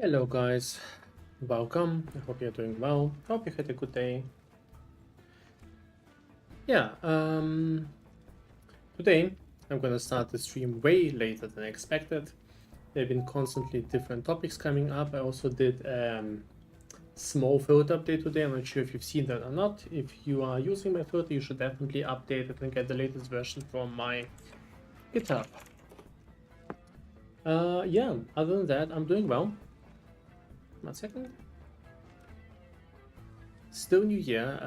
Hello guys, welcome. I hope you're doing well. Hope you had a good day. Yeah, today I'm gonna start the stream way later than expected. There have been constantly different topics coming up. I also did small filter update today. I'm not sure if you've seen that or not. If you are using my filter, you should definitely update it and get the latest version from my GitHub. Yeah, other than that, I'm doing well. 1 second. Still new year.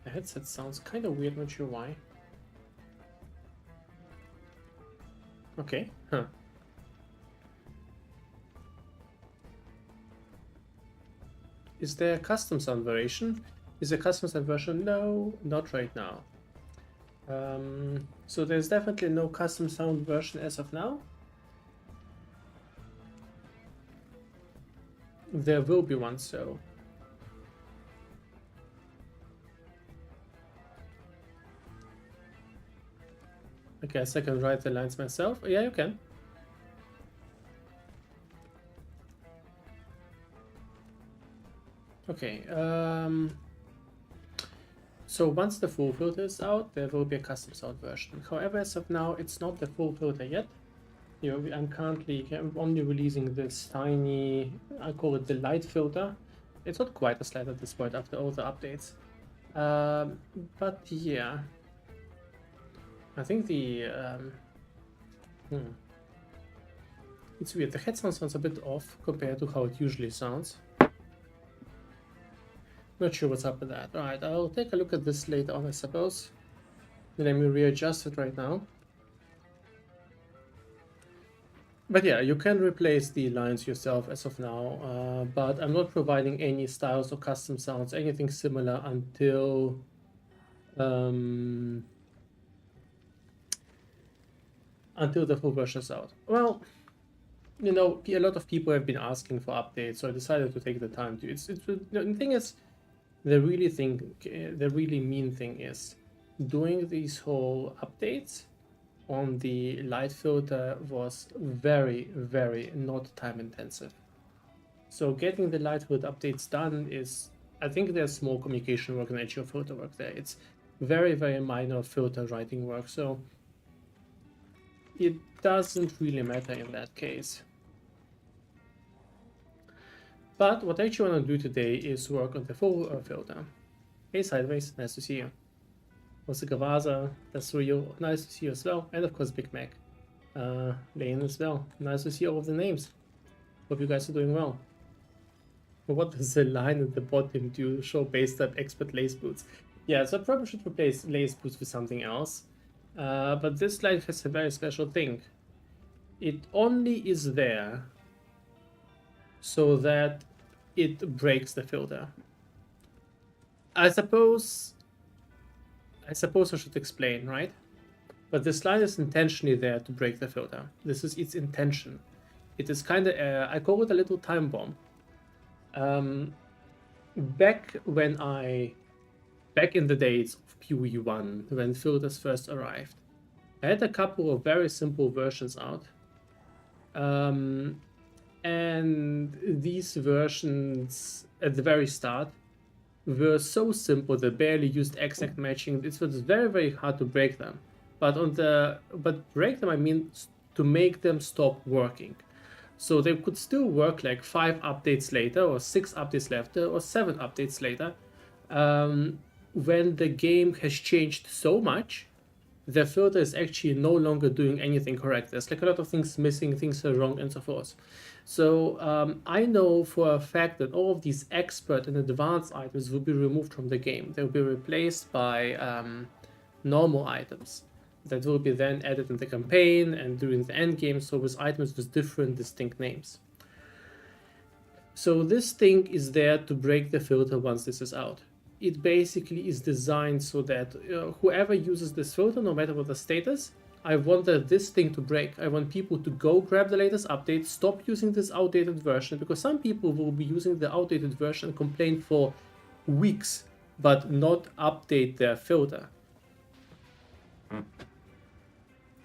The headset sounds kind of weird, not sure why. Okay, huh. Is there a custom sound variation? Is there a custom sound version? No, not right now. So there's definitely no custom sound version as of now. There will be one, so. I guess I can write the lines myself. Yeah, you can. Okay, so once the full filter is out, there will be a custom sound version. However, as of now, it's not the full filter yet. You know, I'm only releasing this tiny, I call it the light filter. It's not quite a light at this point after all the updates. But yeah, I think the, it's weird. The head sounds a bit off compared to how it usually sounds. Not sure what's up with that. Alright, I'll take a look at this later on, I suppose. Let me readjust it right now. But yeah, you can replace the lines yourself as of now, but I'm not providing any styles or custom sounds, anything similar until the full version is out. Well, you know, a lot of people have been asking for updates, so I decided to take the time to. The thing is, the really mean thing is doing these whole updates on the light filter was very, very not time intensive. So getting the light filter updates done is, I think there's small communication work and actual filter work there. It's very, very minor filter writing work, so it doesn't really matter in that case. But what I actually want to do today is work on the full filter. Hey Sideways, nice to see you. Also Gavaza, that's real, nice to see you as well. And of course Big Mac. Lane as well, nice to see all of the names. Hope you guys are doing well. What does the line at the bottom do? Show base type expert lace boots. Yeah, so I probably should replace lace boots with something else. But this line has a very special thing. It only is there so that it breaks the filter. I suppose I should explain, right? But this line is intentionally there to break the filter. This is its intention. It is kind of, I call it a little time bomb. Back in the days of PoE1, when filters first arrived, I had a couple of very simple versions out. And these versions at the very start were so simple, they barely used exact matching. It was very, very hard to break them. But break them, I mean to make them stop working. So they could still work like 5 updates later, or 6 updates later, or 7 updates later. When the game has changed so much, the filter is actually no longer doing anything correct. There's like a lot of things missing, things are wrong, and so forth. So I know for a fact that all of these expert and advanced items will be removed from the game. They'll be replaced by normal items that will be then added in the campaign and during the endgame, so with items with different distinct names. So this thing is there to break the filter once this is out. It basically is designed so that whoever uses this filter, no matter what the status, I want this thing to break. I want people to go grab the latest update, stop using this outdated version, because some people will be using the outdated version and complain for weeks, but not update their filter.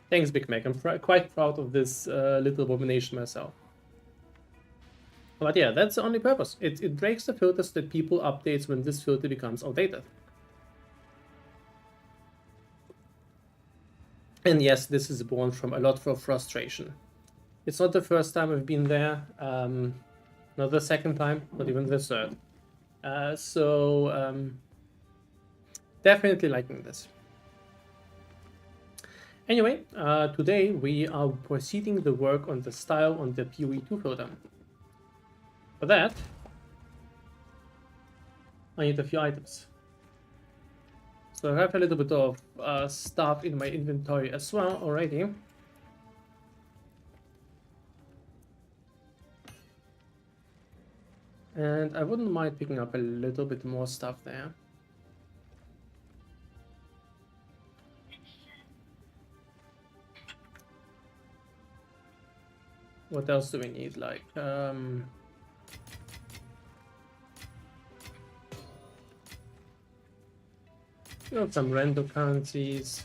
Thanks, Big Mac. I'm quite proud of this little abomination myself. But yeah, that's the only purpose. It breaks the filters that people updates when this filter becomes outdated. And yes, this is born from a lot of frustration. It's not the first time I've been there, not the second time, not even the third. Definitely liking this. Anyway, today we are proceeding the work on the style on the PoE2 filter. For that, I need a few items. So I have a little bit of stuff in my inventory as well already. And I wouldn't mind picking up a little bit more stuff there. What else do we need? Like, you know, some random currencies.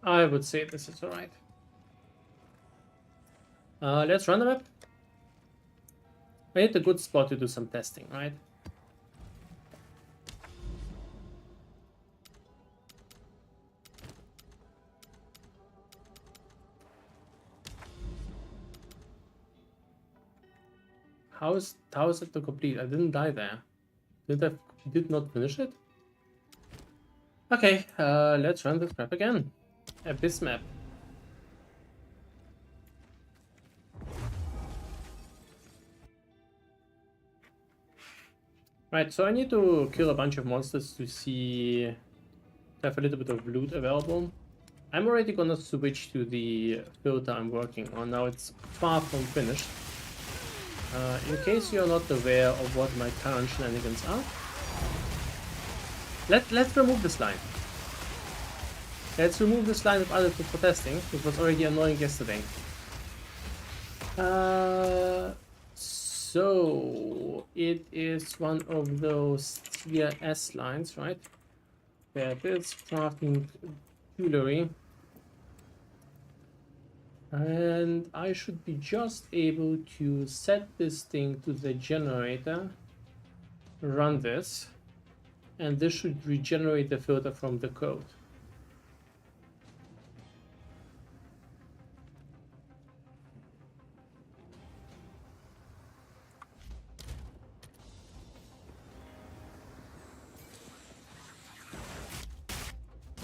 I would say this is alright. Let's run the map. I need a good spot to do some testing, right? How is it to complete? I didn't die there. Did not finish it? Okay, let's run this map again. Abyss map. Right, so I need to kill a bunch of monsters to have a little bit of loot available. I'm already gonna switch to the filter I'm working on. Now it's far from finished. In case you're not aware of what my current shenanigans are, let's remove this line. Let's remove this line of other people testing. It was already annoying yesterday. So it is one of those tier S lines, right? Where there's crafting jewelry. And I should be just able to set this thing to the generator, run this, and this should regenerate the filter from the code.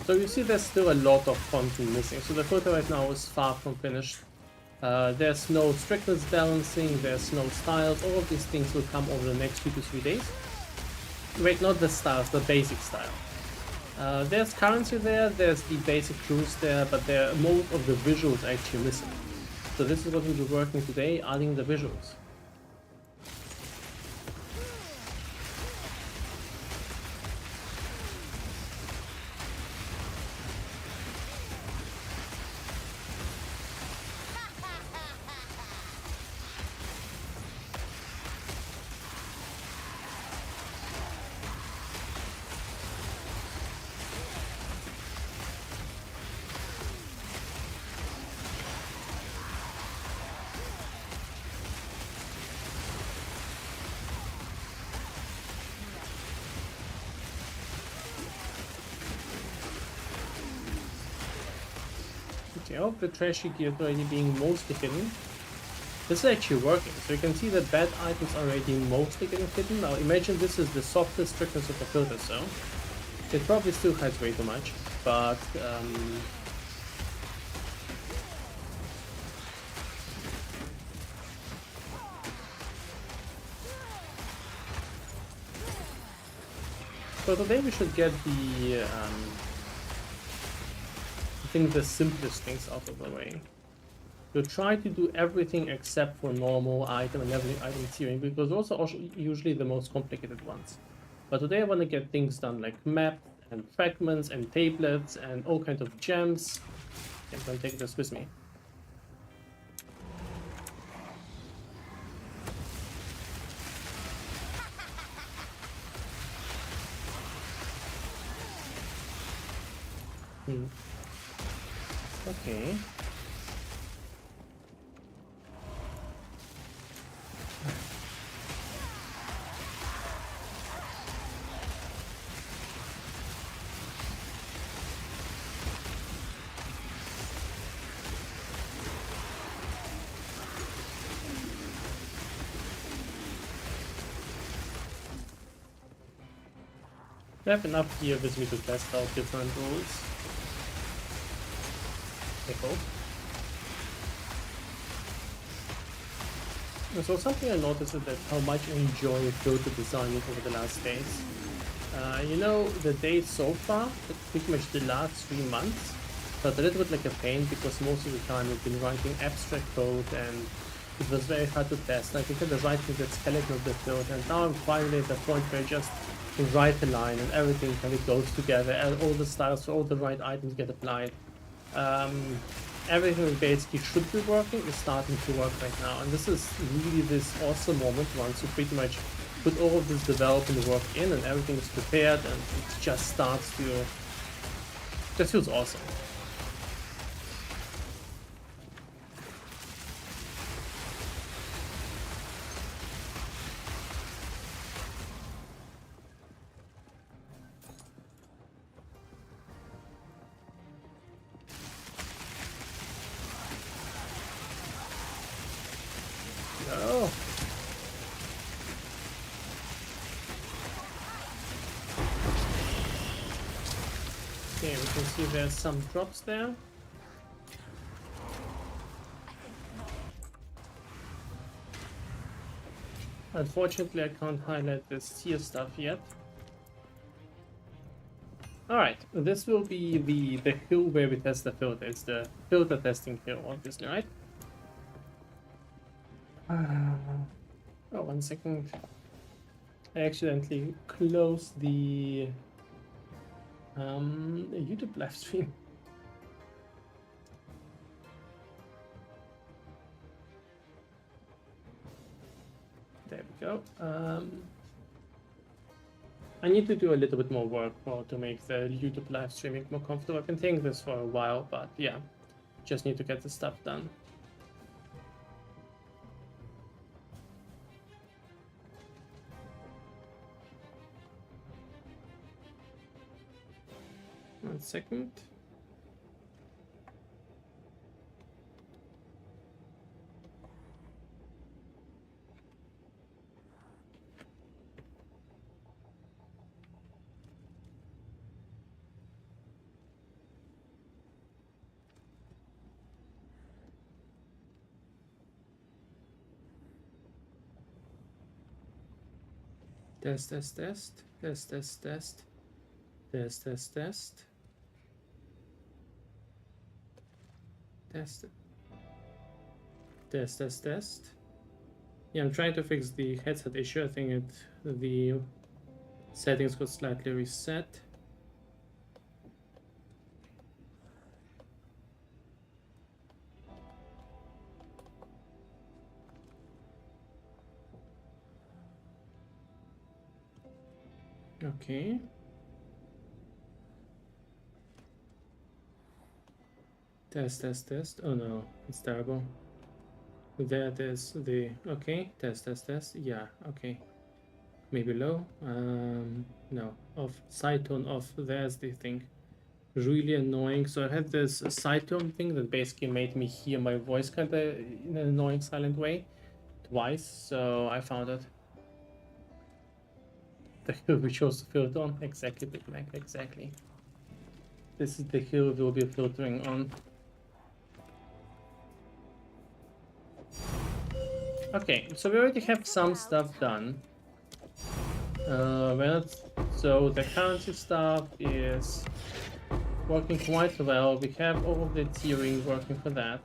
So you see there's still a lot of content missing. So the filter right now is far from finished. There's no strictness balancing, there's no styles. All of these things will come over the next 2 to 3 days. Wait, not the styles, the basic style. There's currency there, there's the basic runes there, but most of the visuals are actually missing. So this is what we'll be working today, adding the visuals. Okay, all of the trashy gear is already being mostly hidden. This is actually working, so you can see that bad items are already mostly getting hidden. Now imagine this is the softest strictness of the filter, so it probably still hides way too much, but so today we should get the I think the simplest things out of the way. You try to do everything except for normal item and every item tiering, because those are also usually the most complicated ones. But today I want to get things done like map and fragments and tablets and all kinds of gems. I'm gonna take this with me. Okay. I have enough here with me to test out different rules. I hope. So something I noticed is that how much I enjoy filter designing over the last days. You know, the days so far, pretty much the last 3 months, felt a little bit like a pain because most of the time we've been writing abstract code and it was very hard to test. Like, you had to write the skeleton of the filter, and now I'm finally at the point where I just write a line and everything kind of goes together, and all the styles for all the right items get applied. Everything that basically should be working is starting to work right now, and this is really this awesome moment once you pretty much put all of this development work in and everything is prepared and it just starts to... just feels awesome. Okay, we can see there's some drops there. Unfortunately, I can't highlight this tier stuff yet. Alright, this will be the hill where we test the filter. It's the filter testing hill, obviously, right? Oh, 1 second. I accidentally closed the YouTube live stream. There we go. I need to do a little bit more work to make the YouTube live streaming more comfortable. I've been thinking this for a while, but yeah, just need to get the stuff done. One second. Test, test, test, test, test, test, test, test, test. Test. Test, test, test. Yeah, I'm trying to fix the headset issue. I think the settings got slightly reset. Okay. Test, test, test. Oh no, it's terrible. That is the... okay. Test, test, test. Yeah, okay. Maybe low. No. Off. Side tone off. There's the thing. Really annoying. So I had this side tone thing that basically made me hear my voice kind of in an annoying silent way twice. So I found it. The hill we chose to filter on. Exactly, Big Mac. Exactly. This is the hill we'll be filtering on. Okay, so we already have some stuff done. So the currency stuff is working quite well. We have all of the tiering working for that.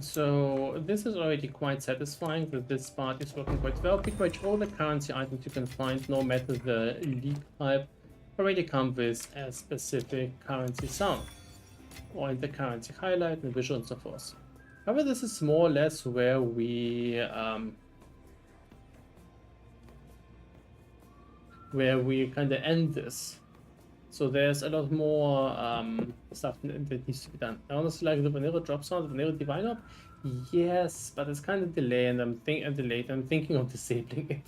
So this is already quite satisfying that this part is working quite well. Pretty much all the currency items you can find, no matter the leak type, already come with a specific currency sound, or in the currency highlight and visual and so forth. However, this is more or less where we kind of end this. So there's a lot more stuff that needs to be done. I honestly like the vanilla drop sound, the vanilla DeviantArt. Yes, but it's kind of delayed, and I'm thinking of disabling it.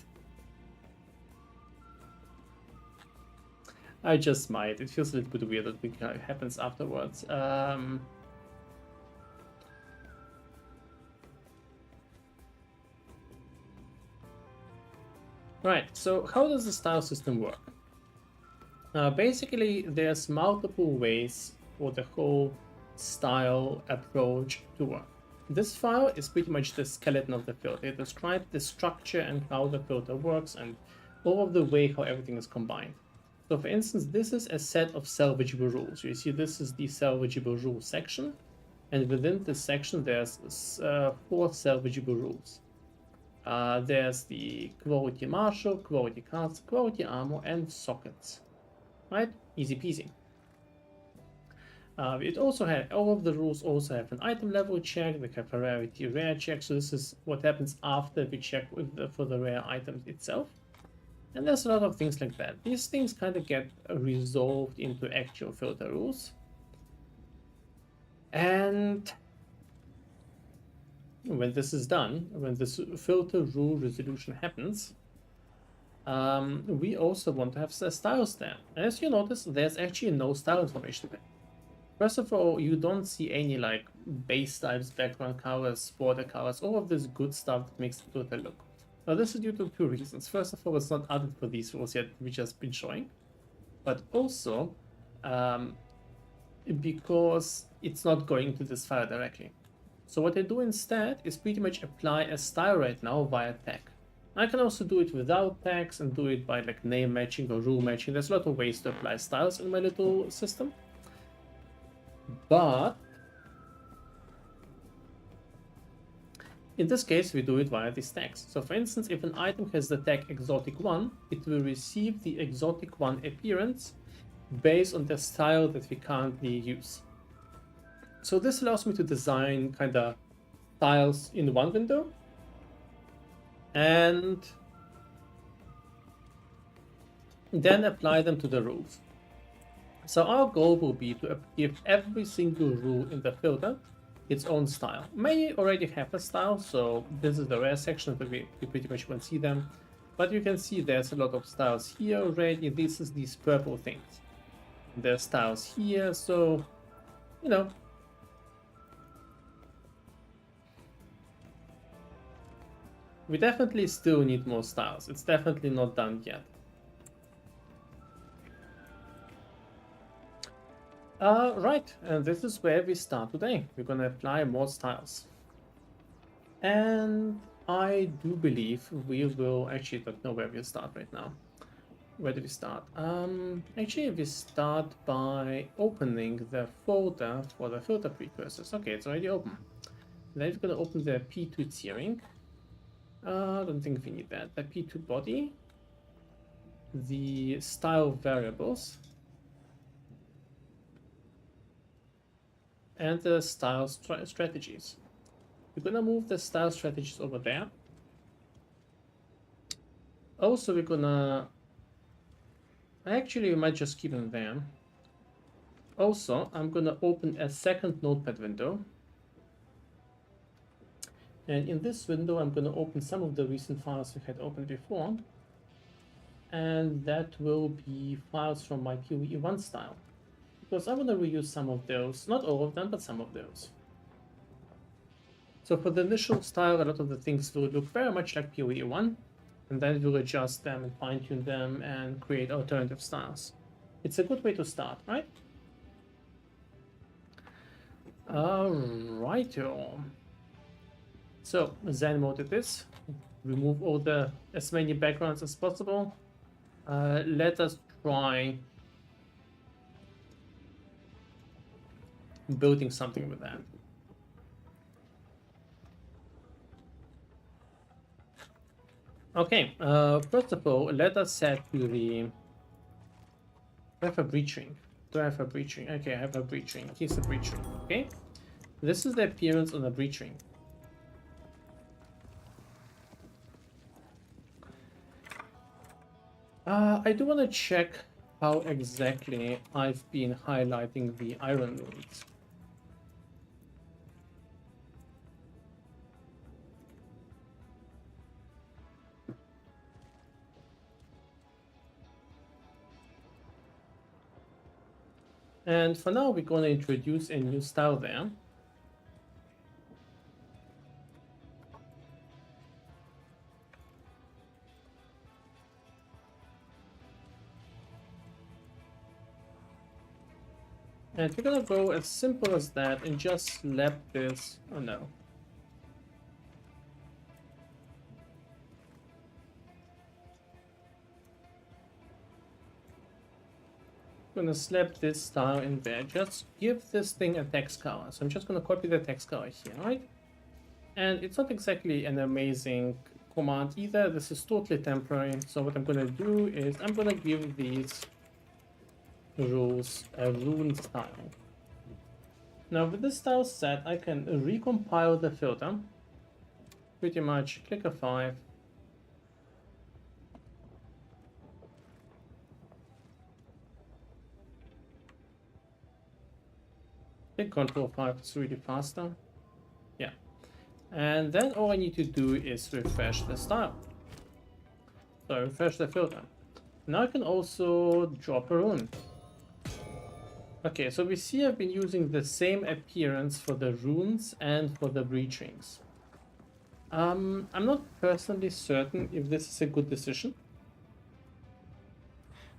I just might. It feels a little bit weird that it happens afterwards. Right, so how does the style system work? Basically, there's multiple ways for the whole style approach to work. This file is pretty much the skeleton of the filter. It describes the structure and how the filter works and all of the way how everything is combined. So for instance, this is a set of salvageable rules. You see this is the salvageable rules section, and within this section there's 4 salvageable rules. There's the quality marshal, quality cards, quality armor, and sockets. Right? Easy peasy. It also has all of the rules also have an item level check, they have a rarity rare check, so this is what happens after we check for the rare items itself. And there's a lot of things like that. These things kind of get resolved into actual filter rules. And when this is done, when this filter rule resolution happens, we also want to have styles there. And as you notice, there's actually no style information there. First of all, you don't see any like base types, background colors, border colors, all of this good stuff that makes the filter look. Now this is due to 2 reasons. First of all, it's not added for these rules yet, which has been showing. But also, because it's not going to this file directly. So what I do instead is pretty much apply a style right now via tag. I can also do it without tags and do it by like name matching or rule matching. There's a lot of ways to apply styles in my little system. But in this case, we do it via these tags. So for instance, if an item has the tag exotic 1, it will receive the exotic 1 appearance based on the style that we currently use. So this allows me to design kind of styles in one window and then apply them to the rules. So our goal will be to give every single rule in the filter its own style. Many already have a style, so this is the rare section where we pretty much won't see them. But you can see there's a lot of styles here already. This is these purple things. There's styles here, so, you know. We definitely still need more styles. It's definitely not done yet. Right, and this is where we start today. We're gonna apply more styles. And I do believe we will actually don't know where we start right now. Where do we start? Actually we start by opening the folder for the filter precursors. Okay, it's already open. Then we're gonna open the P2 tiering. I don't think we need that. The P2 body, the style variables, and the style strategies. We're gonna move the style strategies over there. Also, we're gonna... Actually, we might just keep them there. Also, I'm gonna open a second notepad window. And in this window, I'm going to open some of the recent files we had opened before. And that will be files from my PoE1 style. Because I want to reuse some of those, not all of them, but some of those. So for the initial style, a lot of the things will look very much like PoE1. And then we'll adjust them and fine-tune them and create alternative styles. It's a good way to start, right? Alrighto. So Zen mode it is. Remove all as many backgrounds as possible. Let us try building something with that. Okay, first of all, let us set to the... I have a breach ring. Do I have a breach ring? Okay, I have a breach ring. Here's the breach ring. Okay, this is the appearance on the breach ring. I do want to check how exactly I've been highlighting the iron runes. And for now, we're going to introduce a new style there. And we're going to go as simple as that and just slap this. Oh no. I'm going to slap this style in there. Just give this thing a text color. So I'm just going to copy the text color here, right? And it's not exactly an amazing command either. This is totally temporary. So what I'm going to do is I'm going to give these rules a rune style. Now with this style set, I can recompile the filter. Pretty much click a 5. Click Ctrl 5, it's really faster. Yeah. And then all I need to do is refresh the style. So refresh the filter. Now I can also drop a rune. Okay, so we see I've been using the same appearance for the runes and for the breach rings. I'm not personally certain if this is a good decision.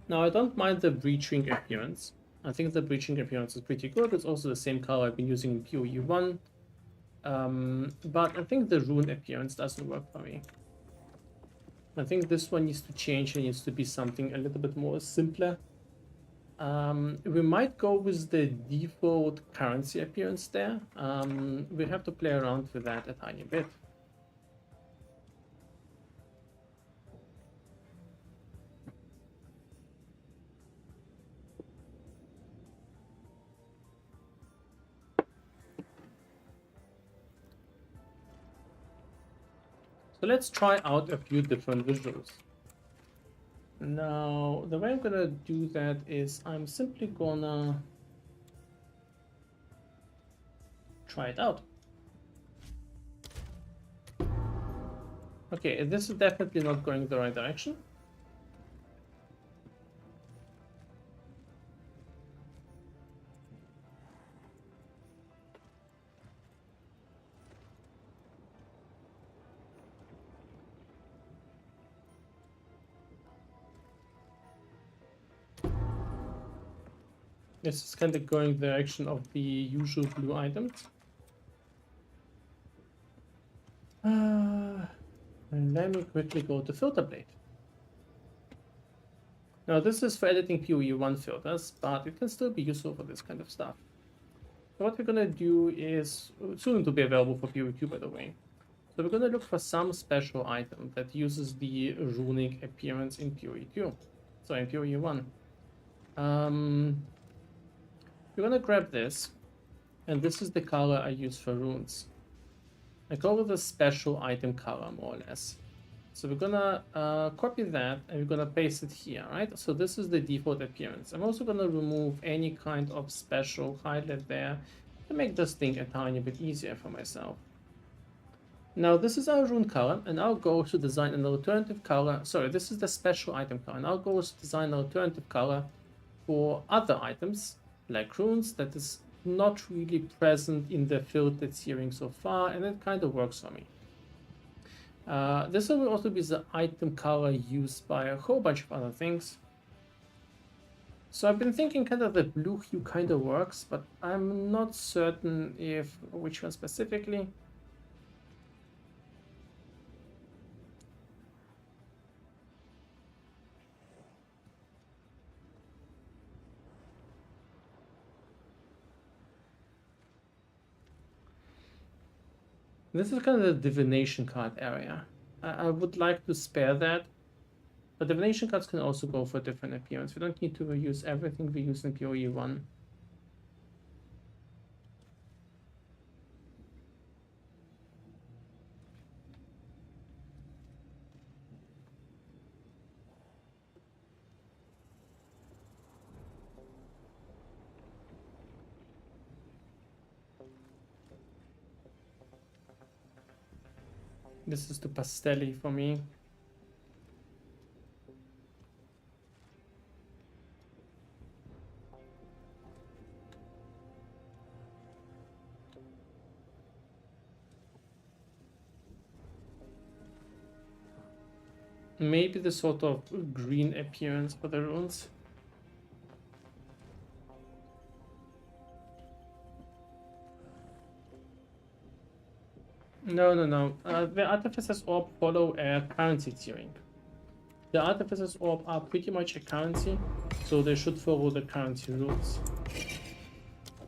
Now I don't mind the breach ring appearance. I think the breach ring appearance is pretty good. It's also the same color I've been using in PoE 1. But I think the rune appearance doesn't work for me. I think this one needs to change. It needs to be something a little bit more simpler. We might go with the default currency appearance there. We have to play around with that a tiny bit. So let's try out a few different visuals. Now, the way I'm gonna do that is I'm simply gonna try it out. Okay, this is definitely not going the right direction. This is kind of going the direction of the usual blue items. And let me quickly go to filter blade. Now this is for editing PoE 1 filters, but it can still be useful for this kind of stuff. So what we're gonna do is, soon to be available for PoE 2 by the way. So we're gonna look for some special item that uses the runic appearance in PoE 2. So in PoE 1. We're gonna grab this, and this is the color I use for runes. I call it the special item color, more or less. So we're gonna copy that, and we're gonna paste it here, right? So this is the default appearance. I'm also gonna remove any kind of special highlight there to make this thing a tiny bit easier for myself. Now this is our rune color, and I'll go to design an alternative color. Sorry, this is the special item color, and I'll go to design an alternative color for other items like runes that is not really present in the filtered searing so far, and it kind of works for me. This will also be the item color used by a whole bunch of other things. So I've been thinking kind of the blue hue kind of works, but I'm not certain if which one specifically. This is kind of the divination card area. I would like to spare that. But divination cards can also go for different appearance. We don't need to reuse everything we use in PoE 1. This is too pastelly for me. Maybe the sort of green appearance for the runes. No. The Artificer's Orb follow a currency tiering. The Artificer's Orb are pretty much a currency, so they should follow the currency rules.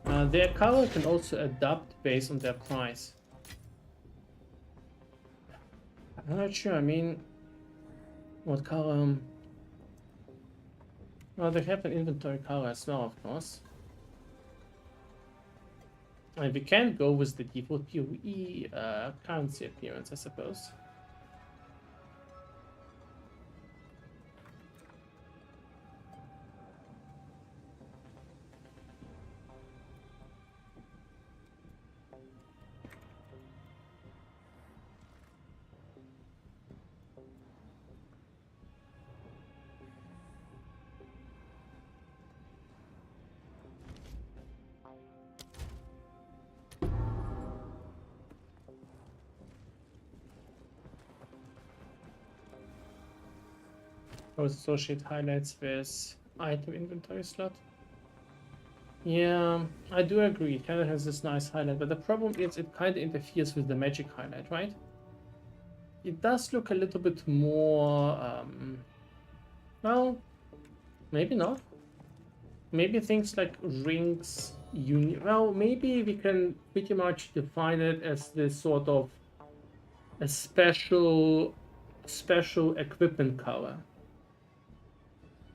Their color can also adapt based on their price. I'm not sure, I mean, what color? Well, they have an inventory color as well, of course. And we can go with the default PoE currency appearance, I suppose. I would associate highlights with item inventory slot. Yeah, I do agree. It kind of has this nice highlight, but the problem is it kind of interferes with the magic highlight, right? It does look a little bit more, well, maybe not. Maybe things like rings, well, maybe we can pretty much define it as this sort of a special equipment color.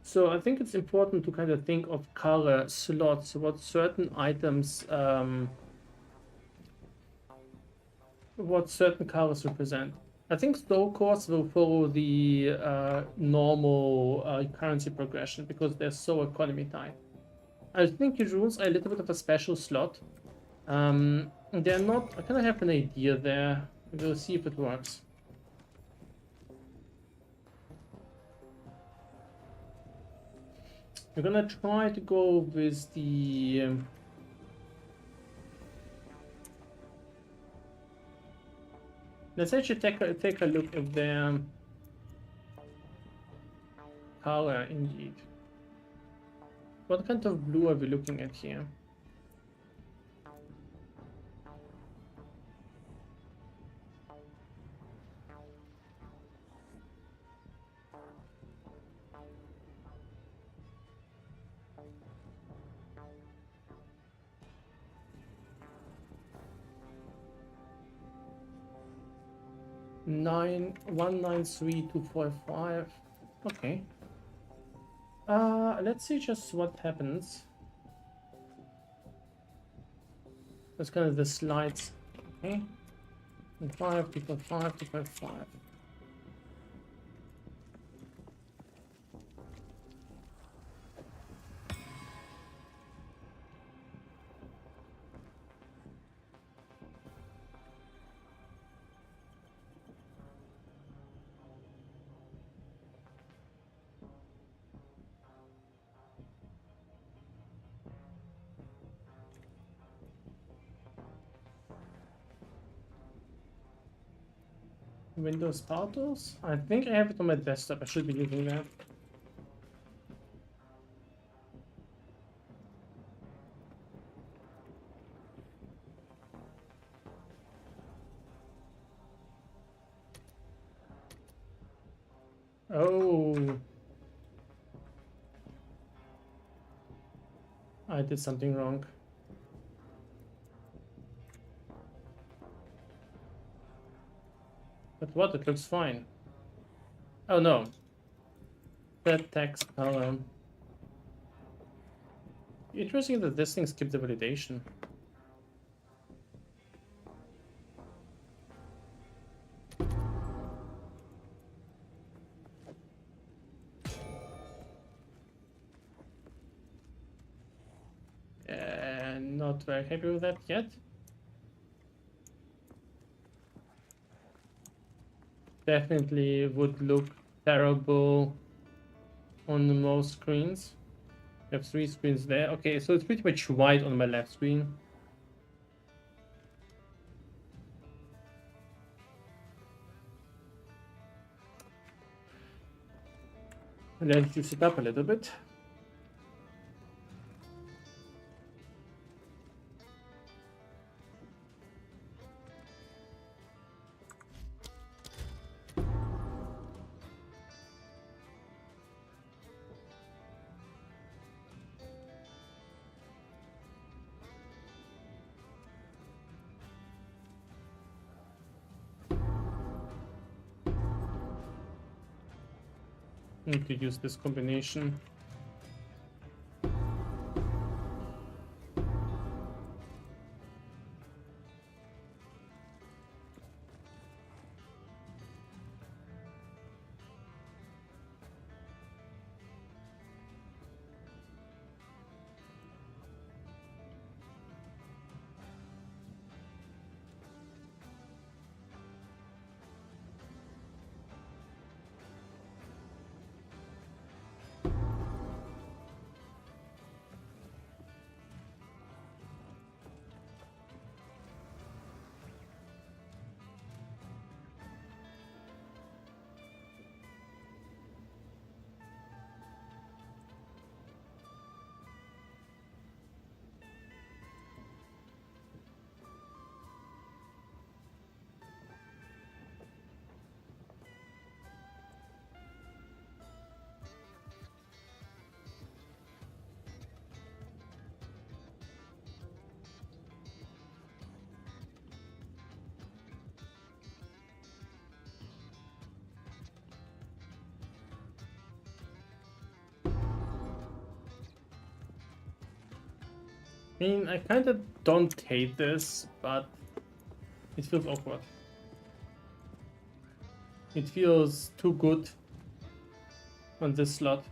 So I think it's important to kind of think of color slots, what certain items, what certain colors represent. I think Soul Cores will follow the normal currency progression because they're so economy tight. I think runes are a little bit of a special slot. They're not, I kind of have an idea there. We'll see if it works. We're gonna try to go with the let's actually take a look at the color indeed. What kind of blue are we looking at here? Nine 193245. Okay. Let's see just what happens. That's kind of the slides. Okay. 5 to 5 to 5. 5. Windows Power Tools? I think I have it on my desktop. I should be using that. Oh. I did something wrong. But But what? It looks fine. Oh no. That text color. Interesting that this thing skipped the validation. Not very happy with that yet. Definitely would look terrible on most screens. I have 3 screens there. Okay, so it's pretty much white on my left screen. And then juice it up a little bit. Need to use this combination. I mean, I kind of don't hate this, but it feels awkward. It feels too good on this slot.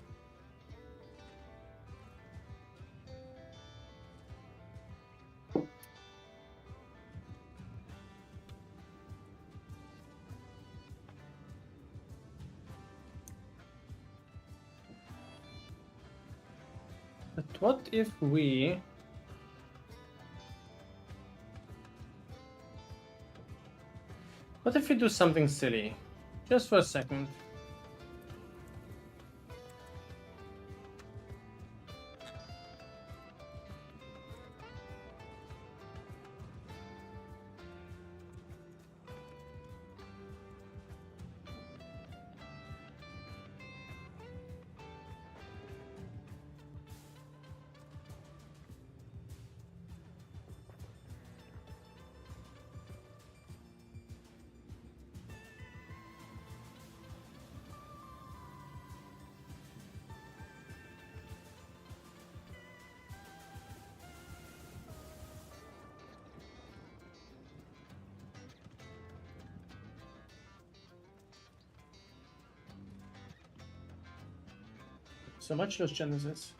But what if we... What if we do something silly? Just for a second. So much less Genesis.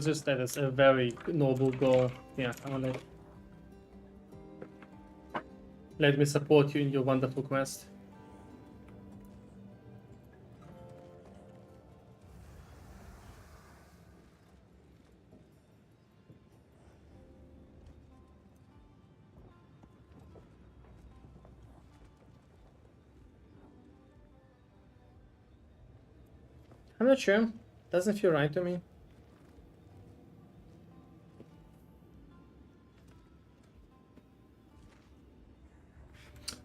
just that is a very noble goal. Yeah, let me support you in your wonderful quest. I'm not sure. Doesn't feel right to me.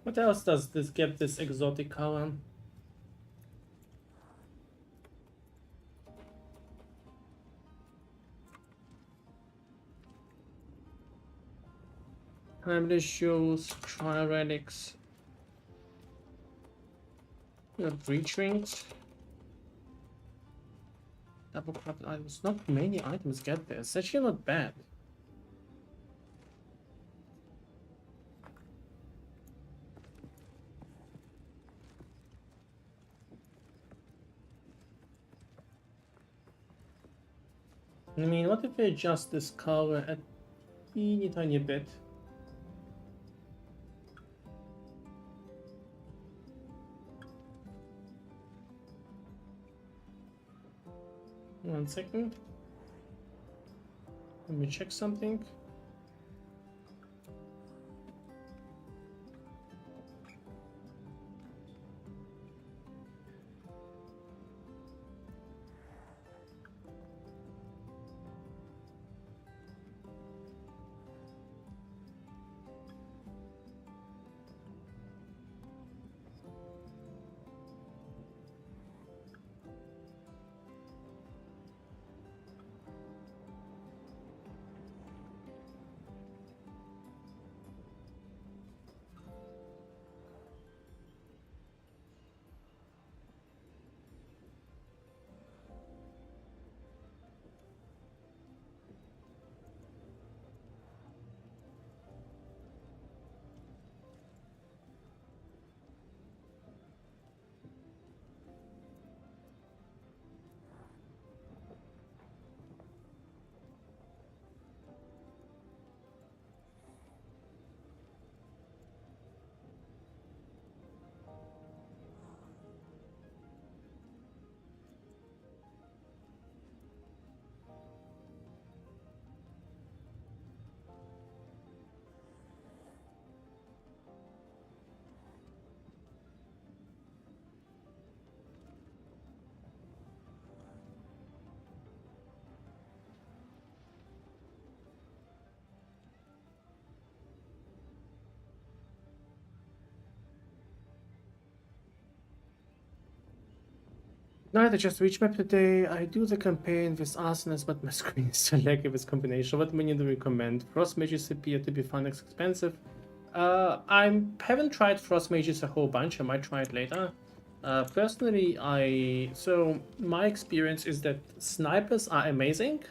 What else does this get this exotic color? Timeless shoes, trial relics, breach rings, double crafted items. Not many items get there. It's actually not bad. I mean, what if we adjust this color a teeny tiny bit? One second. Let me check something. Night, I just reached map today. I do the campaign with arsonists, but my screen is still laggy with combination. What minion do you recommend? Frost mages appear to be fun and expensive. I haven't tried frost mages a whole bunch. I might try it later. Personally, so my experience is that snipers are amazing,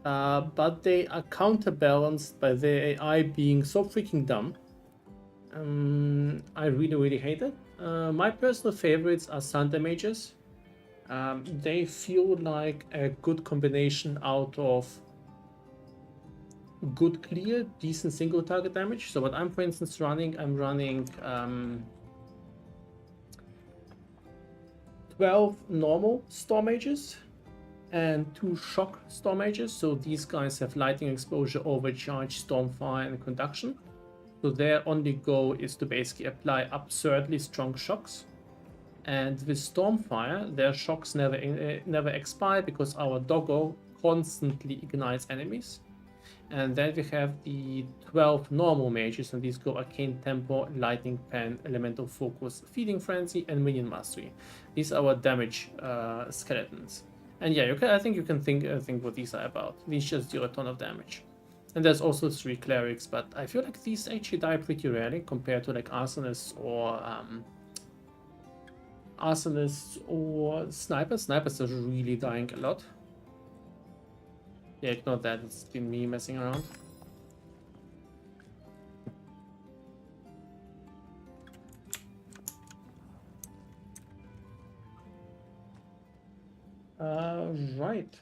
but they are counterbalanced by the AI being so freaking dumb. I really hate it. My personal favorites are Santa mages. They feel like a good combination out of good clear, decent single target damage. So what I'm for instance running, I'm running 12 normal Storm Mages and 2 Shock Storm Mages. So these guys have lightning exposure, overcharge, Stormfire, and conduction. So their only goal is to basically apply absurdly strong shocks. And with Stormfire, their shocks never expire because our doggo constantly ignites enemies. And then we have the 12 normal mages, and these go Arcane Tempo, Lightning Pen, Elemental Focus, Feeding Frenzy, and Minion Mastery. These are our damage skeletons. And yeah, I think you can think what these are about. These just do a ton of damage. And there's also 3 clerics, but I feel like these actually die pretty rarely compared to like arsonists or snipers. Snipers are really dying a lot. Yeah, ignore that, it's been me messing around. Right.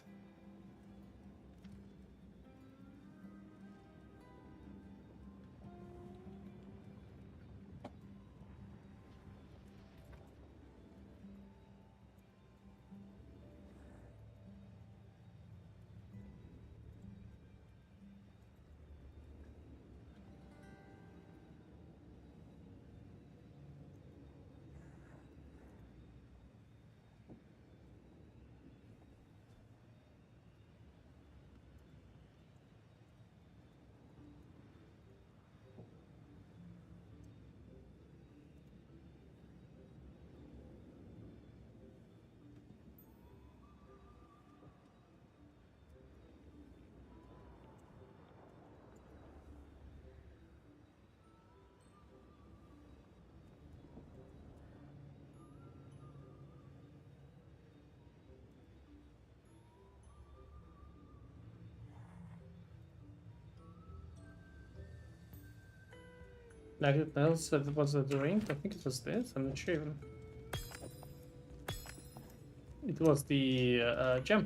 Like it else that was the drink. I think it was this. I'm not sure even. It was the gem.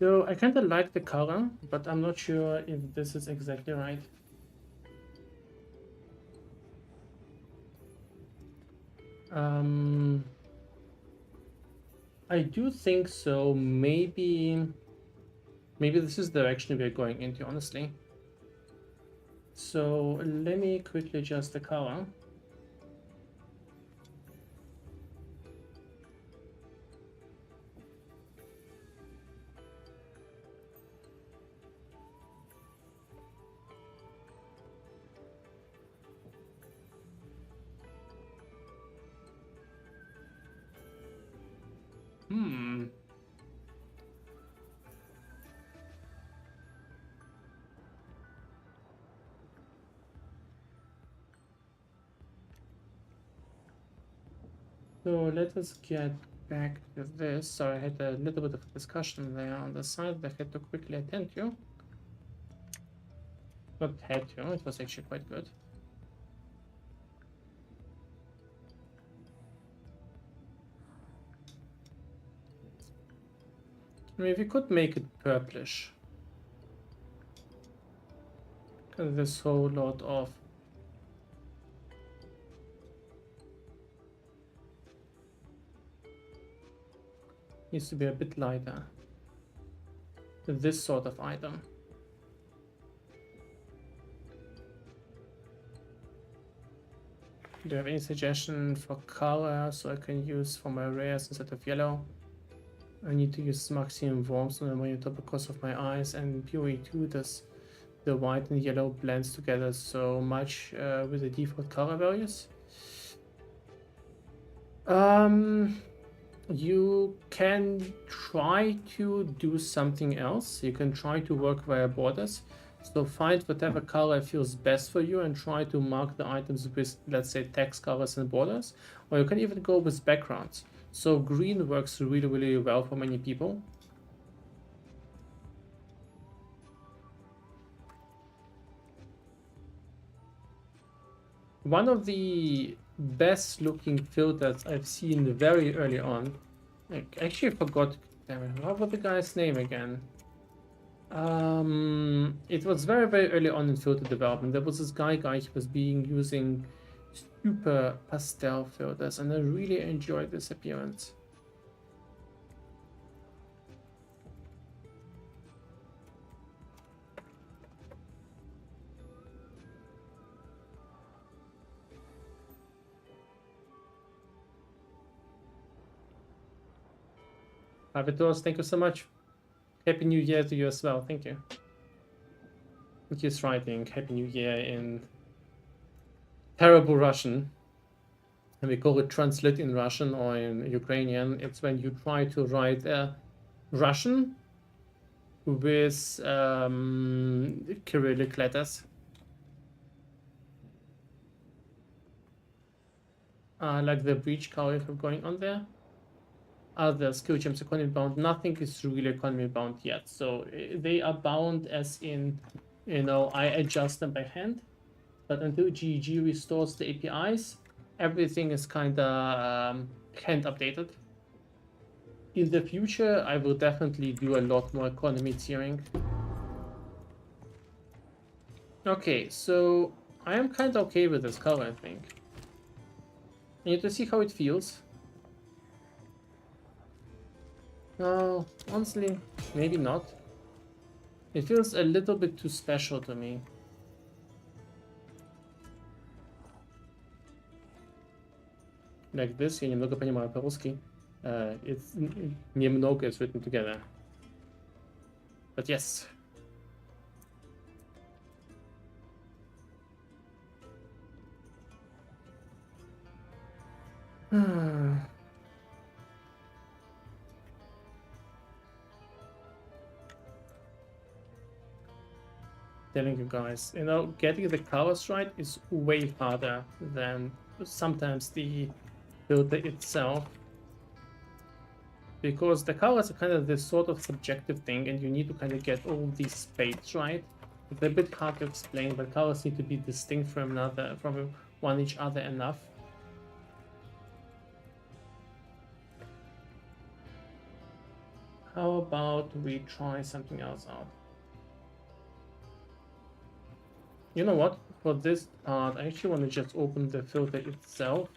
So I kind of like the color, but I'm not sure if this is exactly right. I do think so. Maybe this is the direction we're going into, honestly. So let me quickly adjust the color. So let us get back to this. So I had a little bit of a discussion there on the side that I had to quickly attend to. Not had to, it was actually quite good. I mean, we could make it purplish. This whole lot of needs to be a bit lighter. This sort of item. Do you have any suggestion for color so I can use for my rares instead of yellow? I need to use maximum warmth on the monitor because of my eyes, and PoE2 does the white and yellow blends together so much with the default color values. You can try to do something else. You can try to work via borders. So find whatever color feels best for you and try to mark the items with, let's say, text colors and borders. Or you can even go with backgrounds. So green works really, really well for many people. One of the best looking filters I've seen very early on. I actually forgot. Damn it, what was the guy's name again? It was very, very early on in filter development. There was this guy who was using super pastel filters, and I really enjoyed this appearance. Avitos, thank you so much. Happy New Year to you as well. Thank you. He's writing Happy New Year in terrible Russian. And we call it translate in Russian or in Ukrainian. It's when you try to write Russian with Cyrillic letters. Like the breach color going on there. Other skill gems economy bound. Nothing is really economy bound yet. So they are bound as in, you know, I adjust them by hand. But until GG restores the APIs, everything is kind of hand updated. In the future, I will definitely do a lot more economy tiering. Okay, so I am kind of okay with this color, I think. I need to see how it feels. No, honestly, maybe not. It feels a little bit too special to me. Like this, я немного понимаю по-русски. It's немного is written together. But yes. Telling you guys, you know, getting the colors right is way harder than sometimes the filter itself, because the colors are kind of this sort of subjective thing, and you need to kind of get all these fades right. It's a bit hard to explain, but colors need to be distinct from one each other enough. How about we try something else out? You know what? For this part, I actually want to just open the filter itself.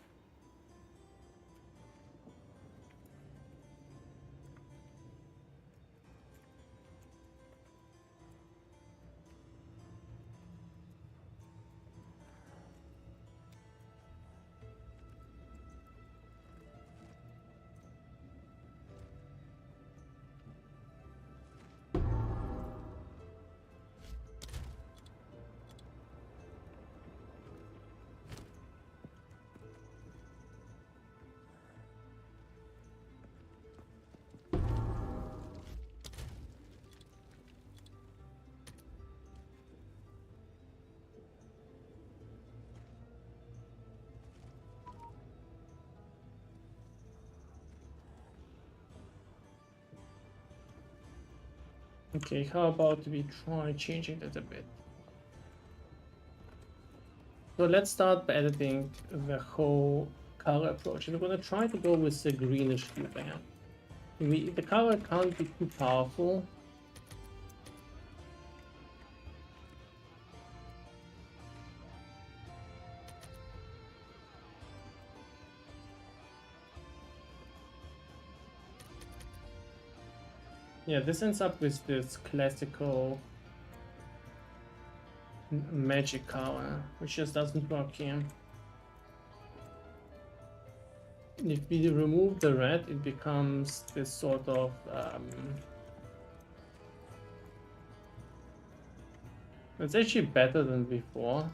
Okay, how about we try changing that a bit? So let's start by editing the whole color approach. And we're going to try to go with the greenish hue there. The color can't be too powerful. Yeah, this ends up with this classical magic color, which just doesn't work here. If we remove the red, it becomes this sort of it's actually better than before,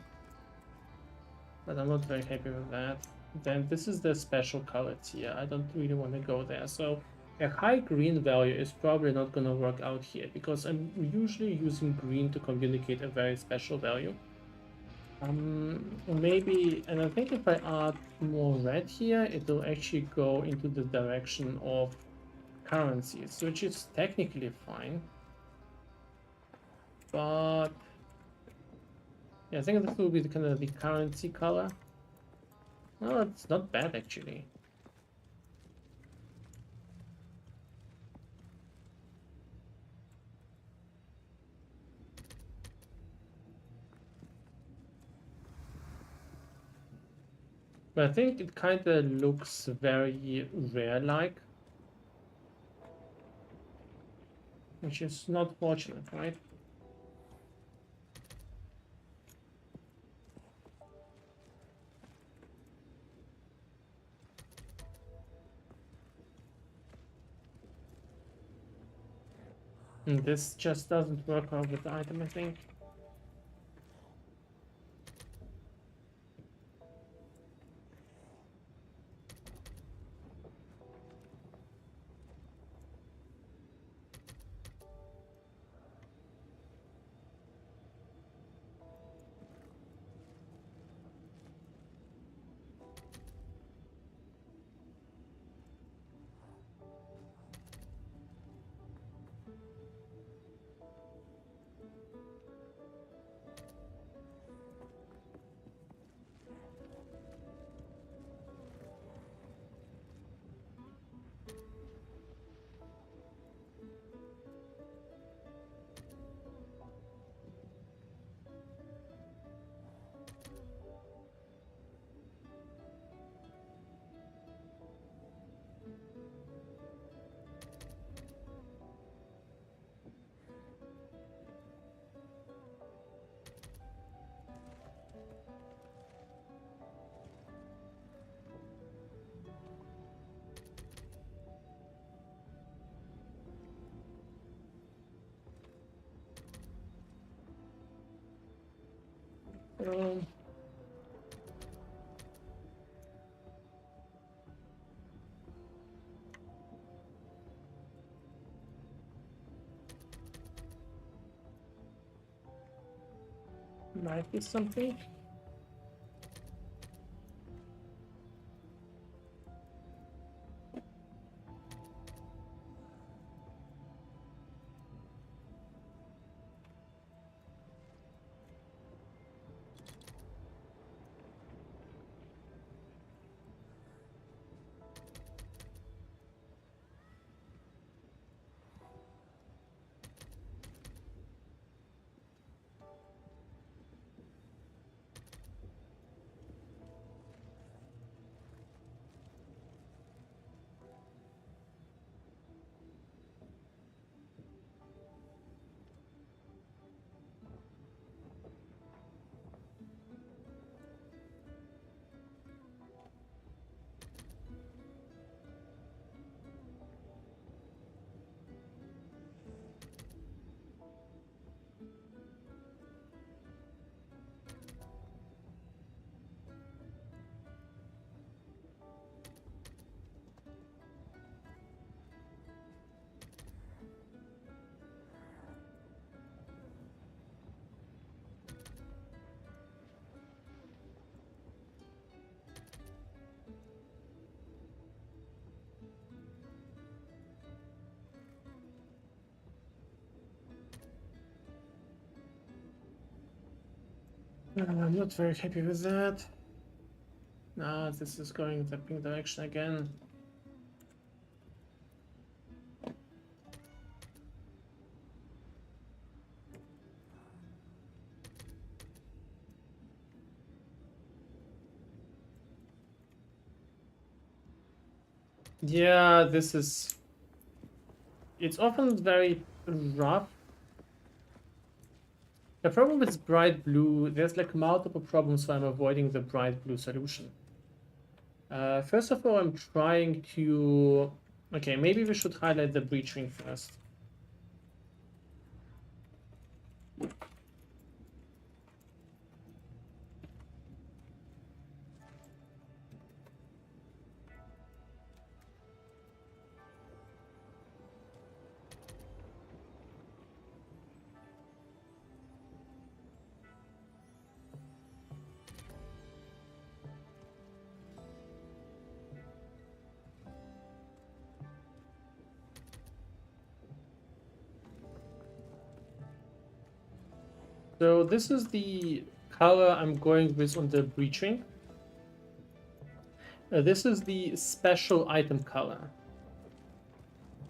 but I'm not very happy with that. Then this is the special color tier. I don't really want to go there. So a high green value is probably not going to work out here, because I'm usually using green to communicate a very special value. Maybe, and I think if I add more red here, it will actually go into the direction of currencies, which is technically fine. But yeah, I think this will be the kind of the currency color. No, it's not bad actually. But I think it kind of looks very rare-like, which is not fortunate, right? And this just doesn't work out with the item, I think. Um, might be something. I'm not very happy with that. No, this is going in the pink direction again. Yeah, this is... It's often very rough. The problem with bright blue, there's like multiple problems, so I'm avoiding the bright blue solution. First of all, I'm trying to... Okay, maybe we should highlight the breach ring first. So this is the color I'm going with on the breach ring. This is the special item color.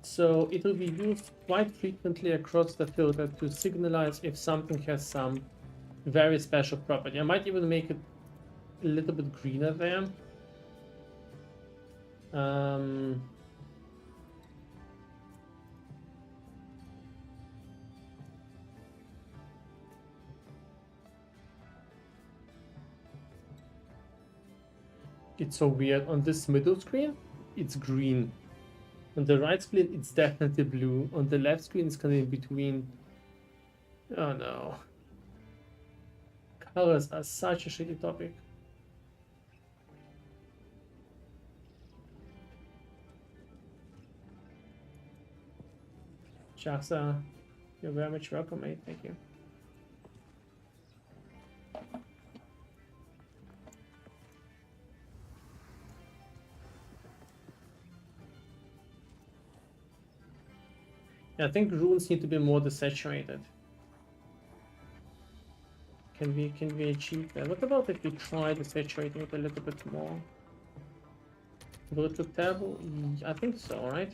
So it will be used quite frequently across the filter to signalize if something has some very special property. I might even make it a little bit greener there. It's so weird. On this middle screen, it's green. On the right screen, it's definitely blue. On the left screen, it's kind of in between. Oh no. Colors are such a shitty topic. Shaksa, you're very much welcome, mate. Thank you. Yeah, I think runes need to be more desaturated. Can we achieve that? What about if we try desaturating it a little bit more? Will it look terrible? I think so, right?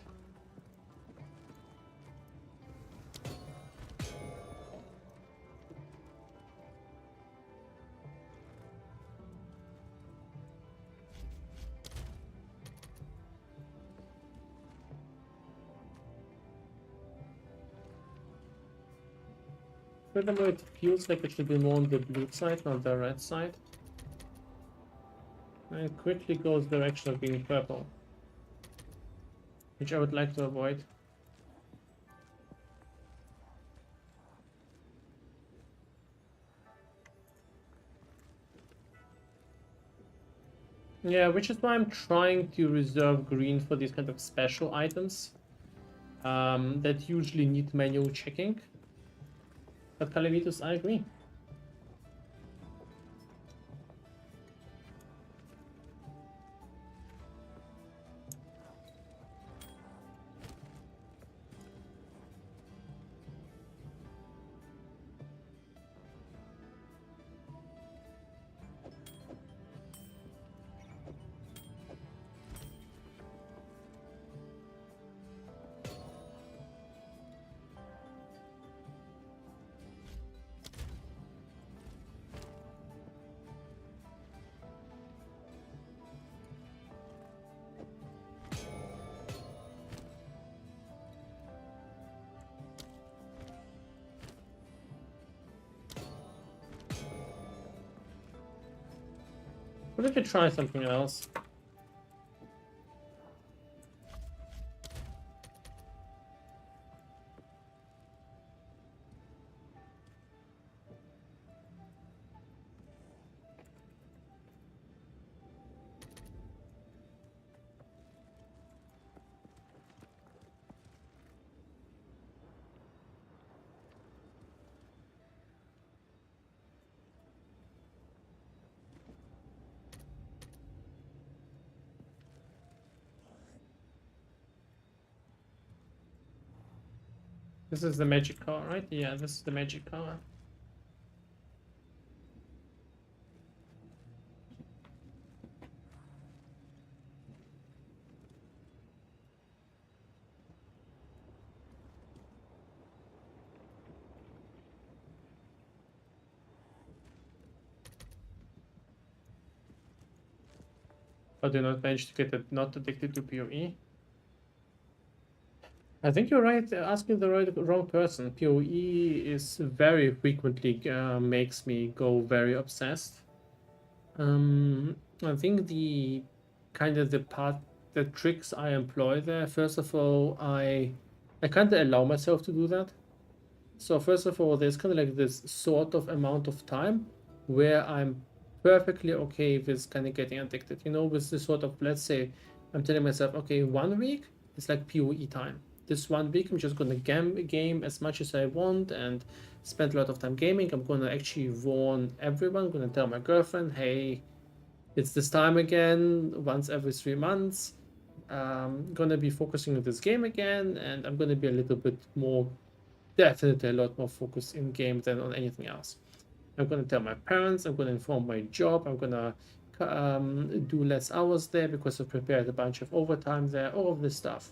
Furthermore, it feels like it should be more on the blue side, not the red side. And it quickly goes direction of being purple, which I would like to avoid. Yeah, which is why I'm trying to reserve green for these kind of special items that usually need manual checking. But Calavitus, I agree. What if you try something else? This is the magic car, right? Yeah, this is the magic car. But do not manage to get it not addicted to PoE. I think you're right, asking the wrong person. PoE is very frequently makes me go very obsessed. I think the tricks I employ there, first of all, I kind of allow myself to do that. So first of all, there's kind of like this sort of amount of time where I'm perfectly okay with kind of getting addicted. You know, with this sort of, let's say, I'm telling myself, okay, 1 week is like PoE time. This 1 week, I'm just gonna game as much as I want and spend a lot of time gaming. I'm gonna actually warn everyone. I'm gonna tell my girlfriend, hey, it's this time again, once every 3 months. Gonna be focusing on this game again, and I'm gonna be a little bit more, definitely a lot more focused in game than on anything else. I'm gonna tell my parents, I'm gonna inform my job, I'm gonna do less hours there because I've prepared a bunch of overtime there, all of this stuff.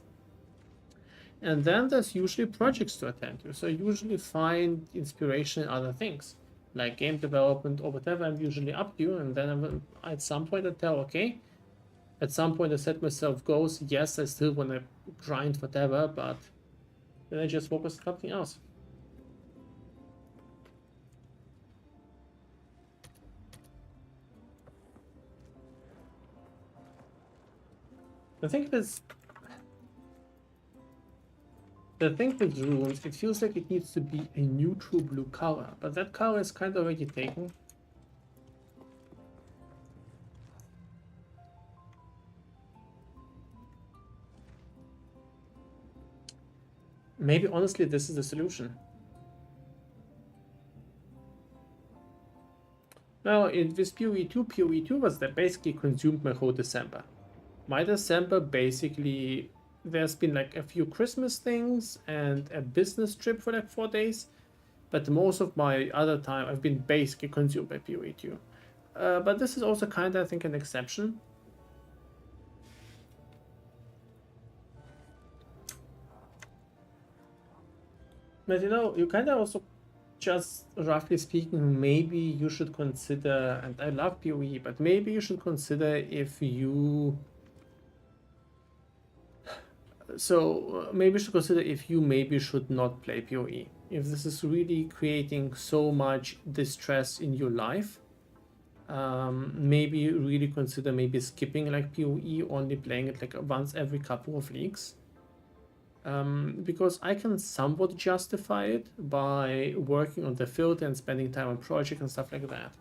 And then there's usually projects to attend to. So I usually find inspiration in other things, like game development or whatever I'm usually up to. And then at some point I tell, okay, at some point I set myself goals. Yes, I still want to grind whatever, but then I just focus on something else. I think there's the thing with runes, it feels like it needs to be a neutral blue color, but that color is kind of already taken. Maybe honestly this is the solution. Now, with PoE2 was that basically consumed my whole December. My December basically, there's been like a few Christmas things and a business trip for like 4 days, but most of my other time I've been basically consumed by PoE2. But this is also kind of, I think, an exception. But you know, you kind of also, just roughly speaking, maybe you should consider, and I love PoE, but maybe you should consider if you, maybe you should consider if you maybe should not play PoE. If this is really creating so much distress in your life, maybe really consider maybe skipping like PoE, only playing it like once every couple of leagues. Because I can somewhat justify it by working on the filter and spending time on project and stuff like that.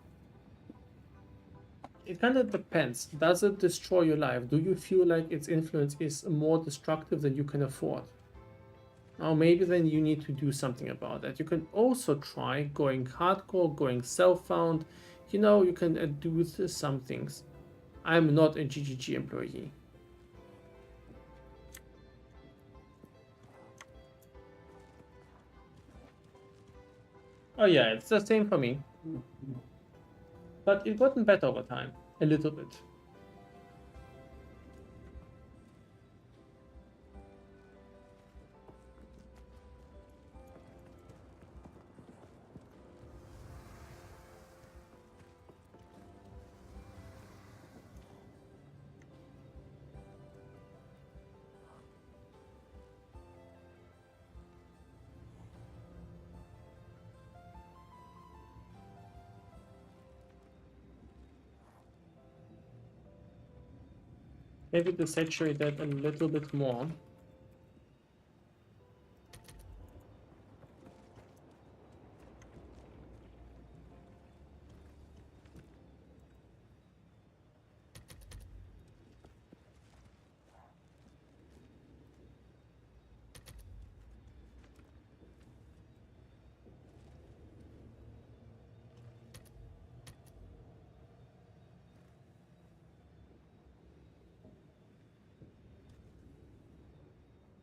it kind of depends. Does it destroy your life? Do you feel like its influence is more destructive than you can afford? Now maybe then you need to do something about that. You can also try going hardcore, going self-found. You know, you can do some things. I'm not a GGG employee. Oh yeah, it's the same for me. But it gotten better over time, a little bit. Maybe to saturate that a little bit more.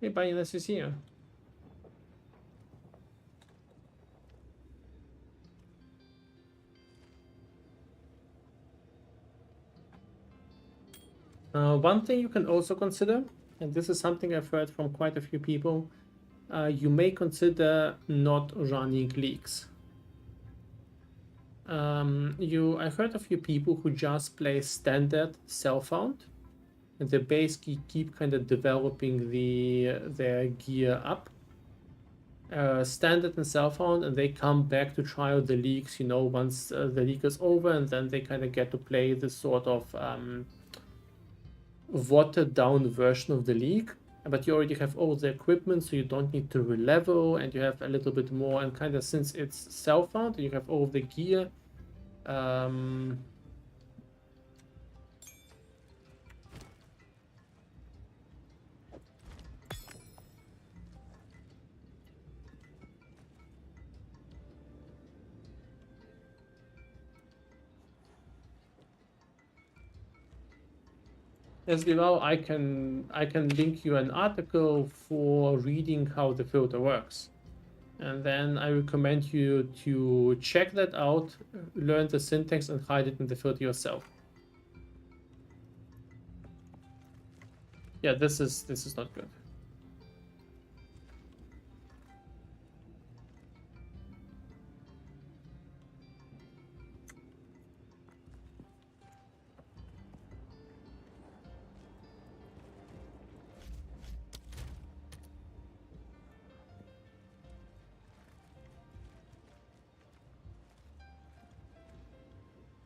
Hey, buddy, nice to see you. One thing you can also consider, and this is something I've heard from quite a few people, you may consider not running leaks. I've heard a few people who just play standard self-found, and they basically keep kind of developing their gear up. Standard and self-found, and they come back to try out the leaks, you know, once the leak is over, and then they kind of get to play this sort of watered down version of the league, but you already have all the equipment, so you don't need to re-level, and you have a little bit more, and kind of since it's self-found, you have all the gear. Yes, well, I can link you an article for reading how the filter works. And then I recommend you to check that out, learn the syntax, and hide it in the filter yourself. Yeah, this is not good.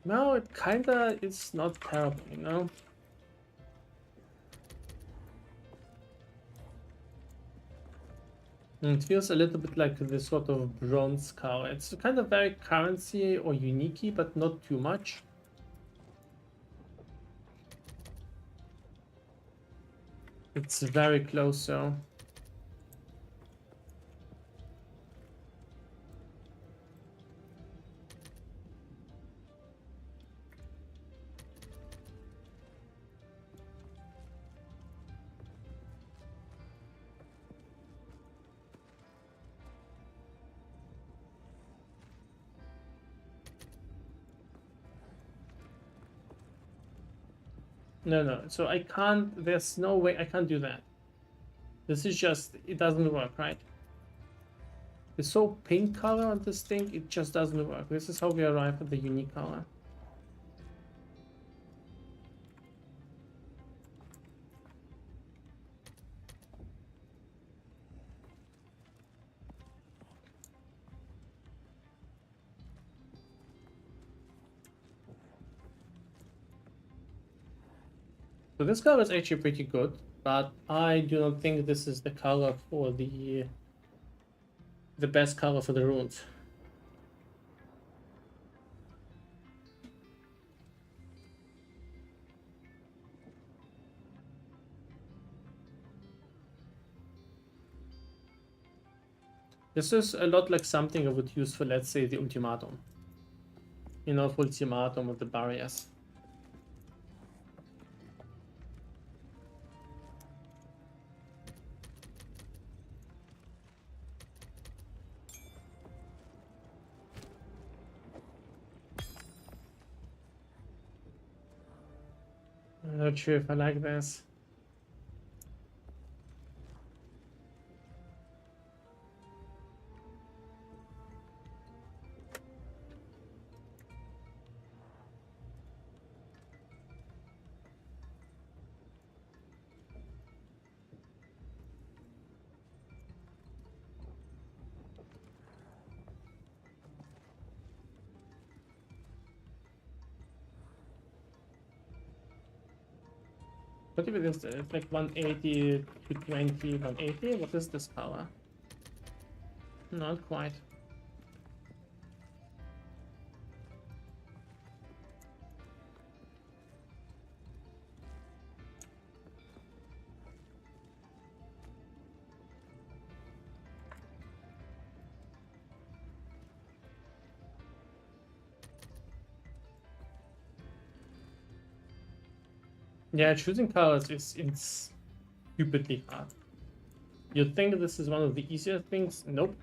No, it kinda is not terrible, you know? It feels a little bit like this sort of bronze color. It's kind of very currency or unique, but not too much. It's very close, so. No. So I can't, there's no way I can't do that. This is just, it doesn't work, right? The so pink color on this thing, it just doesn't work. This is how we arrive at the unique color. So this color is actually pretty good, but I do not think this is the color for the best color for the runes. This is a lot like something I would use for, let's say, the ultimatum. You know, for ultimatum with the barriers. I'm not sure if I like this. What if it is? It's like 180 to 20, 180? What is this power? Not quite. Yeah, choosing colors is stupidly hard. You'd think this is one of the easier things. Nope.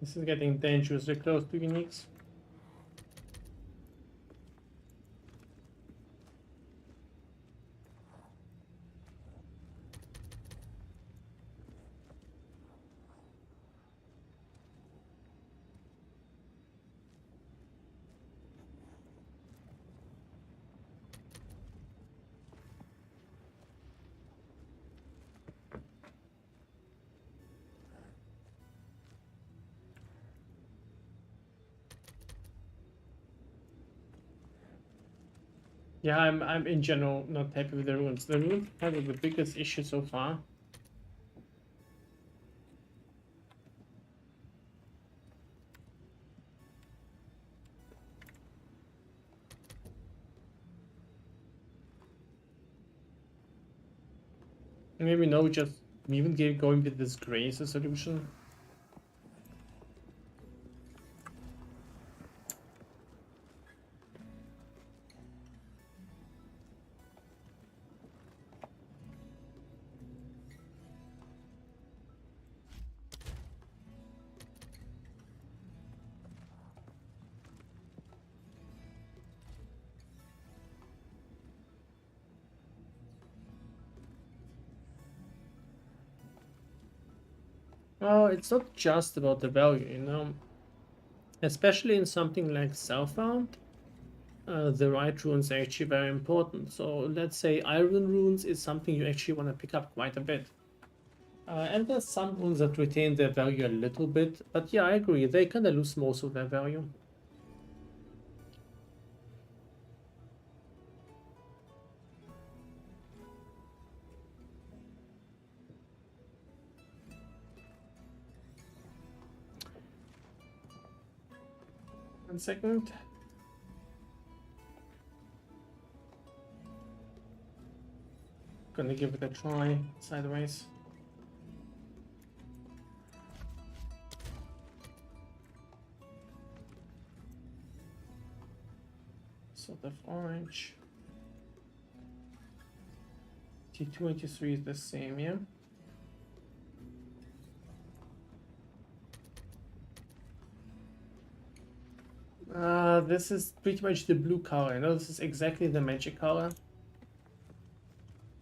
This is getting dangerously close to uniques. Yeah, I'm in general not happy with the runes. The runes are kind of the biggest issue so far. Maybe no, just even going with this gray as a solution. Well, it's not just about the value, you know. Especially in something like Southbound, the right runes are actually very important. So let's say iron runes is something you actually want to pick up quite a bit. And there's some runes that retain their value a little bit, but yeah, I agree, they kind of lose most of their value. 1 second. Gonna give it a try sideways. Sort of orange. T2 and T3 is the same, yeah? This is pretty much the blue color. I know this is exactly the magic color.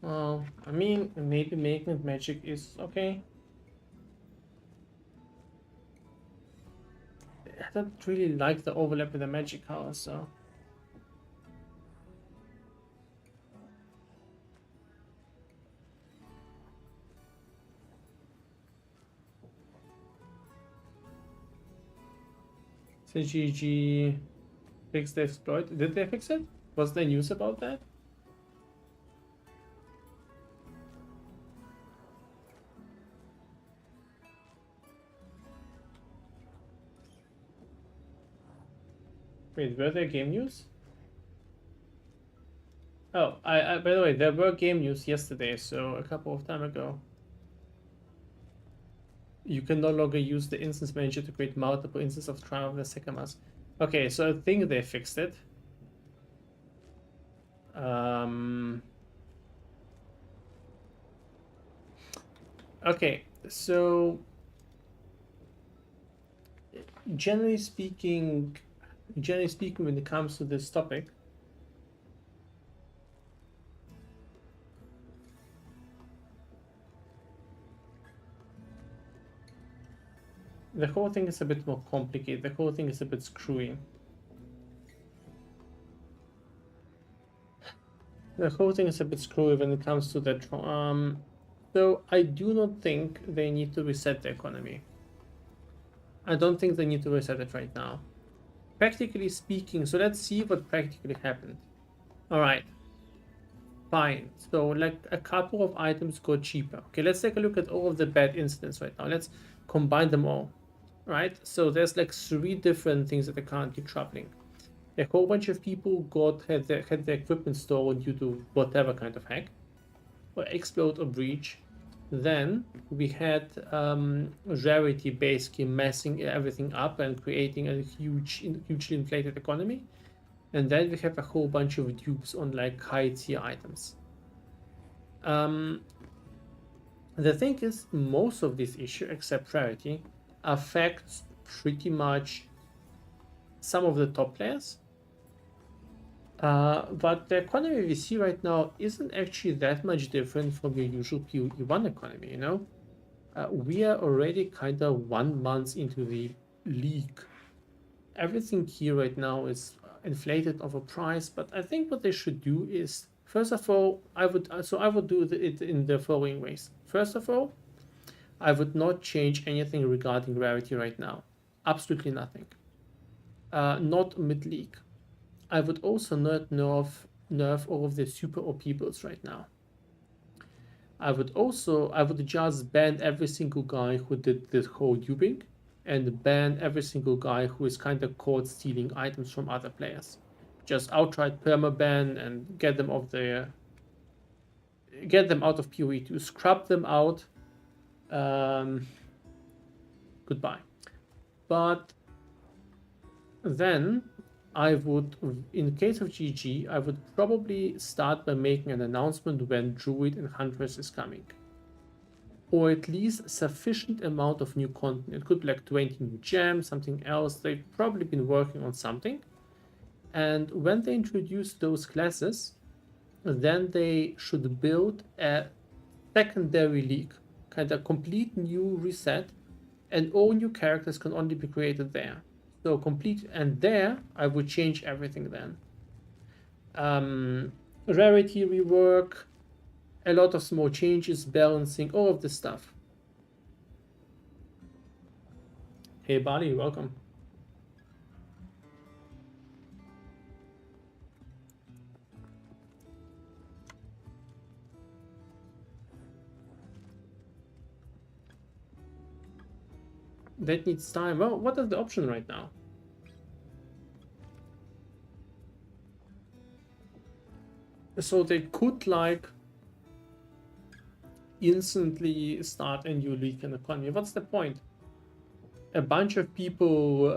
Well, I mean, maybe making it magic is okay. I don't really like the overlap with the magic color, so. CGG fixed the exploit. Did they fix it? Was there news about that? Wait, were there game news? Oh, by the way, there were game news yesterday, so a couple of time ago. You can no longer use the instance manager to create multiple instances of Trial of the Secamas. Okay, so I think they fixed it. Okay, so generally speaking, when it comes to this topic, the whole thing is a bit more complicated. The whole thing is a bit screwy. The whole thing is a bit screwy when it comes to that. So I do not think they need to reset the economy. I don't think they need to reset it right now. Practically speaking, so let's see what practically happened. Alright. Fine. So like a couple of items got cheaper. Okay, let's take a look at all of the bad incidents right now. Let's combine them all. Right? So there's like 3 different things that are currently troubling. A whole bunch of people had their equipment stolen due to whatever kind of hack, or explode or breach. Then we had Rarity basically messing everything up and creating a hugely inflated economy. And then we have a whole bunch of dupes on like high tier items. The thing is, most of this issue, except Rarity, affects pretty much some of the top players. But the economy we see right now isn't actually that much different from your usual PoE1 economy, you know? We are already kind of 1 month into the league. Everything here right now is inflated overpriced, but I think what they should do is, first of all, I would do it in the following ways. First of all, I would not change anything regarding Rarity right now. Absolutely nothing. Not mid-league. I would also not nerf all of the super OP builds right now. I would just ban every single guy who did this whole duping, and ban every single guy who is kind of caught stealing items from other players. Just outright permaban and get them out of PoE2, scrub them out. Goodbye. But then I would, in case of GG, I would probably start by making an announcement when Druid and Huntress is coming. Or at least sufficient amount of new content. It could be like 20 new gems, something else. They've probably been working on something. And when they introduce those classes, then they should build a secondary league, kind of complete new reset, and all new characters can only be created there. So complete, and there I would change everything then. Rarity rework, a lot of small changes, balancing, all of this stuff. Hey Bali, welcome. That needs time. Well, what is the option right now? So they could like instantly start a new league in the economy. What's the point? A bunch of people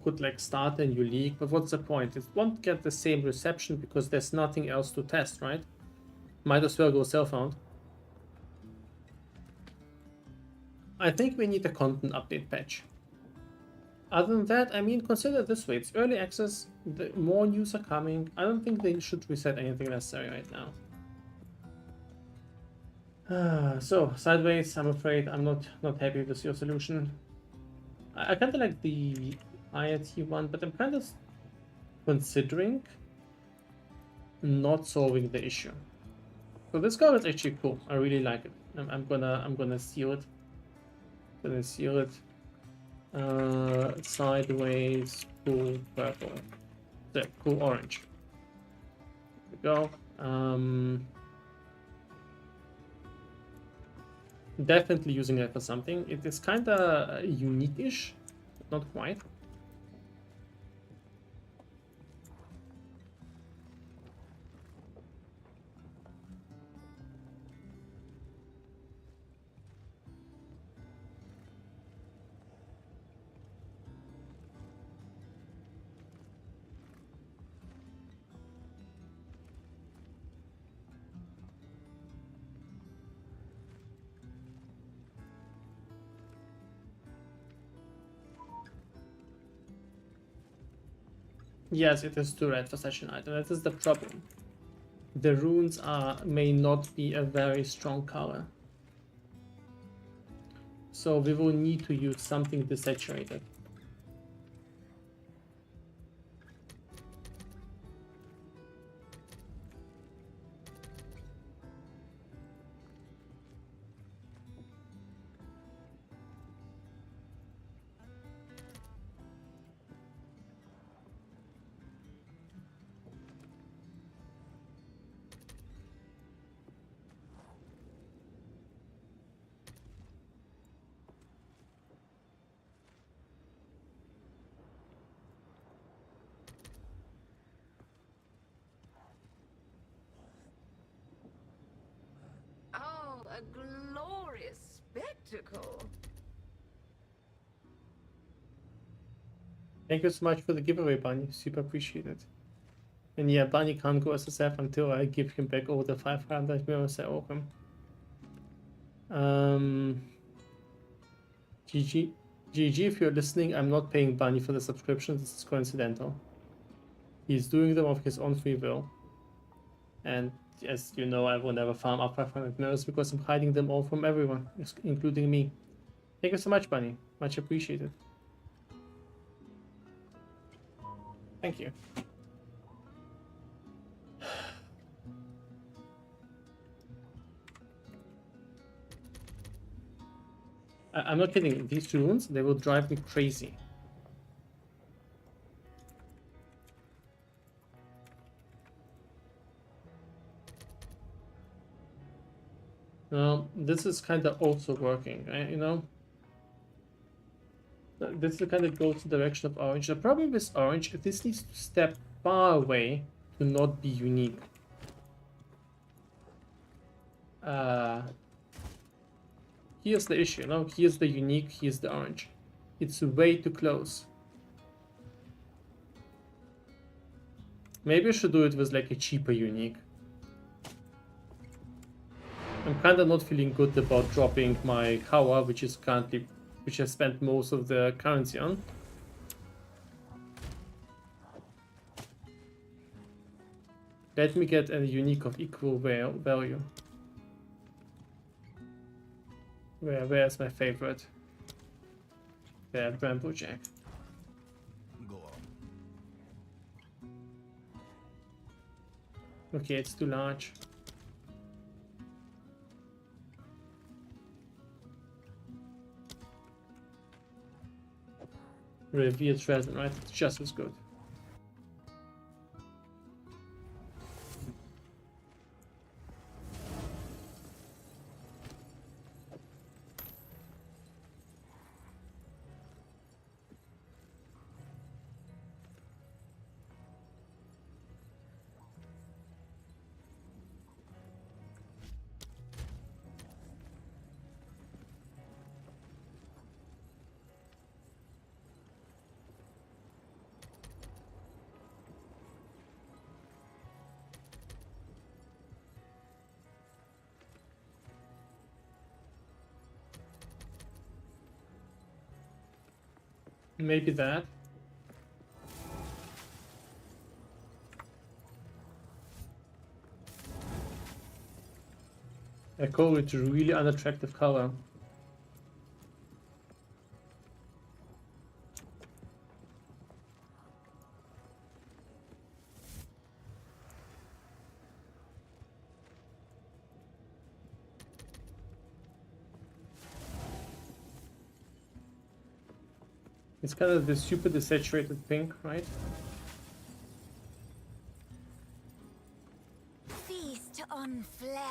could like start a new league, but what's the point? It won't get the same reception because there's nothing else to test, right? Might as well go self-found. I think we need a content update patch. Other than that, I mean, consider it this way. It's early access, the more news are coming. I don't think they should reset anything necessary right now. So, sideways, I'm afraid I'm not happy with your solution. I kind of like the IoT one, but I'm kind of considering not solving the issue. So this card is actually cool. I really like it. I'm gonna seal it. Sideways, cool purple. So, cool orange. There we go. Definitely using it for something. It is kind of unique-ish, not quite. Yes, it is too red for such an item. That is the problem. The runes may not be a very strong color. So we will need to use something desaturated. A glorious spectacle. Thank you so much for the giveaway, Bunny. Super appreciate it. And yeah, Bunny can't go SSF until I give him back all the 500 mirrors I owe him. GG. GG, if you're listening, I'm not paying Bunny for the subscription. This is coincidental. He's doing them of his own free will. And as you know, I will never farm up 500 mirrors because I'm hiding them all from everyone, including me. Thank you so much, Bunny. Much appreciated. Thank you. I'm not kidding. These runes, they will drive me crazy. This is kind of also working, right? You know? This kind of goes the direction of orange. The problem with orange, this needs to step far away to not be unique. Here's the issue, no? Here's the unique, here's the orange. It's way too close. Maybe I should do it with like a cheaper unique. I'm kind of not feeling good about dropping my Kawa, which I spent most of the currency on. Let me get a unique of equal value. Where's my favorite? There, Bramble Jack. Go on. Okay, it's too large. Revered Treasure, right? It's just as good. Maybe that. Echo, it's a really unattractive color. It's kind of this super desaturated pink, right? Feast on flesh.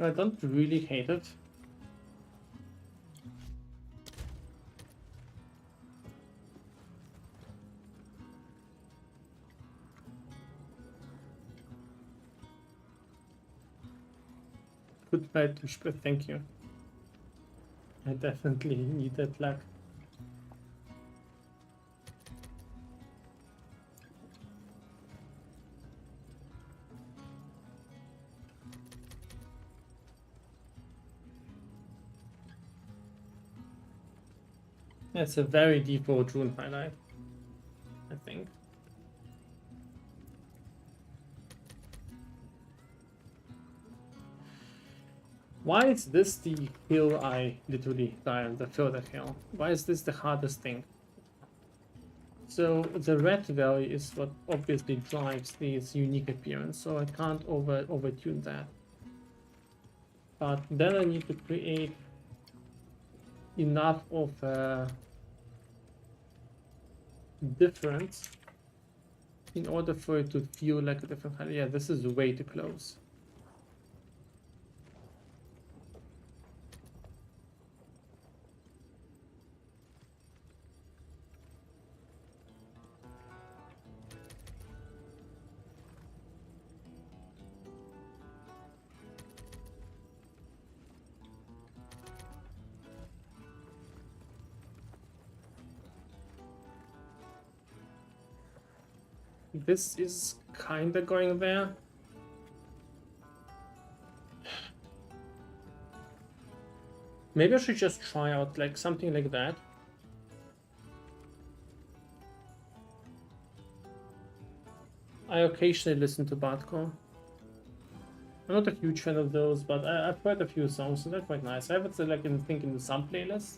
I don't really hate it. Good night, Tushpa, thank you. I definitely need that luck. That's a very default rune highlight, I think. Why is this the hill I literally die on, the further hill? Why is this the hardest thing? So the red value is what obviously drives this unique appearance, so I can't overtune that. But then I need to create enough of a difference in order for it to feel like a different color. Yeah, this is way too close. This is kinda going there. Maybe I should just try out like something like that. I occasionally listen to Badko. I'm not a huge fan of those, but I've heard a few songs, so they're quite nice. I have it like in the some playlist.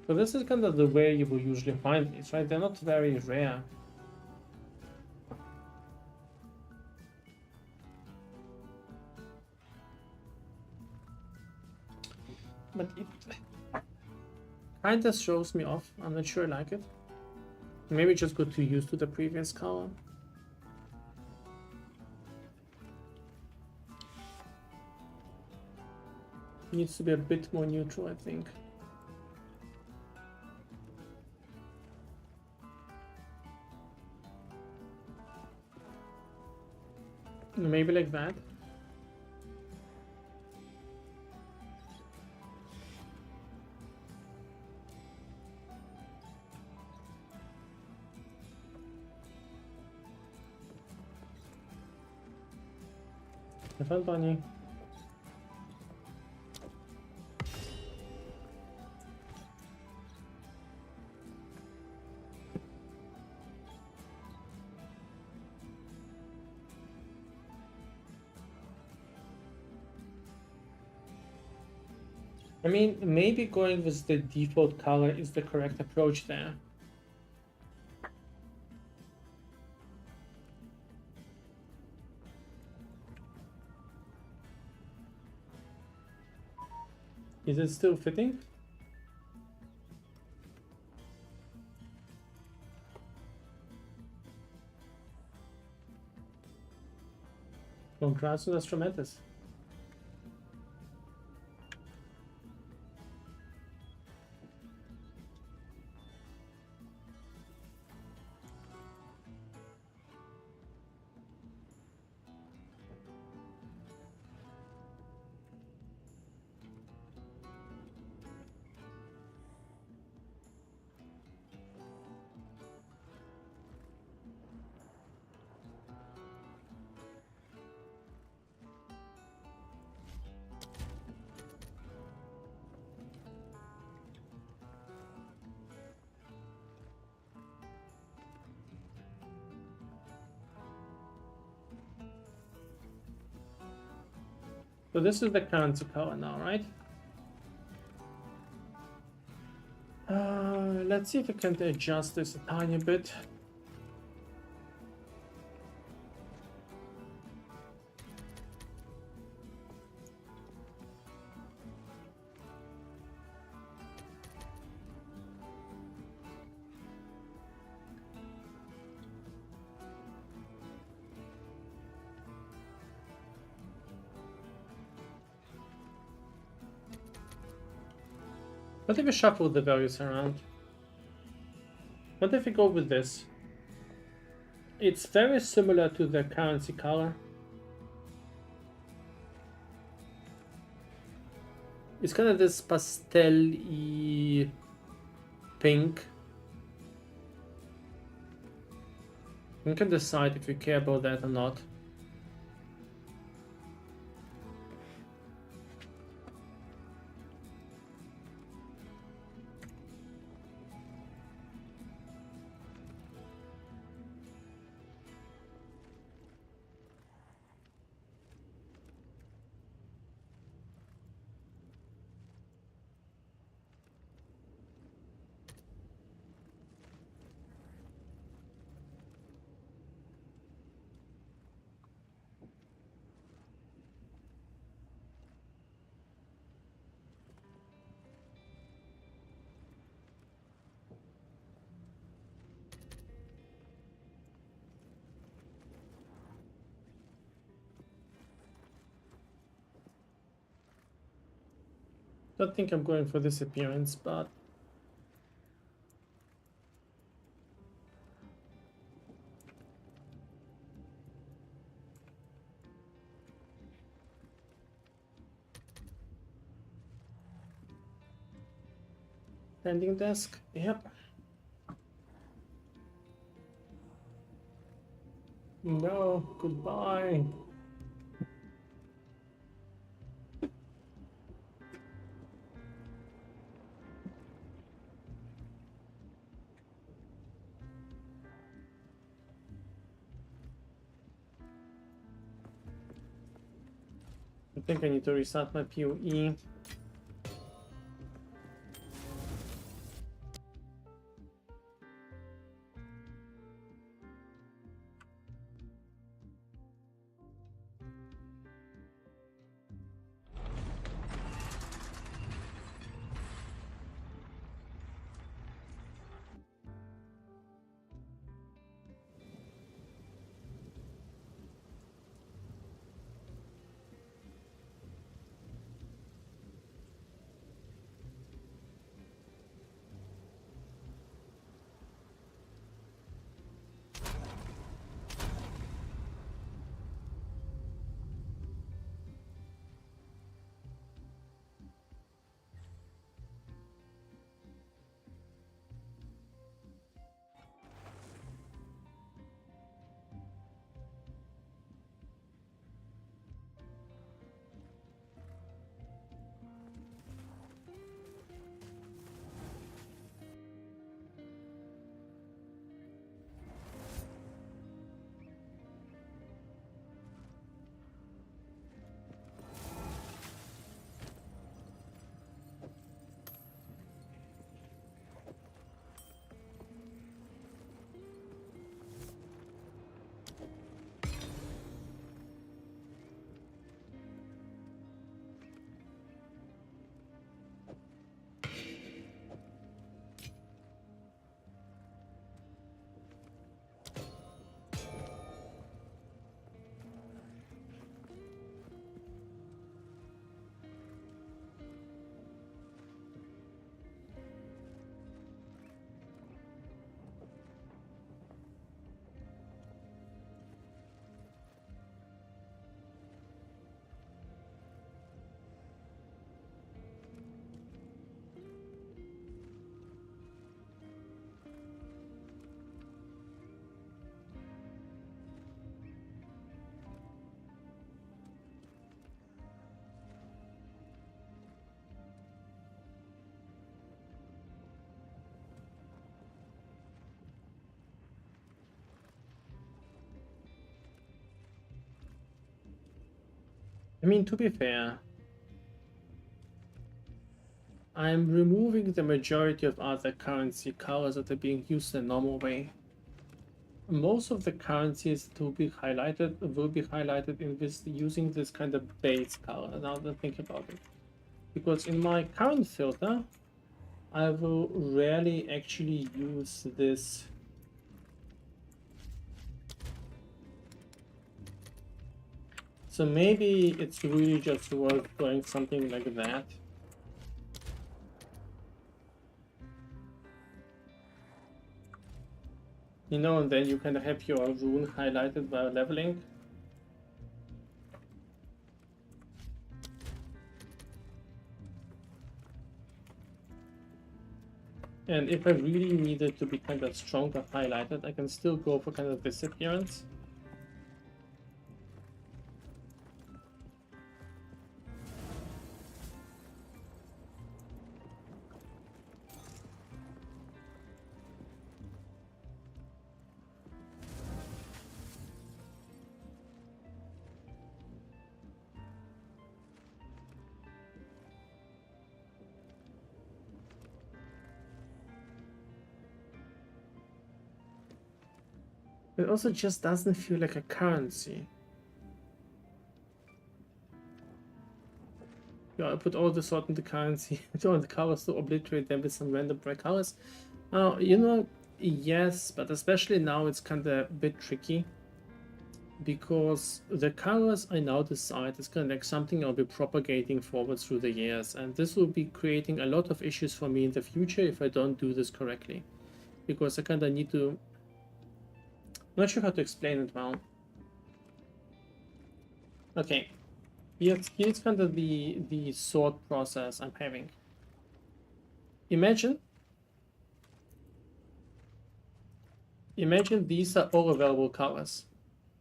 So this is kind of the way you will usually find these, right? They're not very rare. But it kind of shows me off. I'm not sure I like it. Maybe just got too used to the previous color. Needs to be a bit more neutral, I think. Maybe like that. Have fun, Bunny. I mean, maybe going with the default color is the correct approach there. Is it still fitting? Congrats on that's tremendous. So this is the currency color now, right? Let's see if we can adjust this a tiny bit. What if we shuffle the values around? What if we go with this? It's very similar to the currency color. It's kind of this pastel-y pink. We can decide if we care about that or not. Don't think I'm going for this appearance, but standing desk, yep. No, goodbye. I think I need to restart my PoE. I mean, to be fair, I'm removing the majority of other currency colors that are being used in a normal way. Most of the currencies that will be highlighted in this using this kind of base color, now that I think about it. Because in my current filter, I will rarely actually use this. So maybe it's really just worth doing something like that. You know, and then you kind of have your rune highlighted by leveling. And if I really needed to be kind of stronger highlighted, I can still go for kind of disappearance. It also just doesn't feel like a currency. Yeah, I put all the sort in the currency, all the colors to obliterate them with some random bright colors. Now, you know, yes, but especially now it's kind of a bit tricky. Because the colors I now decide is kind of like something I'll be propagating forward through the years. And this will be creating a lot of issues for me in the future if I don't do this correctly. Because I kind of need to... I'm not sure how to explain it well. Okay, here's kind of the thought process I'm having. Imagine these are all available colors.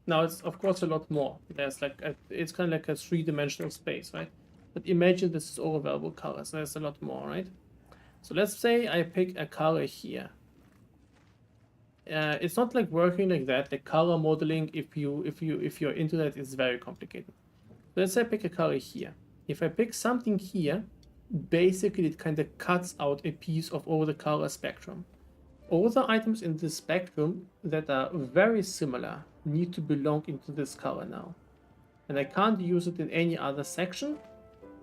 Now it's of course a lot more. There's like it's kind of like a three-dimensional space, right? But imagine this is all available colors. There's a lot more, right? So let's say I pick a color here. It's not like working like that. The color modeling, if you're into that, is very complicated. So let's say I pick a color here. If I pick something here, basically it kind of cuts out a piece of all the color spectrum. All the items in this spectrum that are very similar need to belong into this color now. And I can't use it in any other section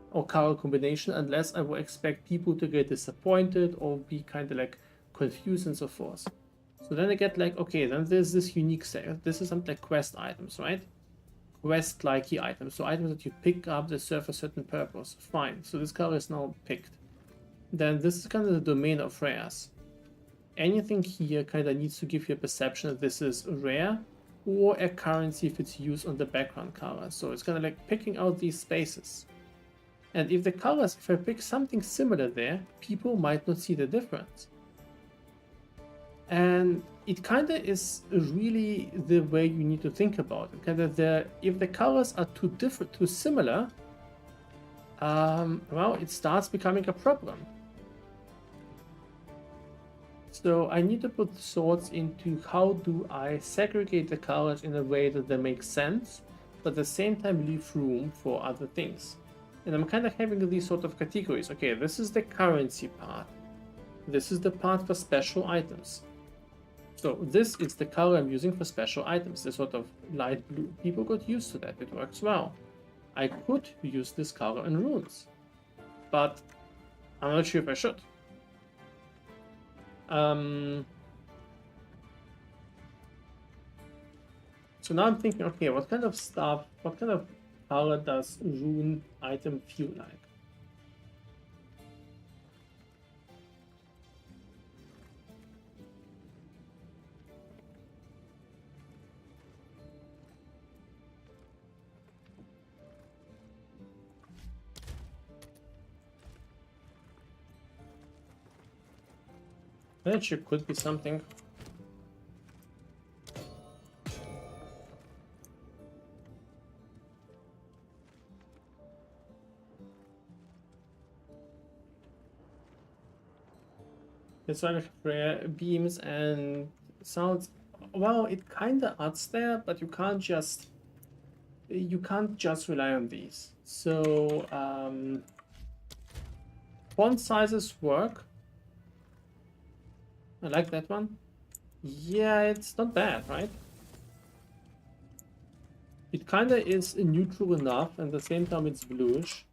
or color combination unless I will expect people to get disappointed or be kind of like confused and so forth. So then I get like, okay, then there's this unique set. This is something like quest items, right? Quest-like items. So items that you pick up that serve a certain purpose. Fine. So this color is now picked. Then this is kind of the domain of rares. Anything here kind of needs to give you a perception that this is rare or a currency if it's used on the background color. So it's kind of like picking out these spaces. And if the colors, if I pick something similar there, people might not see the difference. And it kind of is really the way you need to think about it. Kind of if the colors are too different, too similar, well, it starts becoming a problem. So I need to put thoughts into how do I segregate the colors in a way that they make sense, but at the same time leave room for other things. And I'm kind of having these sort of categories. Okay, this is the currency part. This is the part for special items. So this is the color I'm using for special items, the sort of light blue. People got used to that, it works well. I could use this color in runes, but I'm not sure if I should. So now I'm thinking, okay, what kind of color does rune item feel like? That actually could be something. It's like rare beams and sounds. Well, it kind of adds there, but you can't just you can't just rely on these. So font sizes work. I like that one. Yeah, it's not bad, right? It kinda is neutral enough, and at the same time it's bluish.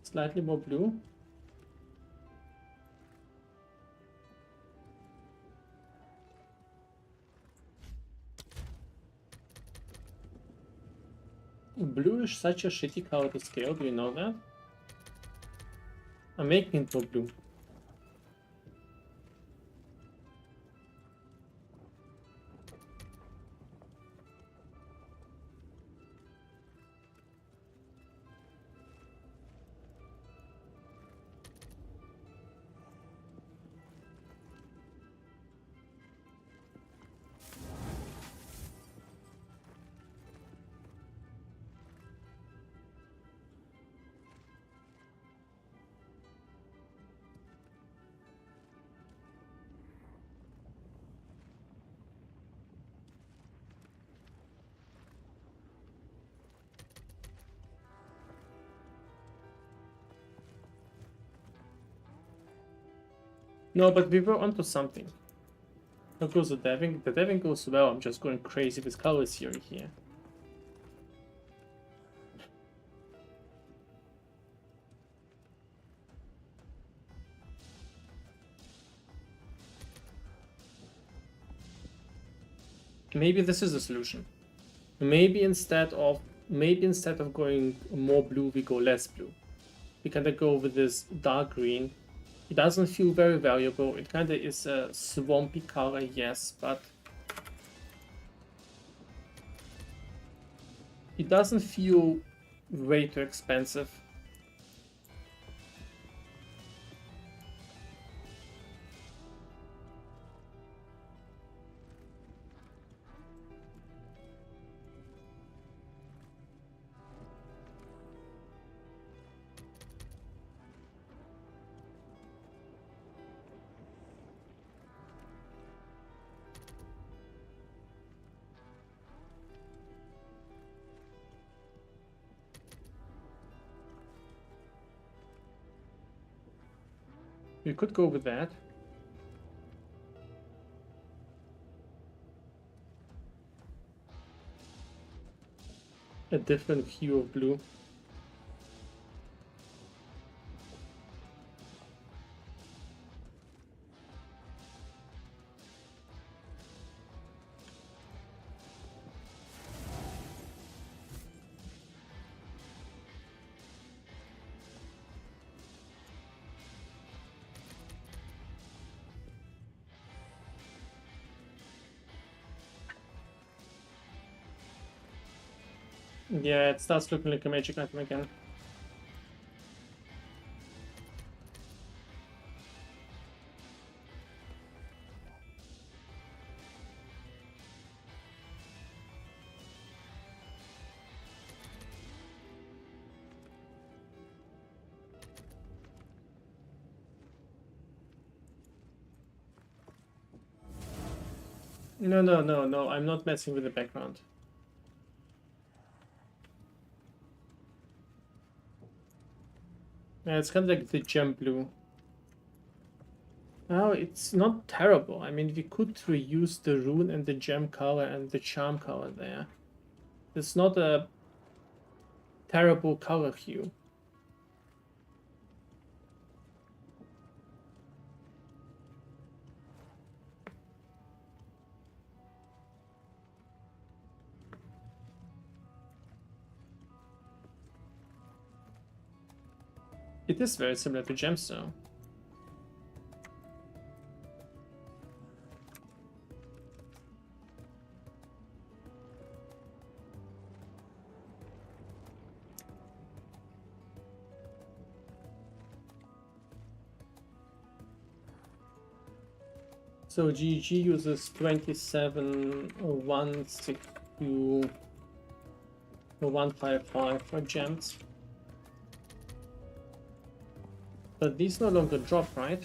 Slightly more blue. Blue is such a shitty color to scale, do you know that? I'm making it for blue. No, but we were onto something. How goes the deving? The deving goes well. I'm just going crazy with color theory here. Maybe this is the solution. Maybe instead of going more blue, we go less blue. We kind of go with this dark green. It doesn't feel very valuable. It kind of is a swampy color, yes, but it doesn't feel way too expensive. We could go with that. A different hue of blue. Yeah, it starts looking like a magic item again. No, I'm not messing with the background. Yeah, it's kind of like the gem blue. Oh, it's not terrible. I mean, we could reuse the rune and the gem color and the charm color there. It's not a terrible color hue. It is very similar to gemstone. So GG uses 27,162 or 155 for gems. But these no longer drop, right?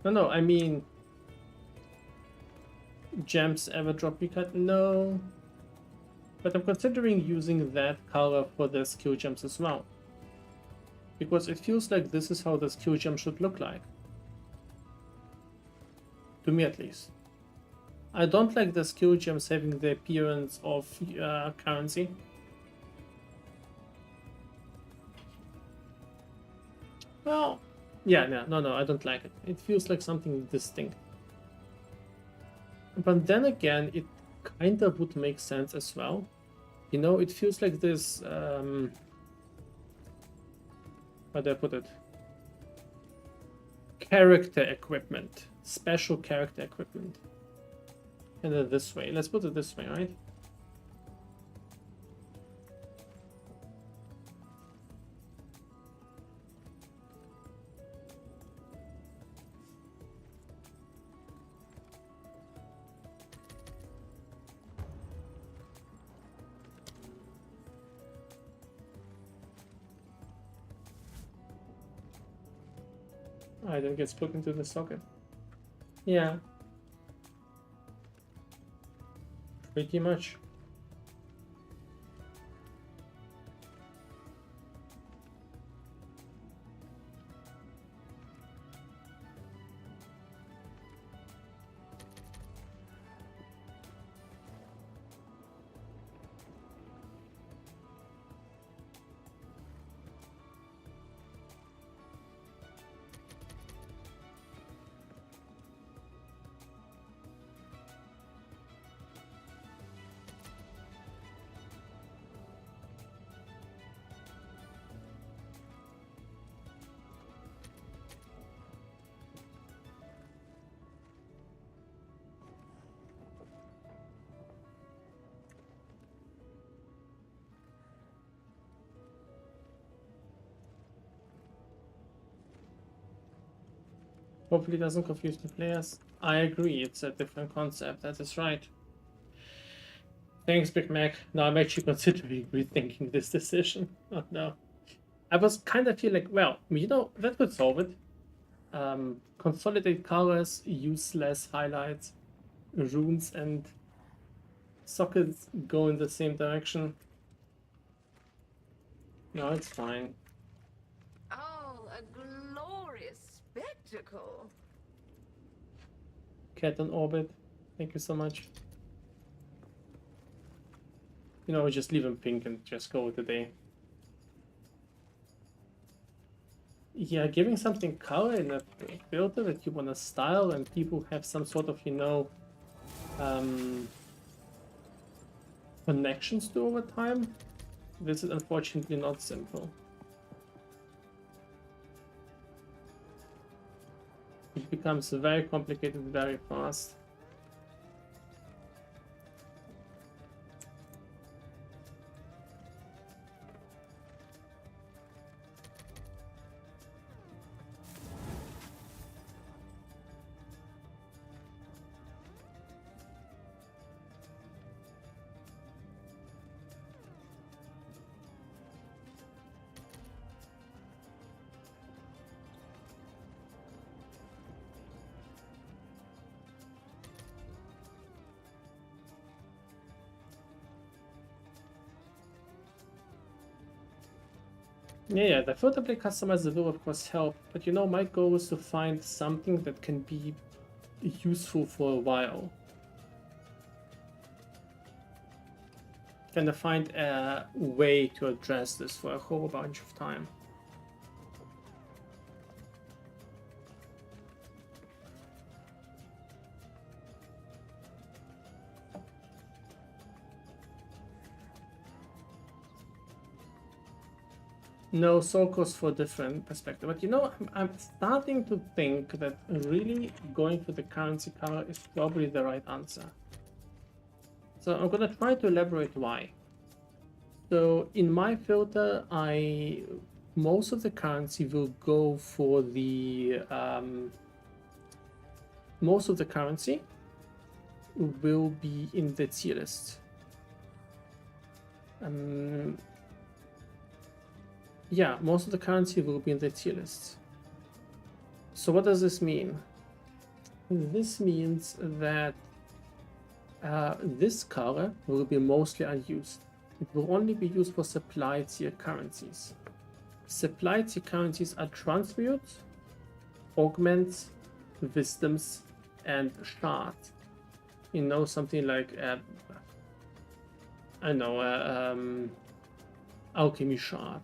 No, I mean, gems ever drop recut? No. But I'm considering using that color for the skill gems as well. Because it feels like this is how the skill gem should look like. To me at least. I don't like the skill gems having the appearance of currency. Well, yeah, no, I don't like it. It feels like something distinct. But then again, it kind of would make sense as well. You know, it feels like this, how do I put it? Character equipment. Special character equipment. And then this way. Let's put it this way, right? I then gets put into the socket. Yeah. Pretty much. Hopefully it doesn't confuse the players. I agree, it's a different concept, that is right. Thanks, Big Mac. Now I'm actually considering rethinking this decision. Oh no. I was kind of feel like, well, you know, that could solve it. Consolidate colors, use less highlights, runes and sockets go in the same direction. No, it's fine. Oh, a glorious spectacle. Cat on orbit, thank you so much. You know, just leave them pink and just go with the day. Yeah, giving something color in a filter that you want to style and people have some sort of, you know, connections to over time. This is unfortunately not simple. It becomes very complicated very fast. Yeah, the filter play customizer will of course help, but you know, my goal is to find something that can be useful for a while. Kind of find a way to address this for a whole bunch of time. No, Soul goes for a different perspective. But you know, I'm starting to think that really going for the currency color is probably the right answer. So I'm gonna try to elaborate why. So in my filter, most of the currency will go for the most of the currency will be in the tier list. Yeah, most of the currency will be in the tier list. So what does this mean? This means that this color will be mostly unused. It will only be used for supply tier currencies. Supply tier currencies are transmute, augments, wisdoms, and shard. You know, something like I know alchemy shard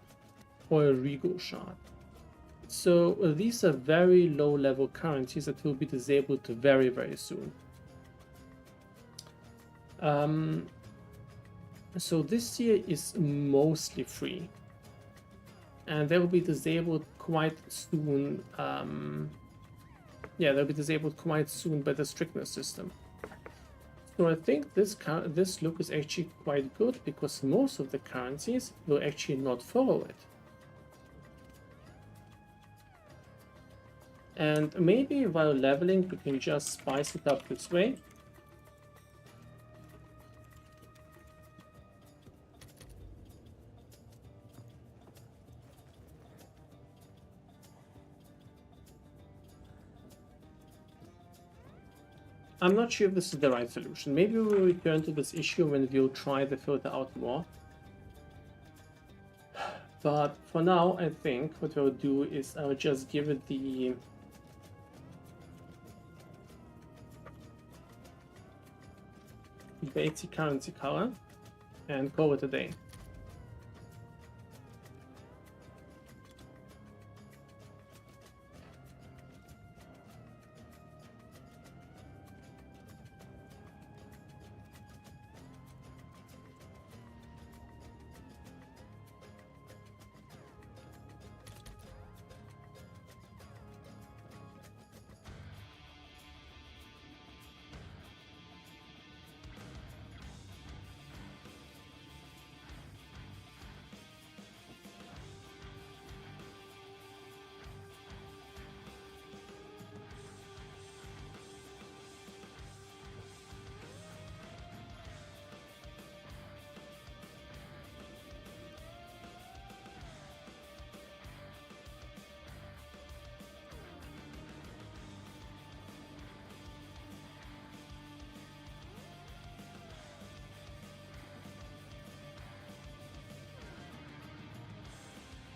or a regal shard. So these are very low level currencies that will be disabled very, very soon. So this tier is mostly free, and they will be disabled quite soon. Yeah, they'll be disabled quite soon by the strictness system. So I think this look is actually quite good because most of the currencies will actually not follow it. And maybe while leveling, we can just spice it up this way. I'm not sure if this is the right solution. Maybe we'll return to this issue when we'll try the filter out more. But for now, I think what I'll do is I'll just give it the basic currency color and call it a day.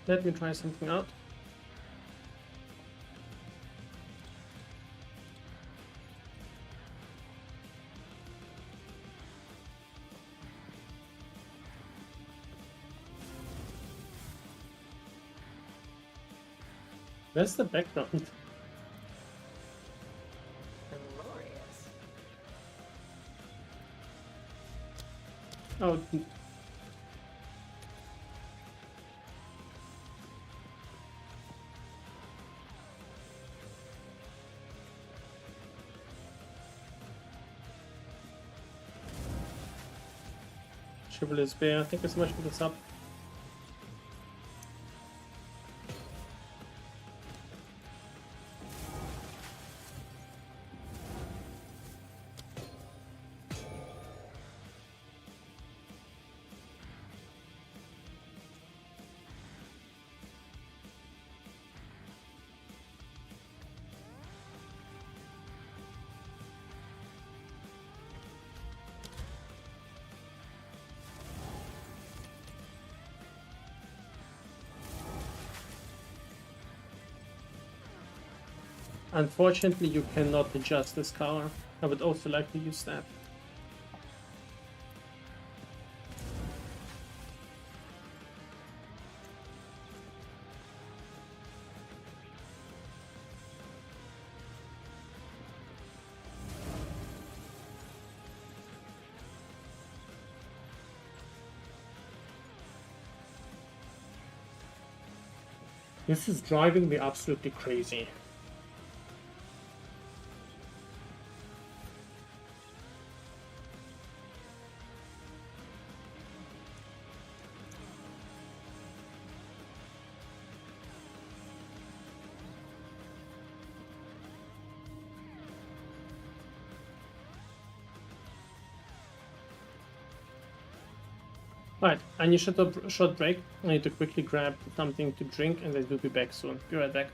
Let me try something out. That's the background. Glorious. Oh, Chivalrous Bear, thank you so much for the sub. Unfortunately, you cannot adjust this color. I would also like to use that. This is driving me absolutely crazy. Alright, I need a short break. I need to quickly grab something to drink and I will be back soon. Be right back.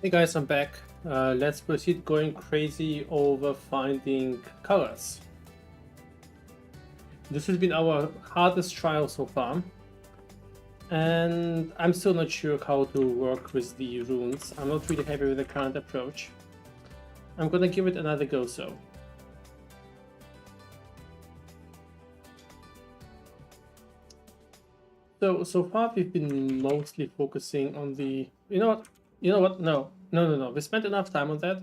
Hey guys, I'm back. Let's proceed going crazy over finding colors. This has been our hardest trial so far. And I'm still not sure how to work with the runes. I'm not really happy with the current approach. I'm gonna give it another go though. So far we've been mostly focusing on the... You know what? No. We spent enough time on that.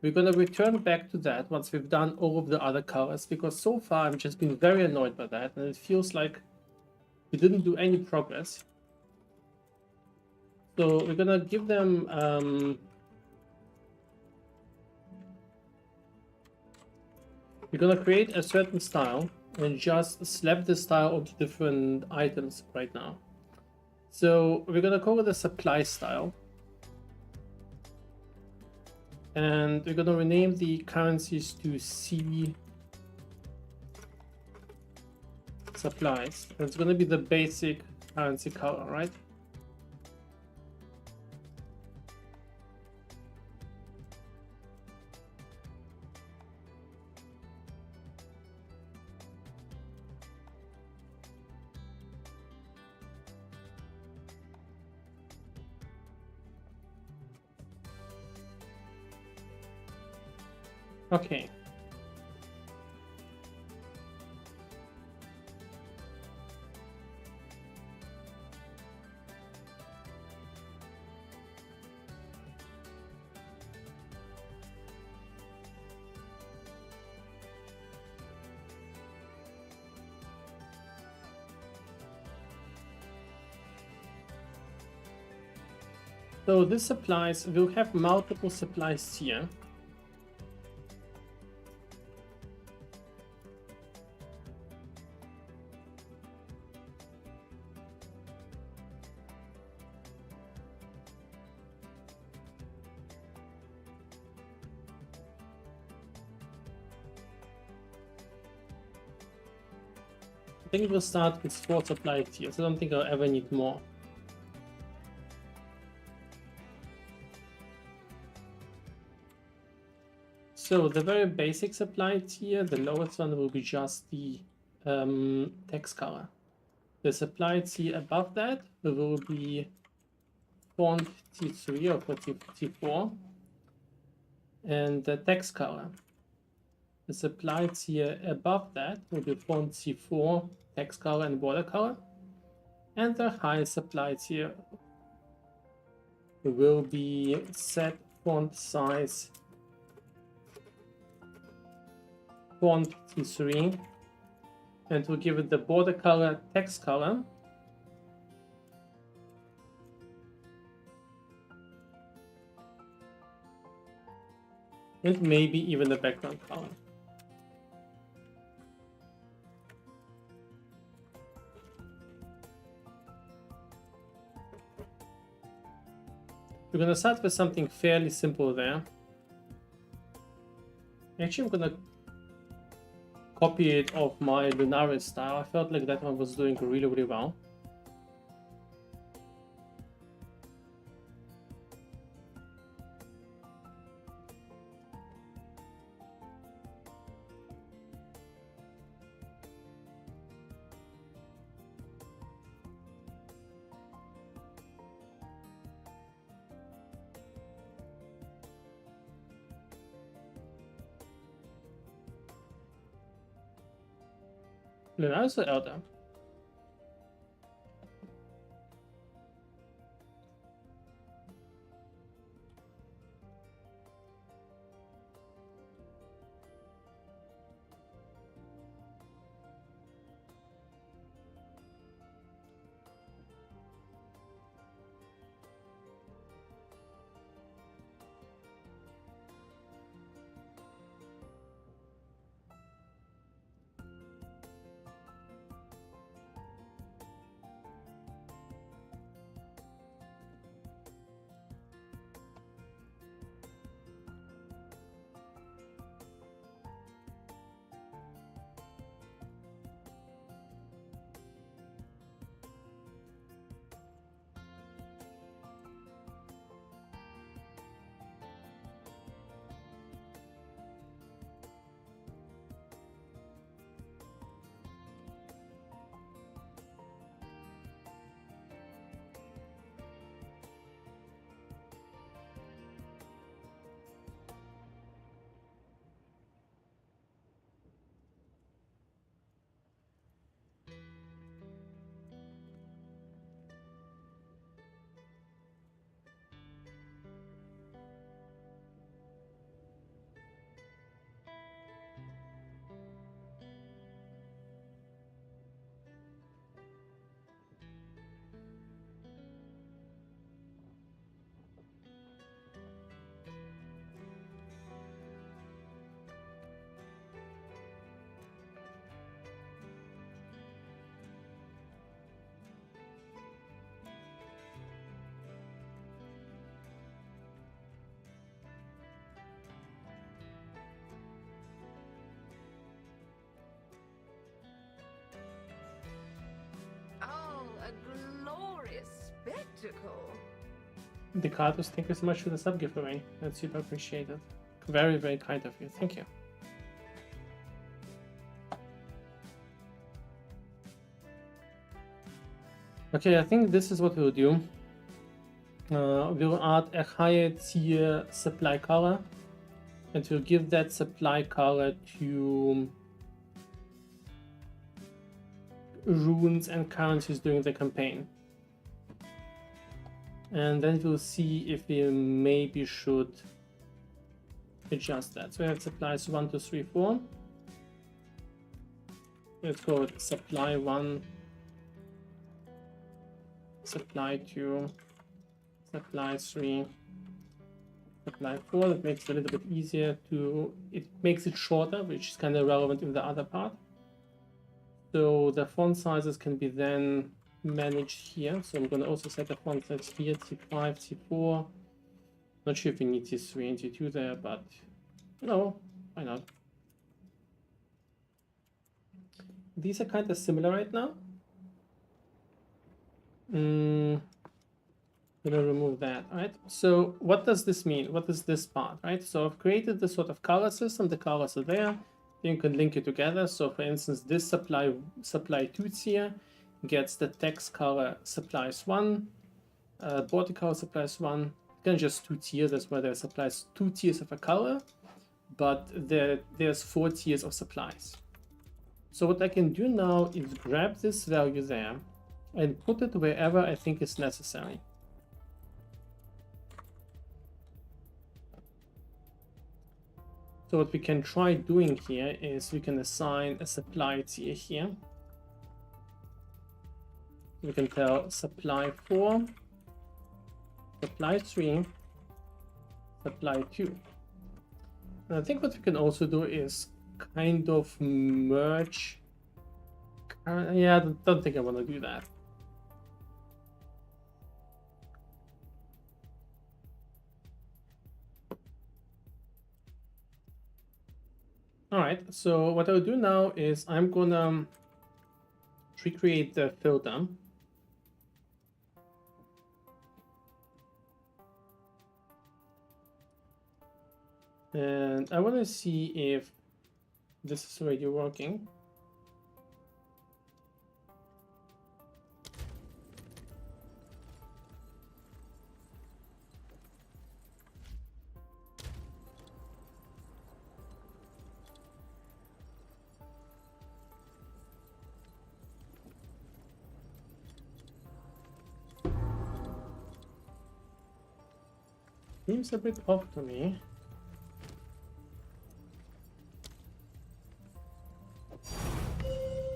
We're gonna return back to that once we've done all of the other colors, because so far I've just been very annoyed by that, and it feels like we didn't do any progress. So we're gonna give them we're gonna create a certain style and just slap the style onto different items right now. So we're gonna call it a supply style. And we're gonna rename the currencies to C supplies. And it's gonna be the basic currency color, right? Okay. So this supplies, we'll have multiple supplies here. I think we'll start with 4 supply tiers. I don't think I'll ever need more. So the very basic supply tier, the lowest one will be just the text color. The supply tier above that will be font T3 or T4, and the text color. The supply tier above that will be font C4, text color and border color, and the highest supply tier will be set font size font T3, and we'll give it the border color text color, and maybe even the background color. We're gonna start with something fairly simple there. Actually, I'm gonna copy it of my Lunaris style. I felt like that one was doing really well. Lunaris or Elder? spectacle. Decatus, thank you so much for the sub giveaway. That's super appreciated. Very, very kind of you. Thank you. Okay, I think this is what we'll do. We'll add a higher tier supply color, and we'll give that supply color to runes and currencies during the campaign. And then we'll see if we maybe should adjust that. So we have supplies 1, 2, 3, 4. Let's go with supply 1, supply 2, supply 3, supply 4. That makes it a little bit easier to, it makes it shorter, which is kind of relevant in the other part. So the font sizes can be then managed here. So I'm going to also set the font size here, T5, T4. Not sure if we need T3 and T2 there, but you know, why not? These are kind of similar right now. I'm gonna remove that, right? So what does this mean? What is this part, right? So I've created this sort of color system. The colors are there. You can link it together. So for instance, this supply 2 tier gets the text color supplies 1, body color supplies 1. Again, just 2 tiers. That's why there supplies 2 tiers of a color, but there's 4 tiers of supplies. So what I can do now is grab this value there and put it wherever I think is necessary. So what we can try doing here is we can assign a supply tier here. We can tell supply 4, supply 3, supply 2. And I think what we can also do is kind of merge. Yeah, I don't think I want to do that. Alright, so what I'll do now is I'm gonna recreate the filter. And I want to see if this is already working. Seems a bit off to me.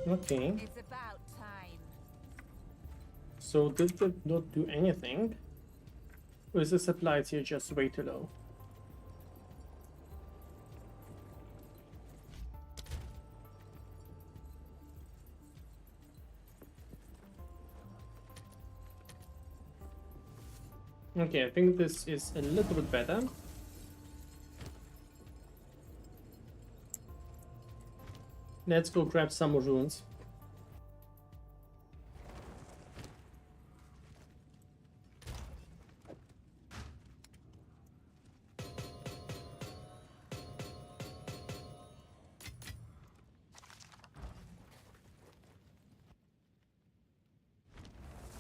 Okay. It's about time. So did it not do anything? Or is the supply tier just way too low? Okay, I think this is a little bit better. Let's go grab some more runes.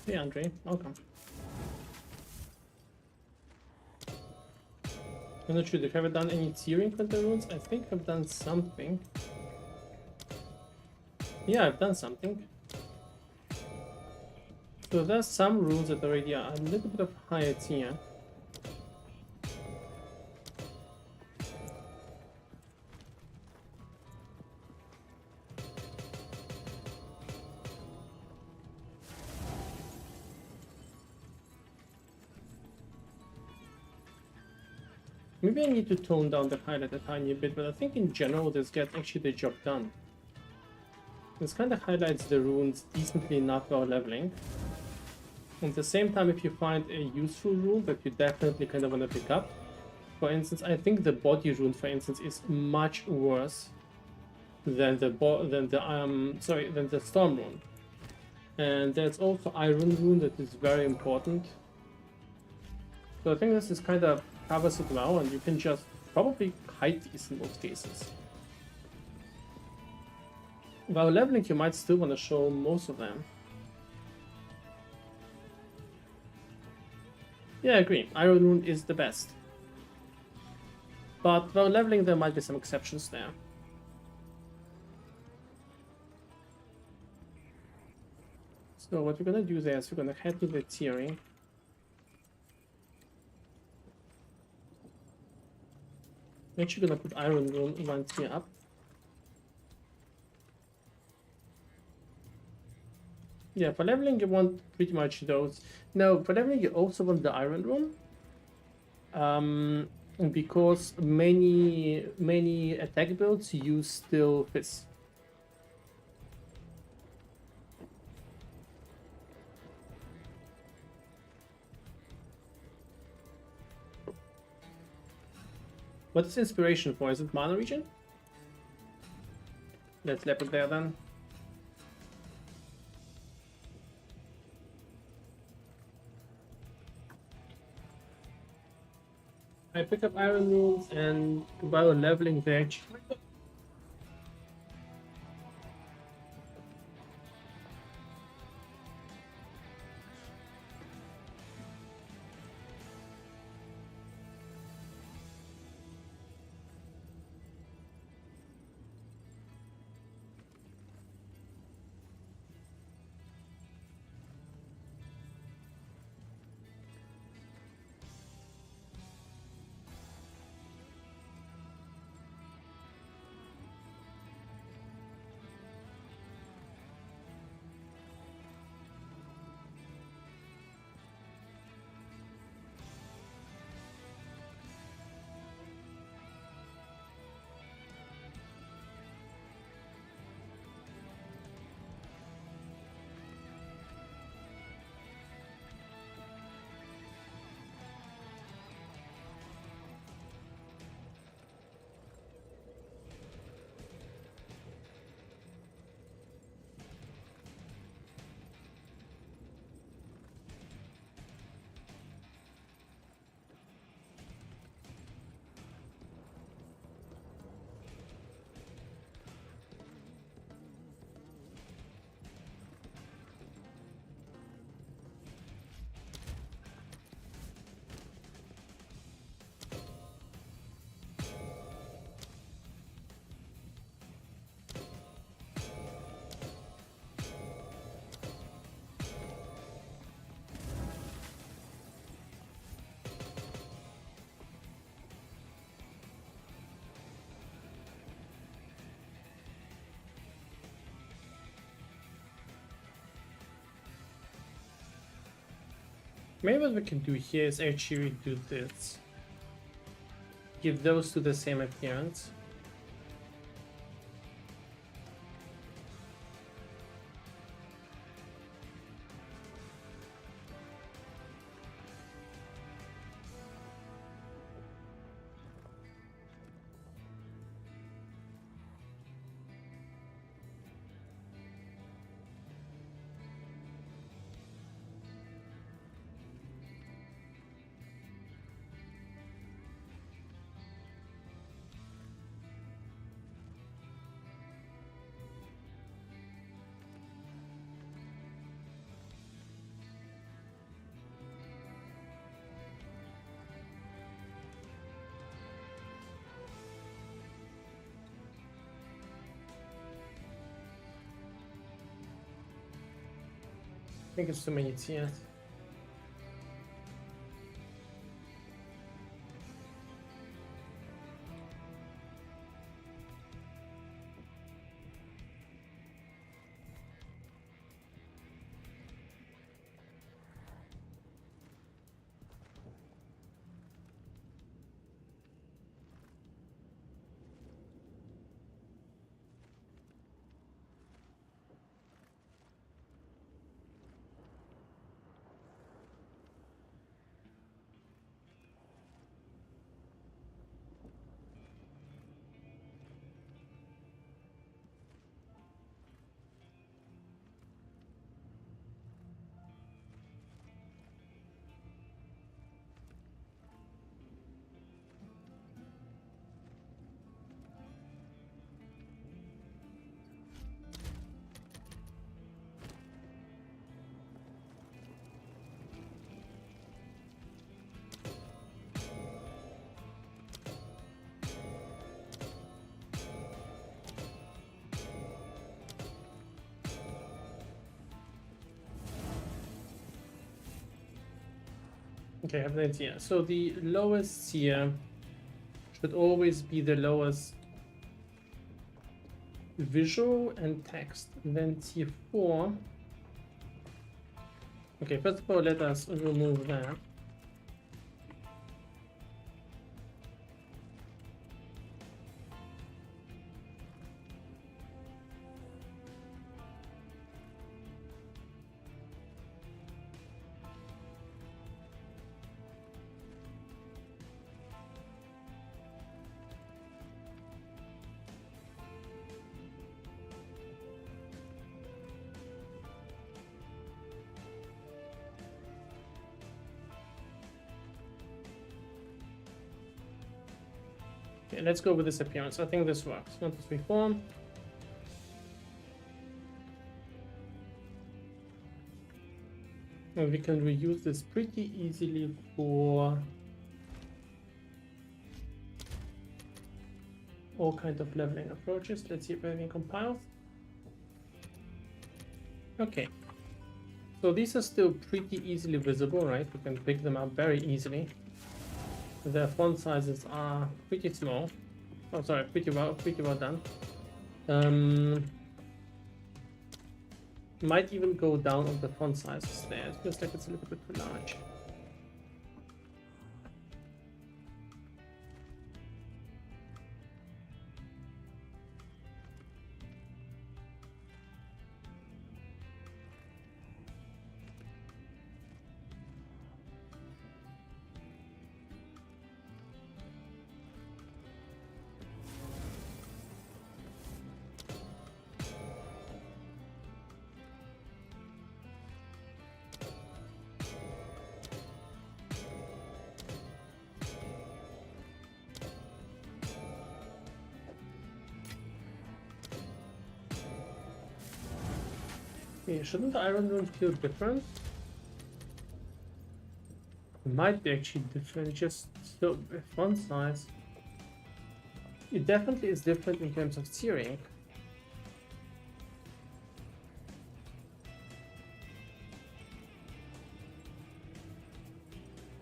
Hey Andre, welcome. I'm not sure, have I done any tiering with the runes? I think I've done something. Yeah, I've done something. So there's some runes that already are a little bit of higher tier. Maybe I need to tone down the highlight a tiny bit, but I think in general this gets actually the job done. This kind of highlights the runes decently enough while leveling. At the same time, if you find a useful rune that you definitely kind of want to pick up, for instance, I think the body rune, for instance, is much worse than the storm rune. And there's also iron rune that is very important. So I think this is kind of covers it well, and you can just probably hide these in most cases. While leveling, you might still want to show most of them. Yeah, I agree. Iron rune is the best. But while leveling, there might be some exceptions there. So what we're gonna do there is we're gonna head to the tiering. Actually gonna put iron rune one tier up. Yeah, for leveling you want pretty much those. No, for leveling you also want the iron rune. Because many attack builds use still this. What is inspiration for? Is it mana regen? Let's level there then. I pick up iron runes, and while leveling there, maybe what we can do here is actually do this. Give those to the same appearance. I think it's too many tiers. Okay, I have an idea. So the lowest tier should always be the lowest visual and text. And then tier 4. Okay, first of all, let us remove that. Okay, let's go with this appearance. I think this works. 1, 2, 3, 4. And we can reuse this pretty easily for all kinds of leveling approaches. Let's see if everything compiles. Okay. So these are still pretty easily visible, right? We can pick them up very easily. The font sizes are pretty small. Oh, sorry, pretty well done. Might even go down on the font sizes there. It feels like it's a little bit too large. Okay, shouldn't the iron rune feel different? It might be actually different, just so font size. It definitely is different in terms of tiering.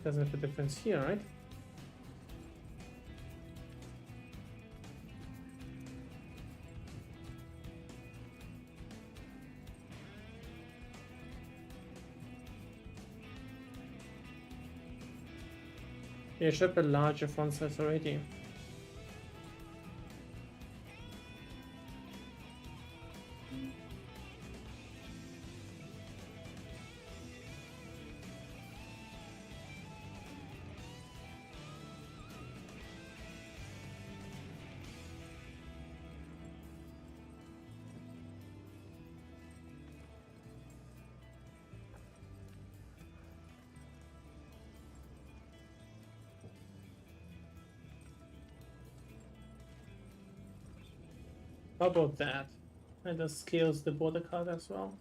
Doesn't have a difference here, right? You should have a larger font size already. How about that? And that scales the border card as well.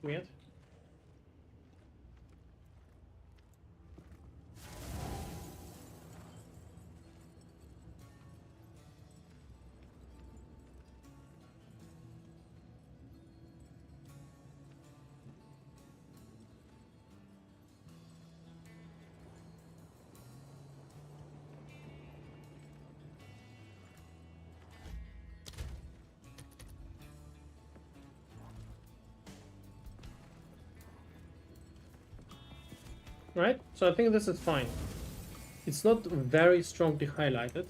Weird. Right? So I think this is fine. It's not very strongly highlighted,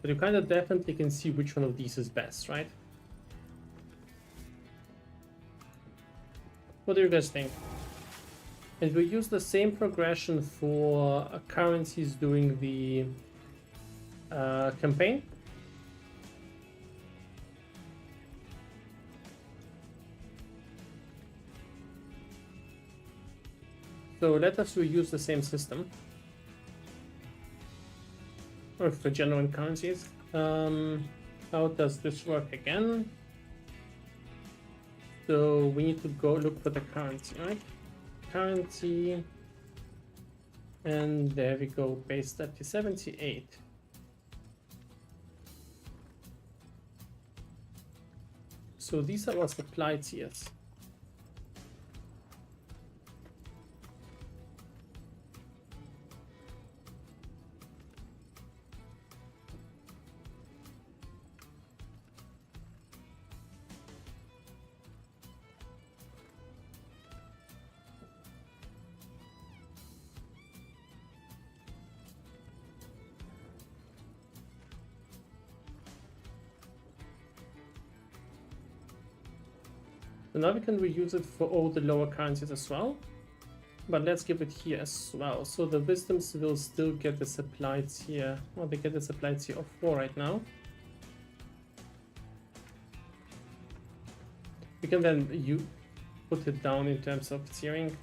but you kind of definitely can see which one of these is best, right? What do you guys think? And we use the same progression for currencies doing the campaign. So let us reuse the same system. Or for genuine currencies. How does this work again? So we need to go look for the currency, right? Currency. And there we go, base depth is 78. So these are our supply tiers. So now we can reuse it for all the lower currencies as well. But let's give it here as well. So the wisdoms will still get the supply tier. Well, they get the supply tier of 4 right now. We can then put it down in terms of tiering.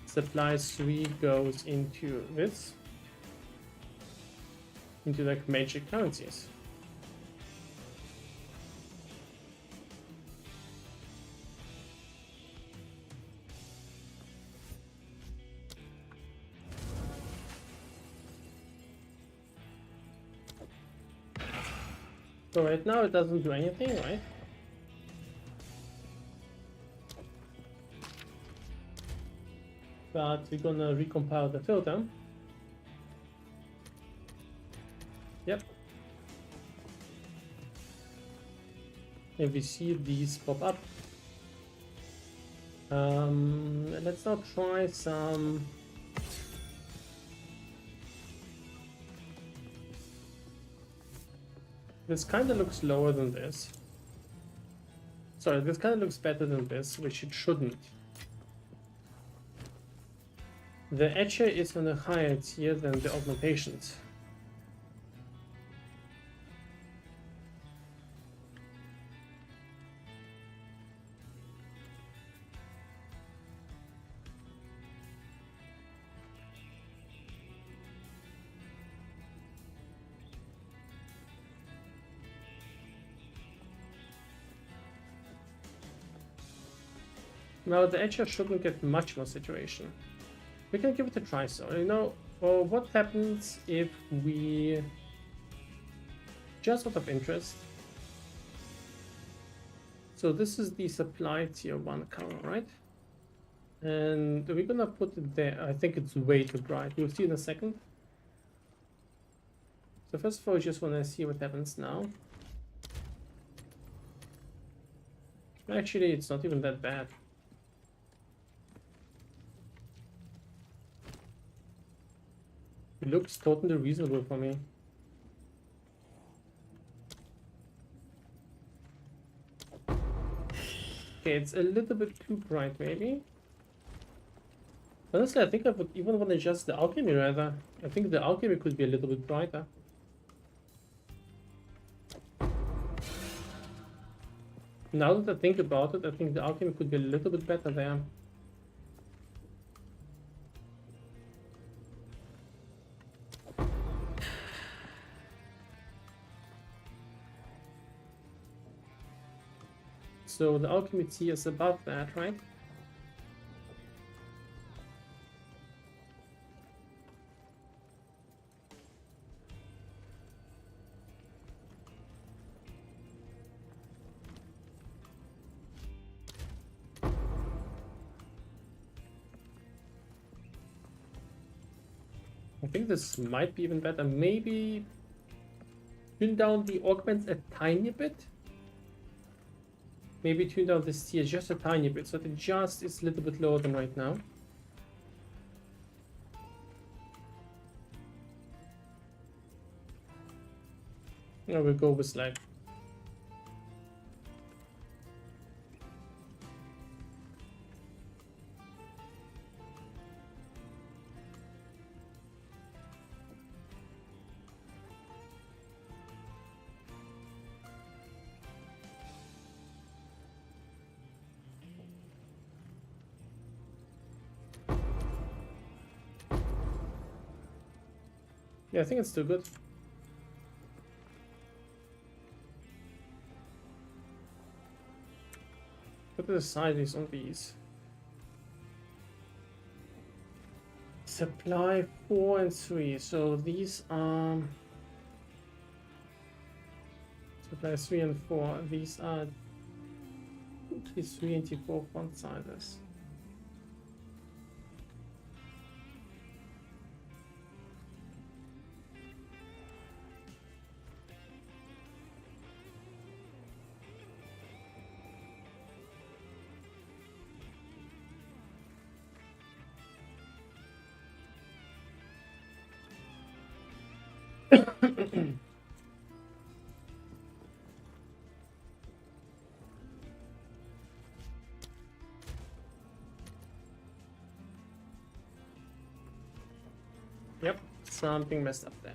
Supply 3 goes into this. Into like major currencies. So right now it doesn't do anything, right? But we're gonna recompile the filter. Yep. And we see these pop up. Let's now try some. This kind of looks lower than this. Sorry, this kind of looks better than this, which it shouldn't. The etcher is on a higher tier than the augmentations. Now the etcher shouldn't get much more situation. We can give it a try, so you know, well, what happens if we, just out of interest, so this is the supply tier 1 color, right? And we're gonna put it there. I think it's way too bright. We'll see in a second. So first of all, I just want to see what happens now. Actually, it's not even that bad. It looks totally reasonable for me. Okay, it's a little bit too bright, maybe. Honestly, I think I would even want to adjust the alchemy rather. I think the alchemy could be a little bit brighter. Now that I think about it, I think the alchemy could be a little bit better there. So the alchemy tier is above that, right? I think this might be even better. Maybe tune down the augments a tiny bit. Maybe tune down this tier just a tiny bit, so that it just is a little bit lower than right now. Now we'll go with like yeah, I think it's still good. Look at the sizes on these. supply 4 and 3. So these are supply 3 and 4. These are T3 and T4 font sizes. Yep, something messed up there.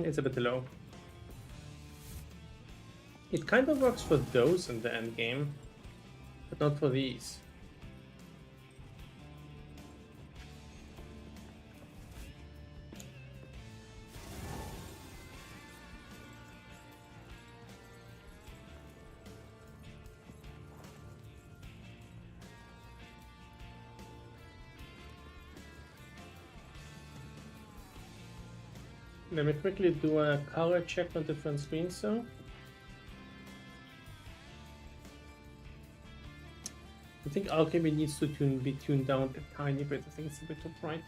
It's a bit low. It kind of works for those in the end game, but not for these. Let me quickly do a color check on different screens though. I think Alchemy needs to be tuned down a tiny bit. I think it's a bit too bright.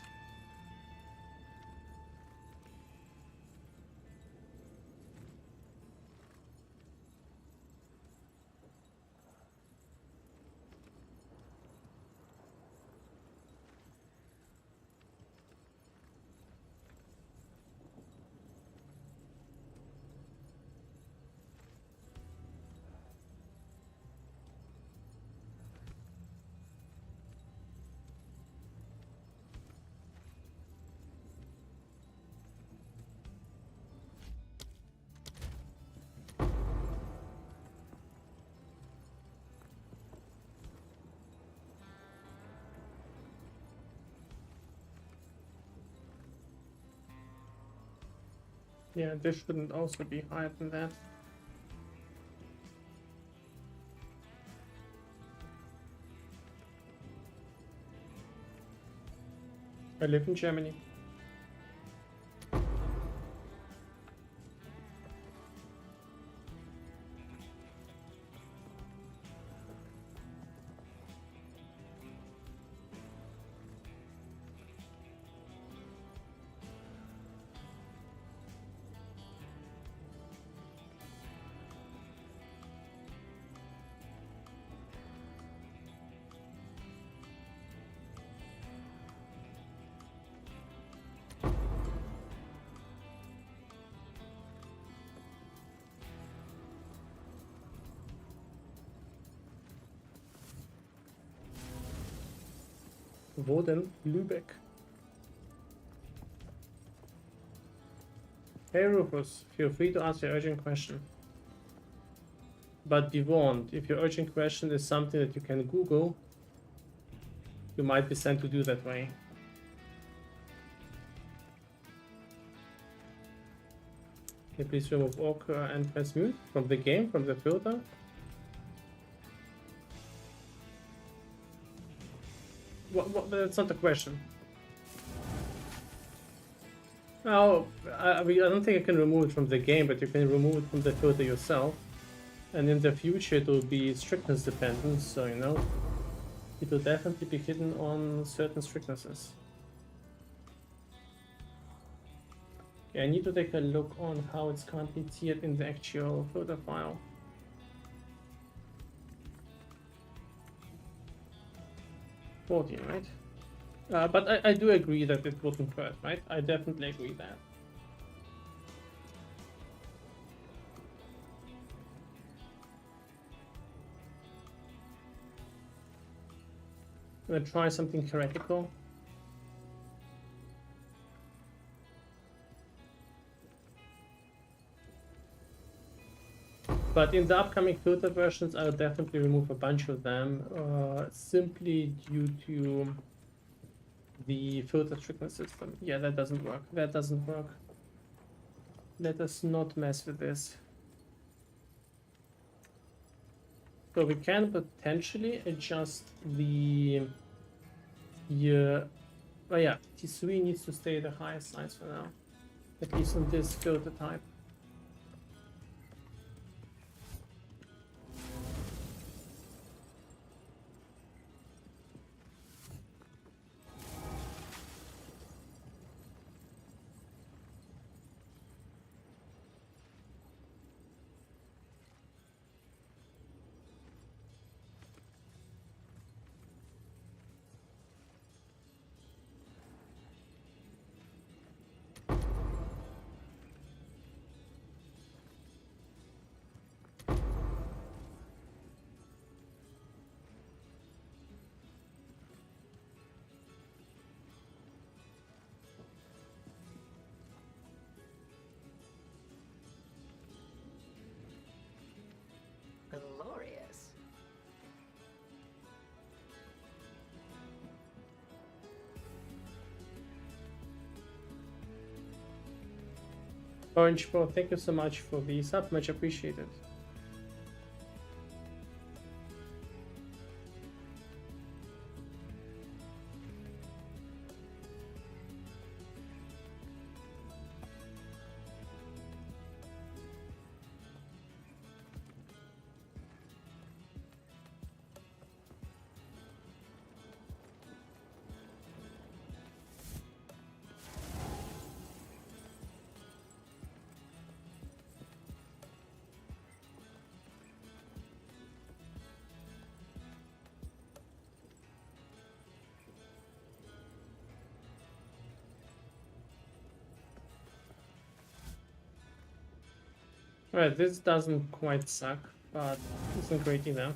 Yeah, this shouldn't also be higher than that. I live in Germany. Wo denn? Lübeck. Hey Rufus, feel free to ask your urgent question. But be warned, if your urgent question is something that you can Google, you might be sent to do that way. Can you please remove Orca and press mute from the game, from the filter? What, that's not the question. Oh, I don't think I can remove it from the game, but you can remove it from the filter yourself. And in the future it will be strictness dependent, so you know, it will definitely be hidden on certain strictnesses. Okay, I need to take a look on how it's currently tiered in the actual filter file. $14, right? But I do agree that it wasn't hurt, right? I definitely agree that. I'm gonna try something heretical. But in the upcoming filter versions, I'll definitely remove a bunch of them, simply due to the filter trigger system. Yeah, that doesn't work. That doesn't work. Let us not mess with this. So we can potentially adjust the oh yeah, T3 needs to stay the highest size for now, at least on this filter type. Glorious. Orange Pro, thank you so much for the sub, much appreciated. Alright, this doesn't quite suck, but isn't great either.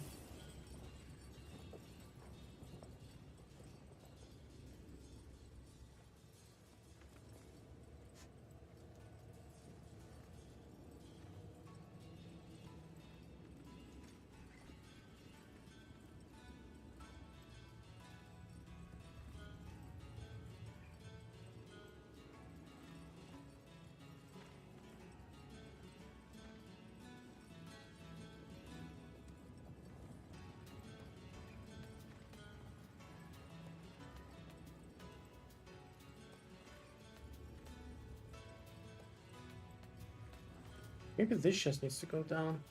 Maybe this just needs to go down.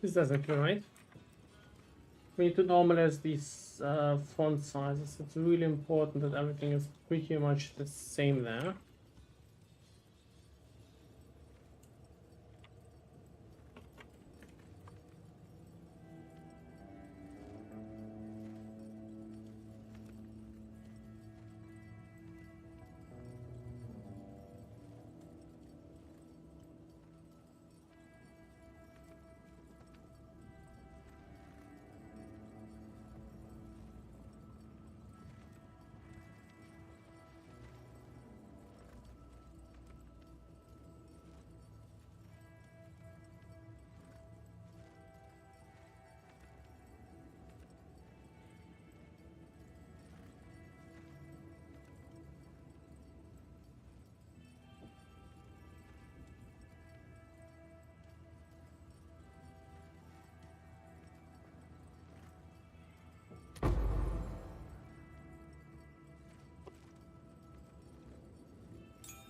This doesn't feel right. We need to normalize these font sizes. It's really important that everything is pretty much the same there.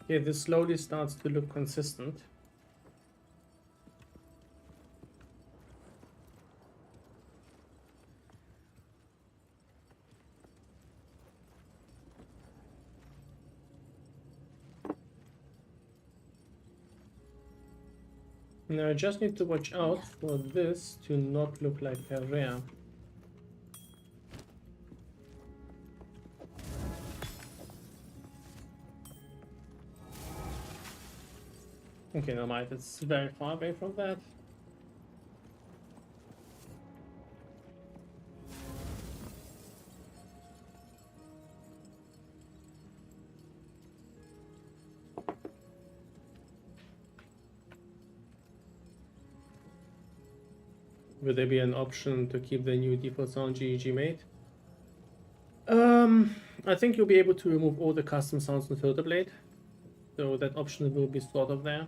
Yeah, this slowly starts to look consistent. Now I just need to watch out for this to not look like a rare. Okay, never mind, it's very far away from that. Will there be an option to keep the new default sound GEG made? I think you'll be able to remove all the custom sounds in Filter Blade, so that option will be sort of there.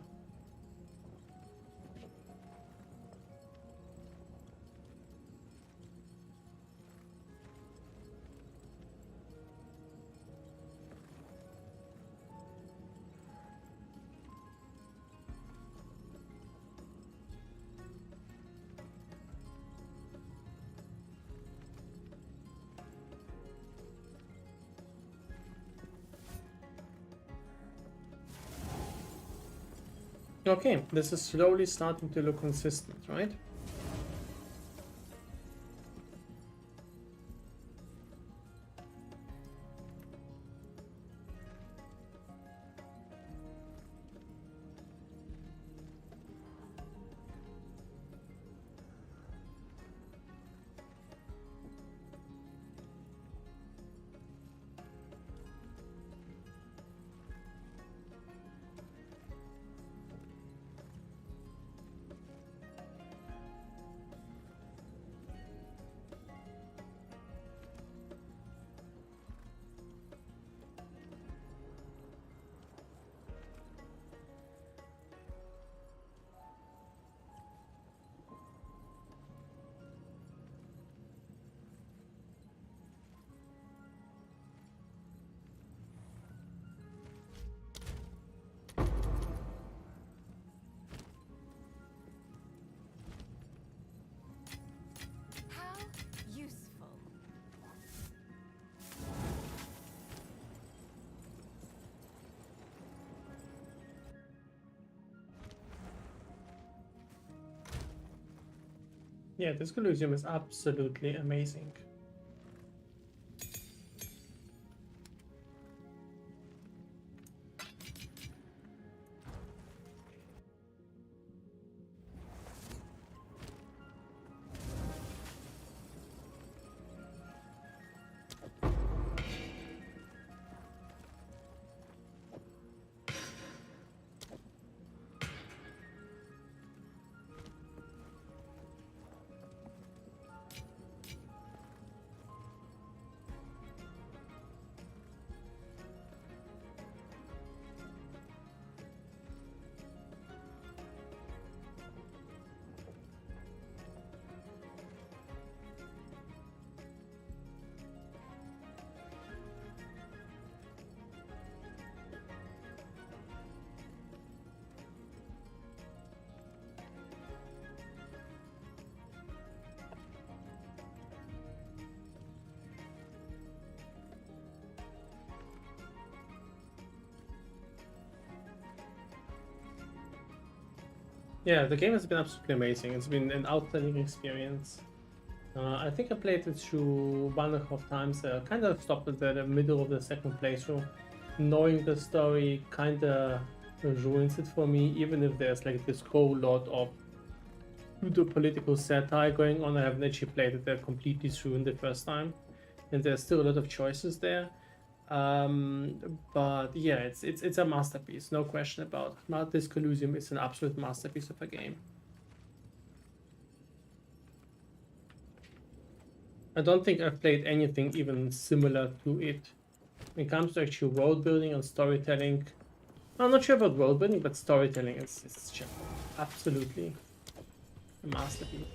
Okay, this is slowly starting to look consistent, right? How useful. Yeah, this collision is absolutely amazing. Yeah, the game has been absolutely amazing. It's been an outstanding experience. I think I played it through 1.5 times. Kind of stopped at the middle of the second playthrough. Knowing the story kind of ruins it for me, even if there's like this whole lot of pseudo-political satire going on. I haven't actually played it there completely through in the first time, and there's still a lot of choices there. But yeah, it's a masterpiece, no question about it. This Colosseum is an absolute masterpiece of a game. I don't think I've played anything even similar to it. When it comes to actual world building and storytelling, I'm not sure about world building, but storytelling is just absolutely a masterpiece.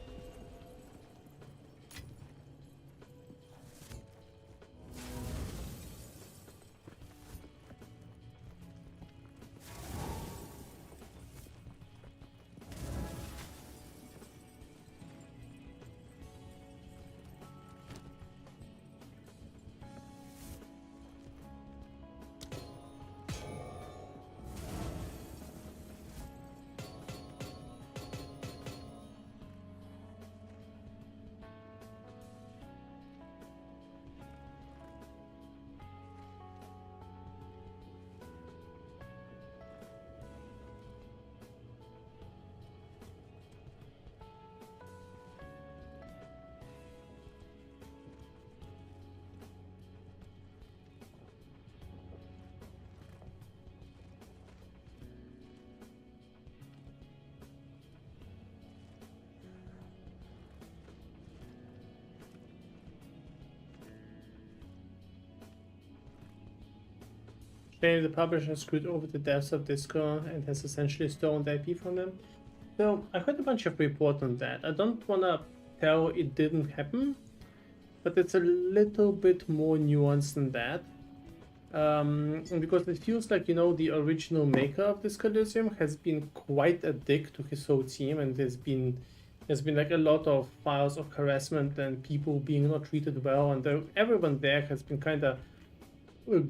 Claim the publisher screwed over the devs of Disco and has essentially stolen the IP from them. So I heard a bunch of reports on that. I don't wanna tell it didn't happen, but it's a little bit more nuanced than that. Because it feels like, you know, the original maker of this Coliseum has been quite a dick to his whole team, and there's been like a lot of files of harassment and people being not treated well, and everyone there has been kind of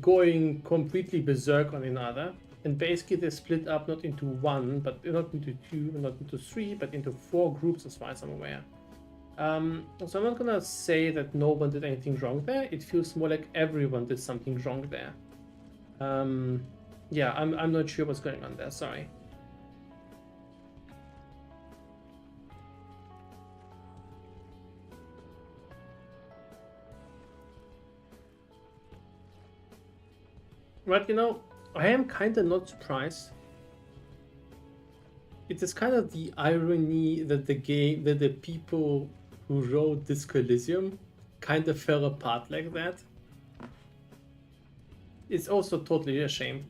going completely berserk on another. And basically they split up not into one, but not into two, not into three, but into 4 groups as far as I'm aware. So I'm not gonna say that no one did anything wrong there. It feels more like everyone did something wrong there. Yeah, I'm not sure what's going on there, sorry. But you know, I am kind of not surprised. It is kind of the irony that the people who wrote this Coliseum kind of fell apart like that. It's also totally a shame.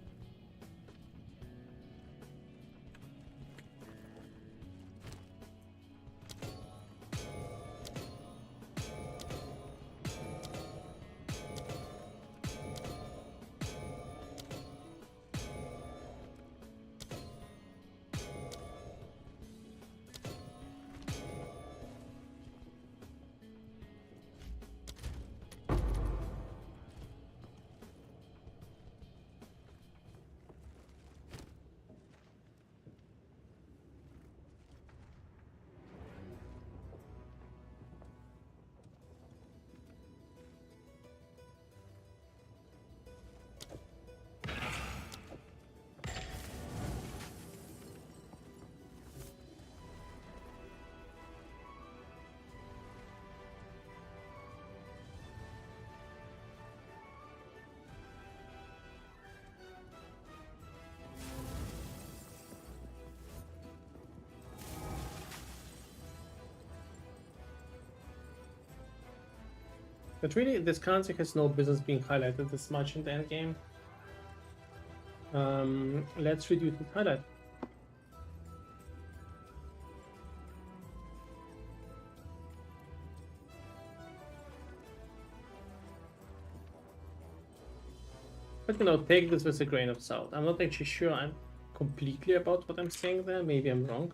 But really, this currency has no business being highlighted this much in the endgame. Let's reduce its highlight. But you know, take this with a grain of salt. I'm not actually sure I'm completely about what I'm saying there. Maybe I'm wrong.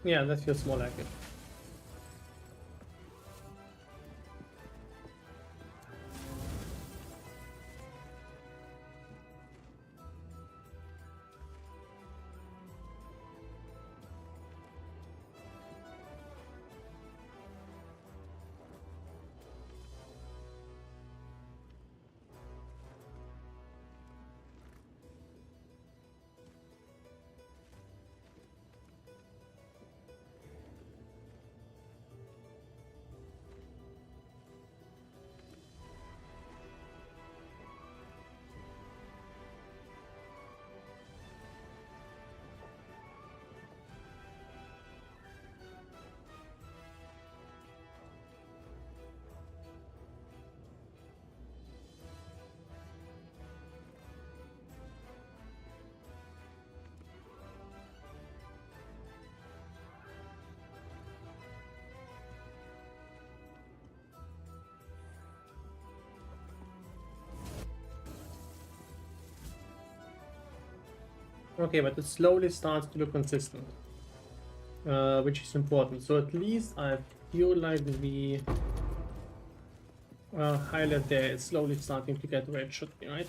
Yeah, that feels more like it. Okay, but it slowly starts to look consistent, which is important. So at least I feel like the highlight there is slowly starting to get where it should be, right?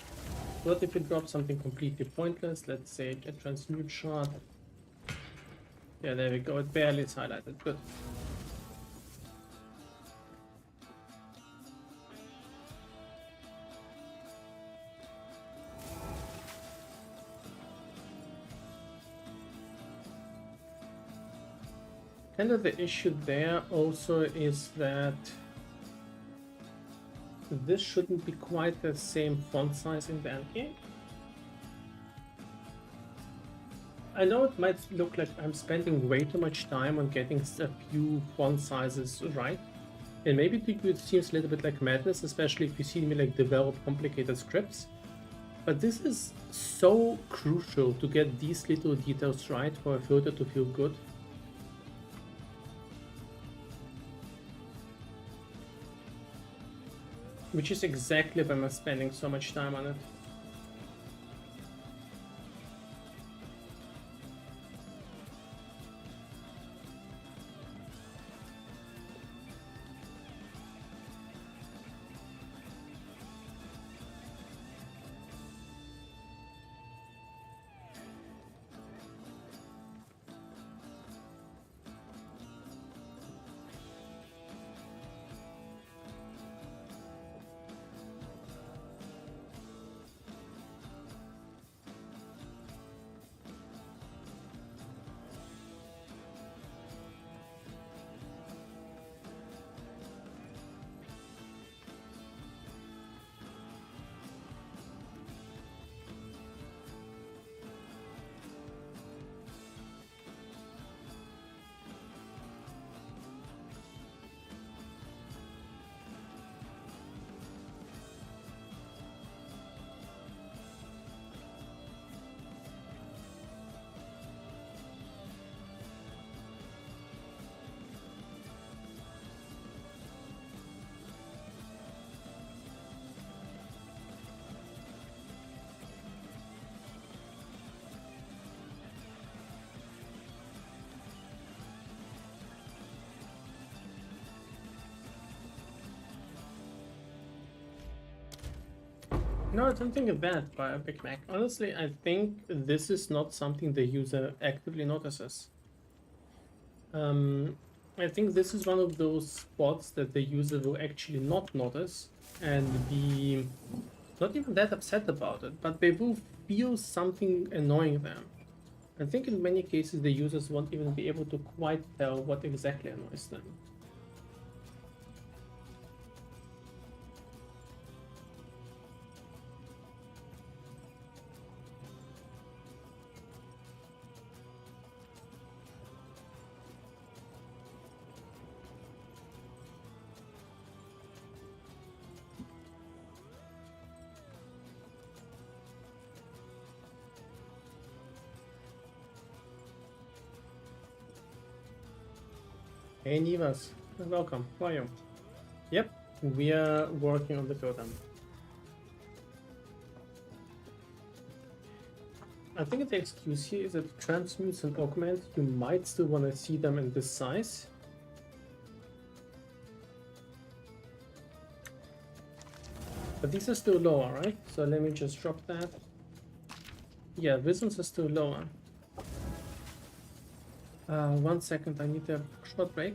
What if it drops something completely pointless? Let's say a transmute shot. Yeah, there we go. It barely is highlighted. Good. Kind of the issue there also is that this shouldn't be quite the same font size in the Endgame. I know it might look like I'm spending way too much time on getting a few font sizes right, and maybe to you it seems a little bit like madness, especially if you see me like develop complicated scripts. But this is so crucial to get these little details right for a filter to feel good. Which is exactly why I'm spending so much time on it. No, I don't think of that by a Big Mac. Honestly, I think this is not something the user actively notices. I think this is one of those spots that the user will actually not notice and be not even that upset about it, but they will feel something annoying them. I think in many cases the users won't even be able to quite tell what exactly annoys them. Hey Nivas, welcome, how are you? Yep, we are working on the totem. I think the excuse here is that transmutes and augment, you might still want to see them in this size. But these are still lower, right? So let me just drop that. Yeah, visions are still lower. 1 second, I need a short break.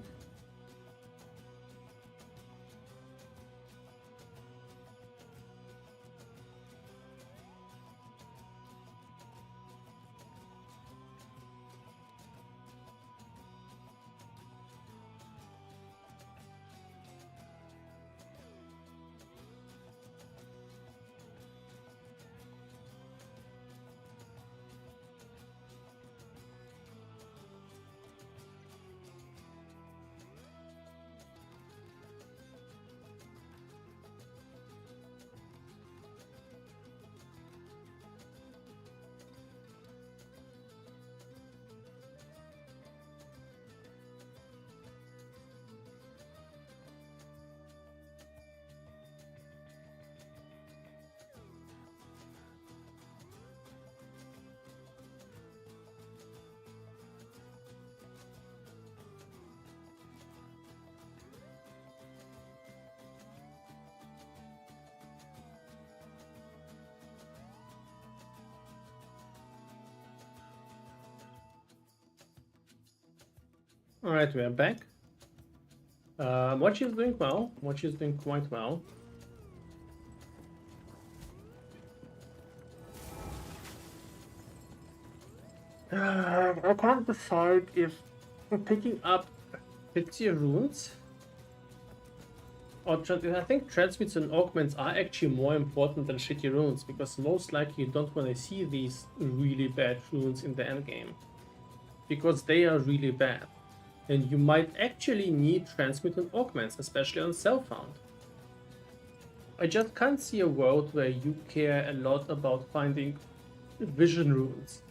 Alright, we are back. Mochi is doing well. Mochi is doing quite well. I can't decide if picking up Shitty runes. Or I think transmutes and augments are actually more important than shitty runes, because most likely you don't want to see these really bad runes in the endgame, because they are really bad, and you might actually need transmute and augments, especially on self-found. I just can't see a world where you care a lot about finding vision runes.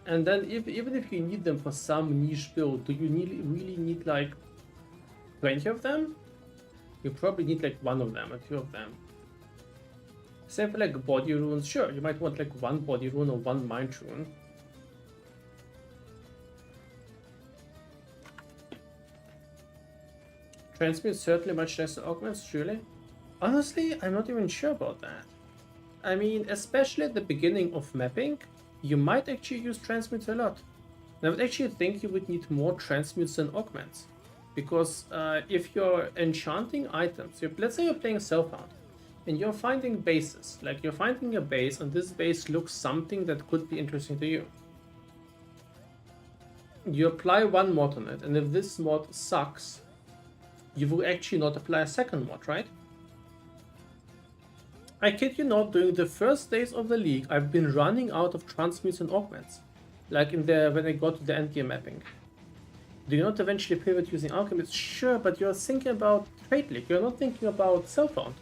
And then even if you need them for some niche build, do you really need like 20 of them? You probably need like one of them or two of them. Same for like body runes, sure, you might want like one body rune or one mind rune. Transmute certainly much less than augments, really? Honestly, I'm not even sure about that. I mean, especially at the beginning of mapping, you might actually use transmutes a lot. And I would actually think you would need more transmutes than augments. Because if you're enchanting items, let's say you're playing self-found, and you're finding bases, like you're finding a base, and this base looks something that could be interesting to you. You apply one mod on it, and if this mod sucks, you will actually not apply a second mod, right? I kid you not, during the first days of the league, I've been running out of transmutes and augments. Like when I got to the endgame mapping. Do you not eventually pivot using alchemists? Sure, but you're thinking about trade league, you're not thinking about self-found.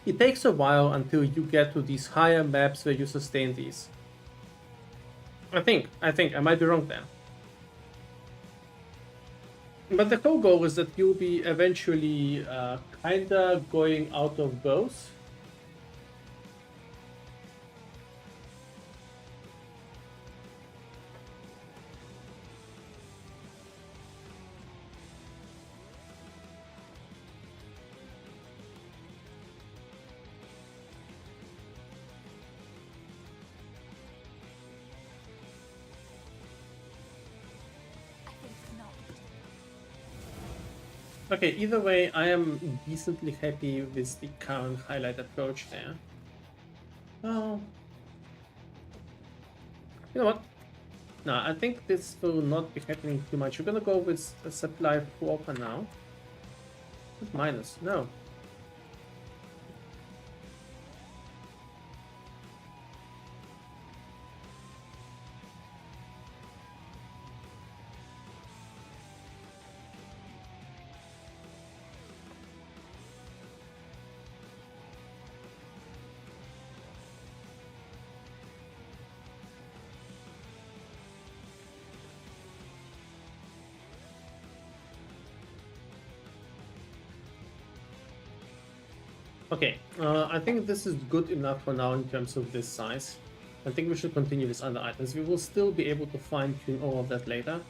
It takes a while until you get to these higher maps where you sustain these. I think, I might be wrong there. But the whole goal is that you'll be eventually kinda going out of both. Okay, either way, I am decently happy with the current highlight approach there. Oh. You know what? No, I think this will not be happening too much. We're gonna go with a supply 4 for now. Minus, no. Okay, I think this is good enough for now in terms of this size. I think we should continue with other items. We will still be able to fine-tune all of that later.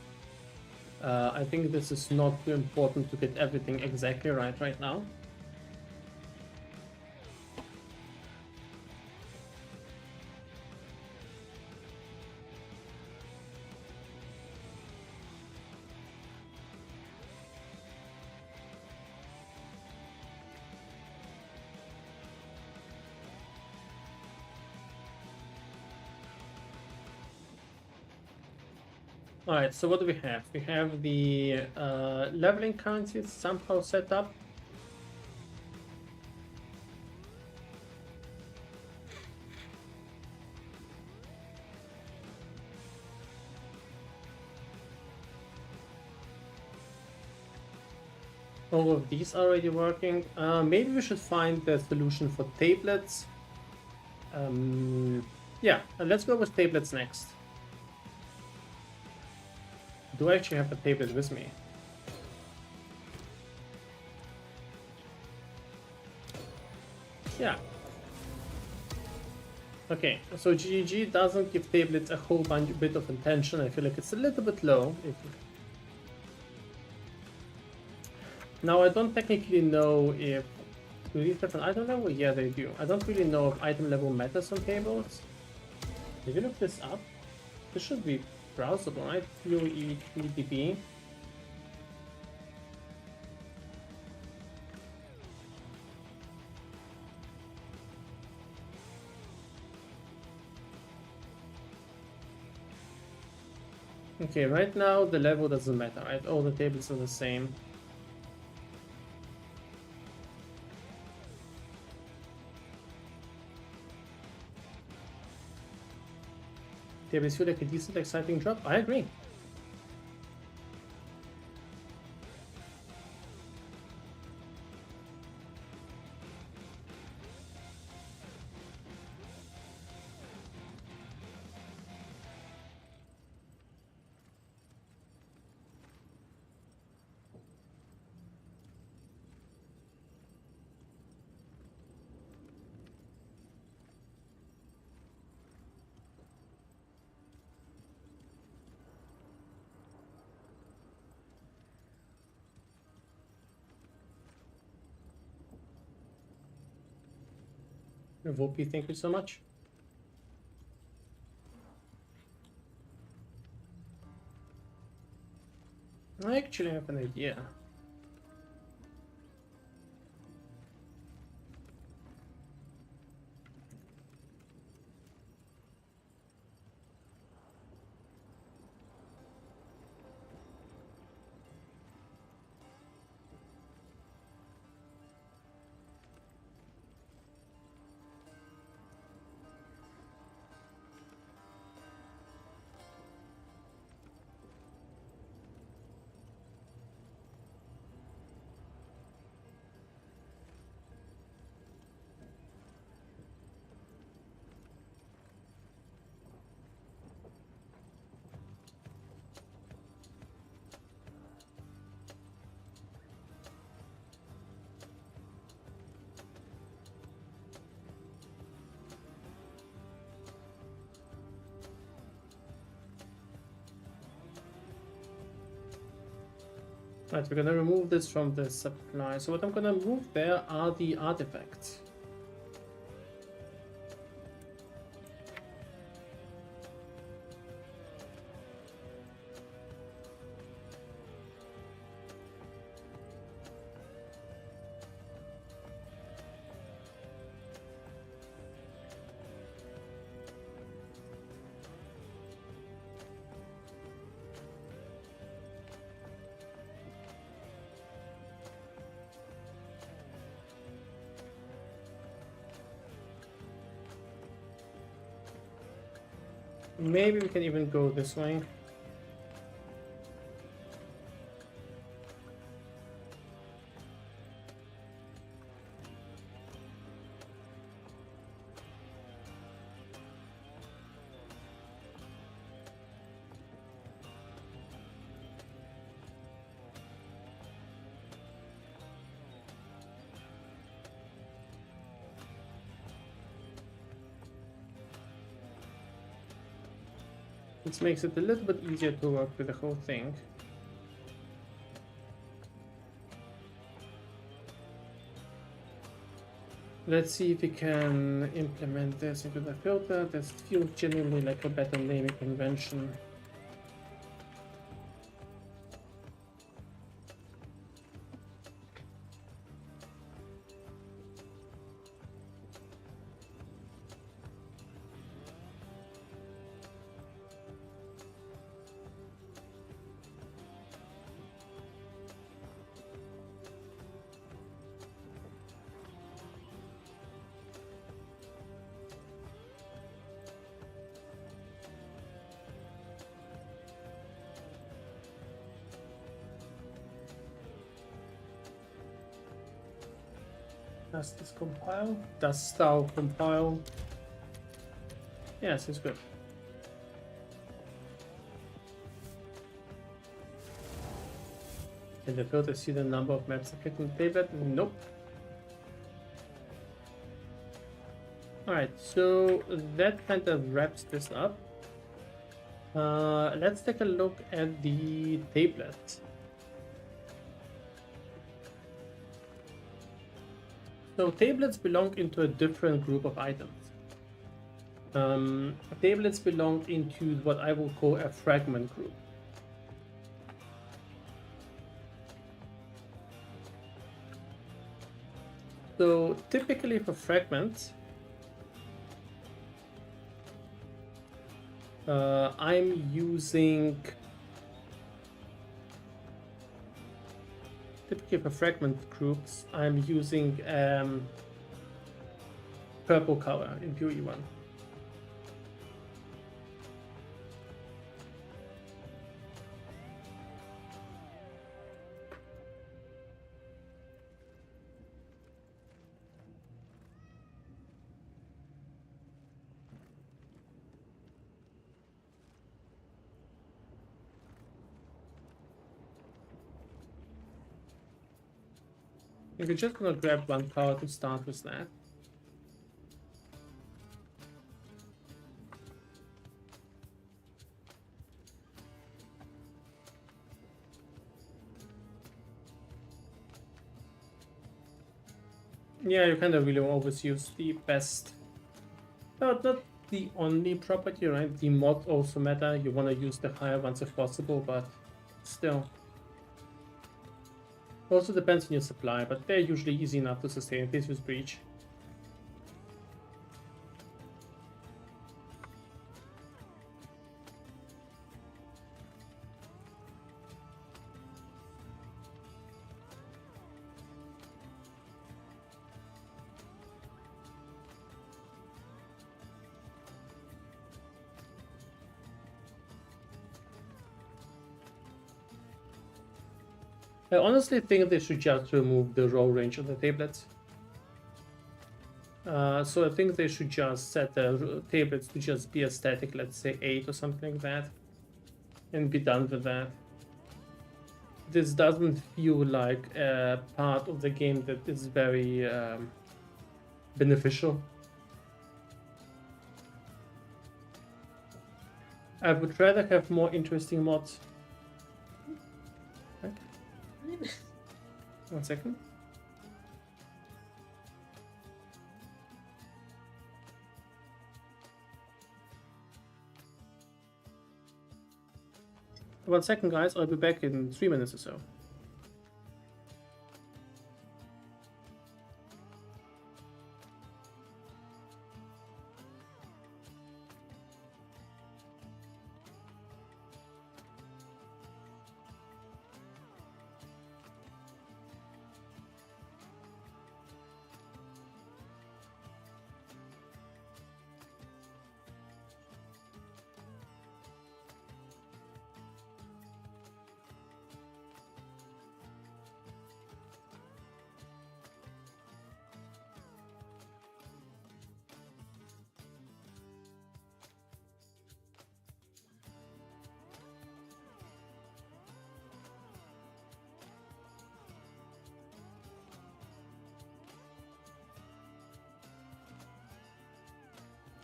I think this is not too important to get everything exactly right now. Alright, so what do we have? We have the leveling currencies somehow set up. All of these are already working. Maybe we should find the solution for tablets. Yeah, let's go with tablets next. Do I actually have a tablet with me? Yeah. Okay, so GG doesn't give tablets a whole bit of attention. I feel like it's a little bit low. Now I don't technically know if... Do these have an item level? Yeah, they do. I don't really know if item level matters on tables. If you look this up, this should be browsable, right? PoE 3db. Okay, right now the level doesn't matter, right? All the tables are the same. Tables feel like a decent, exciting drop. I agree. Volpe, thank you so much. I actually have an idea. Right, we're gonna remove this from the supply. So what I'm gonna move there are the artifacts. Maybe we can even go this way. This makes it a little bit easier to work with the whole thing. Let's see if we can implement this into the filter. This feels genuinely like a better naming convention. Does this compile? Does thou compile? Yes, it's good. Can the filter see the number of maps that fit in the tablet? Nope. Alright, so that kind of wraps this up. Let's take a look at the tablet. So tablets belong into a different group of items. Tablets belong into what I will call a fragment group. So typically for fragments, I'm using here for fragment groups, I'm using purple color in pure E1. We're just gonna grab one color to start with that. Yeah, you kind of really always use the best, but not the only property, right? The mod also matter. You want to use the higher ones if possible, but still. Also depends on your supply, but they're usually easy enough to sustain at least with breach. I honestly think they should just remove the row range of the tablets. So I think they should just set the tablets to just be a static, let's say 8 or something like that, and be done with that. This doesn't feel like a part of the game that is very beneficial. I would rather have more interesting mods. Right. 1 second. One second, guys. I'll be back in 3 minutes or so.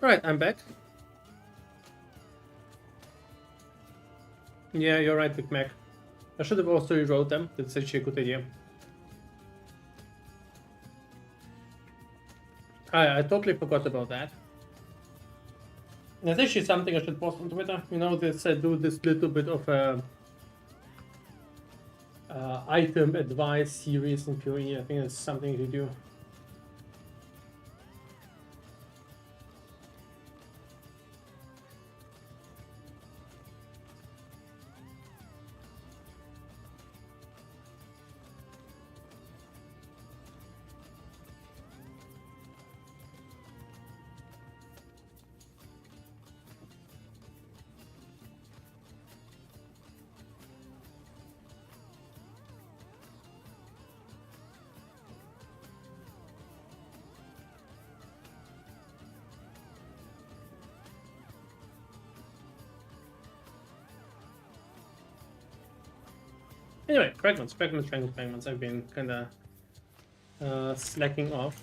Alright, I'm back. Yeah, you're right, Big Mac. I should have also rewrote them. That's actually a good idea. I totally forgot about that. That's actually something I should post on Twitter. You know, this I do this little bit of a item advice series in PoE. I think it's something to do. Anyway, fragments. I've been kind of slacking off.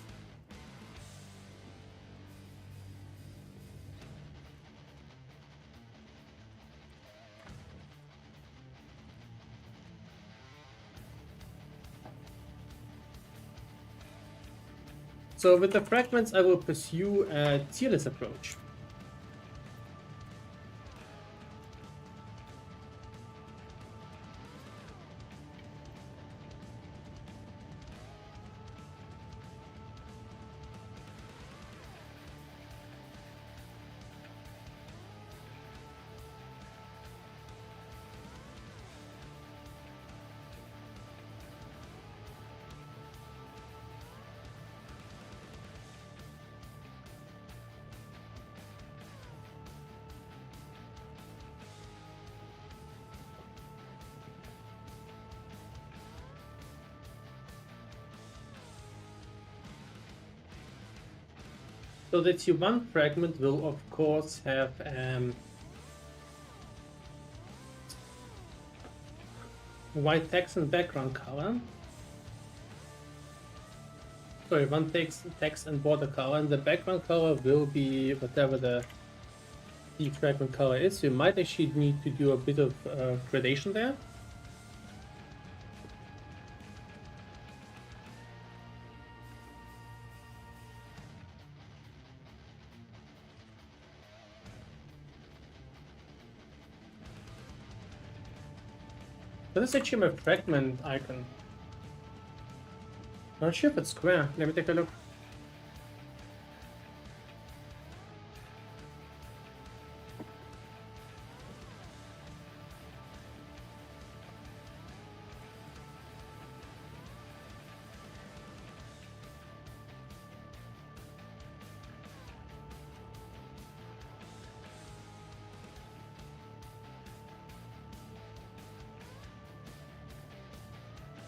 So with the fragments, I will pursue a tierless approach. So the T1 fragment will of course have white text and background color. Sorry, one text and border color, and the background color will be whatever the fragment color is. You might actually need to do a bit of gradation there. So this is actually my fragment icon. Not sure if it's square. Let me take a look.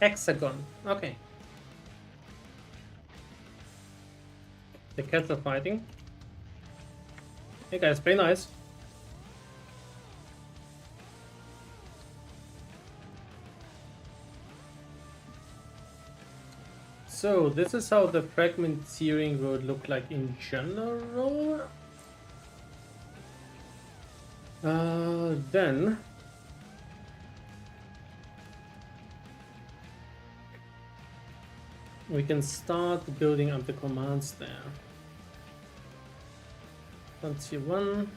Hexagon. Okay. The cats are fighting. Hey guys, play nice. So this is how the fragment tiering would look like in general. Then we can start building up the commands there. Let's see, one.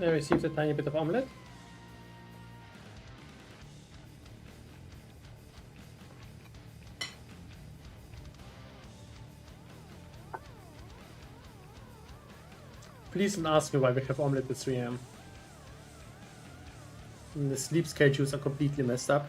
I received a tiny bit of omelette. Please don't ask me why we have omelette at 3 AM. The sleep schedules are completely messed up.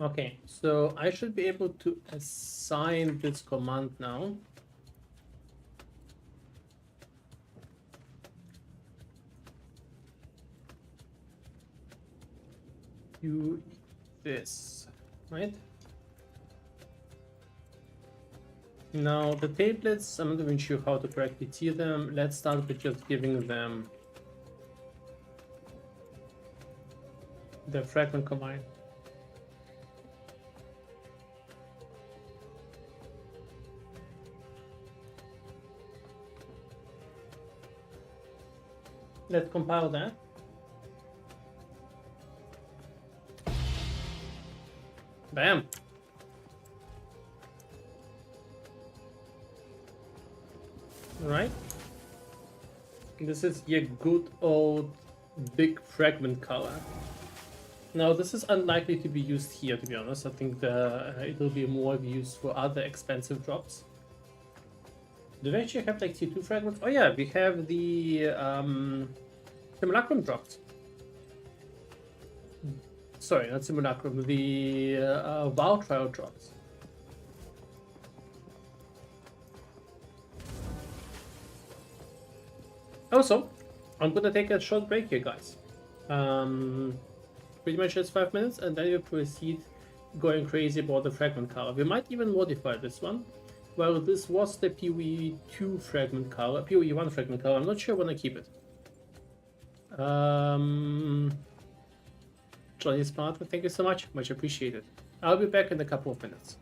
Okay, so I should be able to assign this command now. Do this, right? Now the tablets, I'm not even sure how to correctly tier them. Let's start with just giving them the fragment command. Let's compile that. Bam. Right. This is your good old big fragment color. Now this is unlikely to be used here, to be honest. I think it will be more used for other expensive drops. Do we actually have like T2 fragments? Oh yeah, we have the simulacrum drops. Sorry, not simulacrum, the vow trial drops. Also, I'm gonna take a short break here, guys. Pretty much just 5 minutes, and then we'll proceed going crazy about the fragment color. We might even modify this one. Well, this was the PoE2 fragment color, PoE1 fragment color. I'm not sure I want to keep it. Johnny Smart, thank you so much. Much appreciated. I'll be back in a couple of minutes.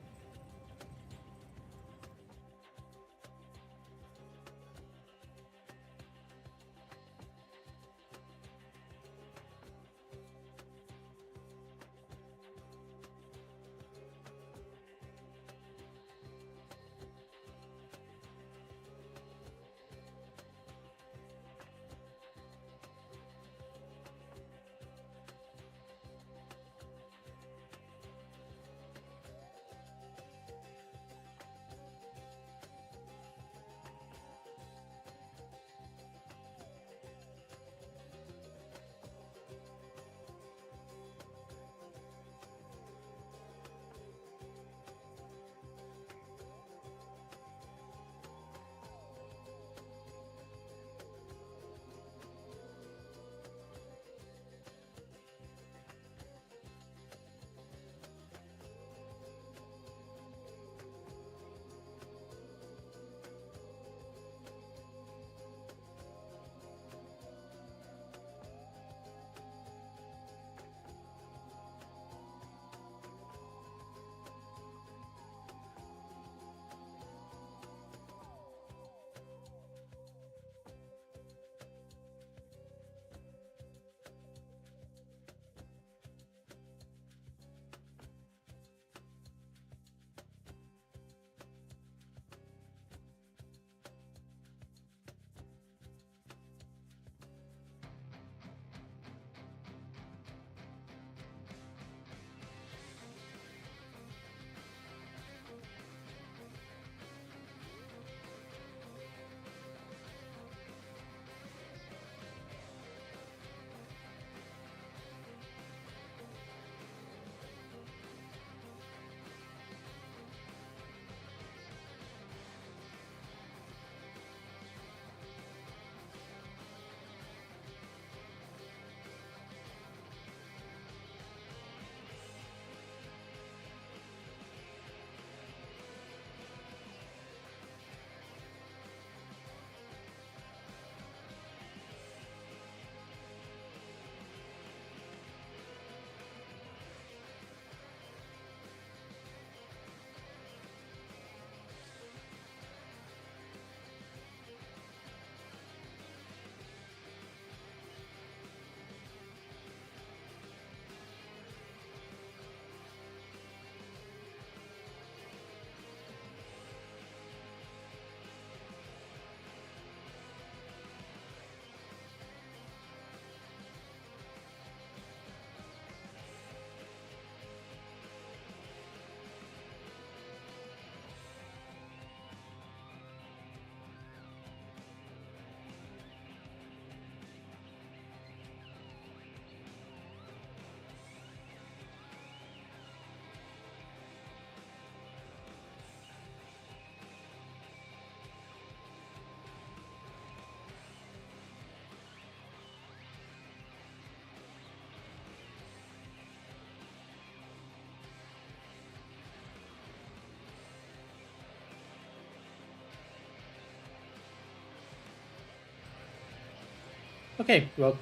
Okay, well,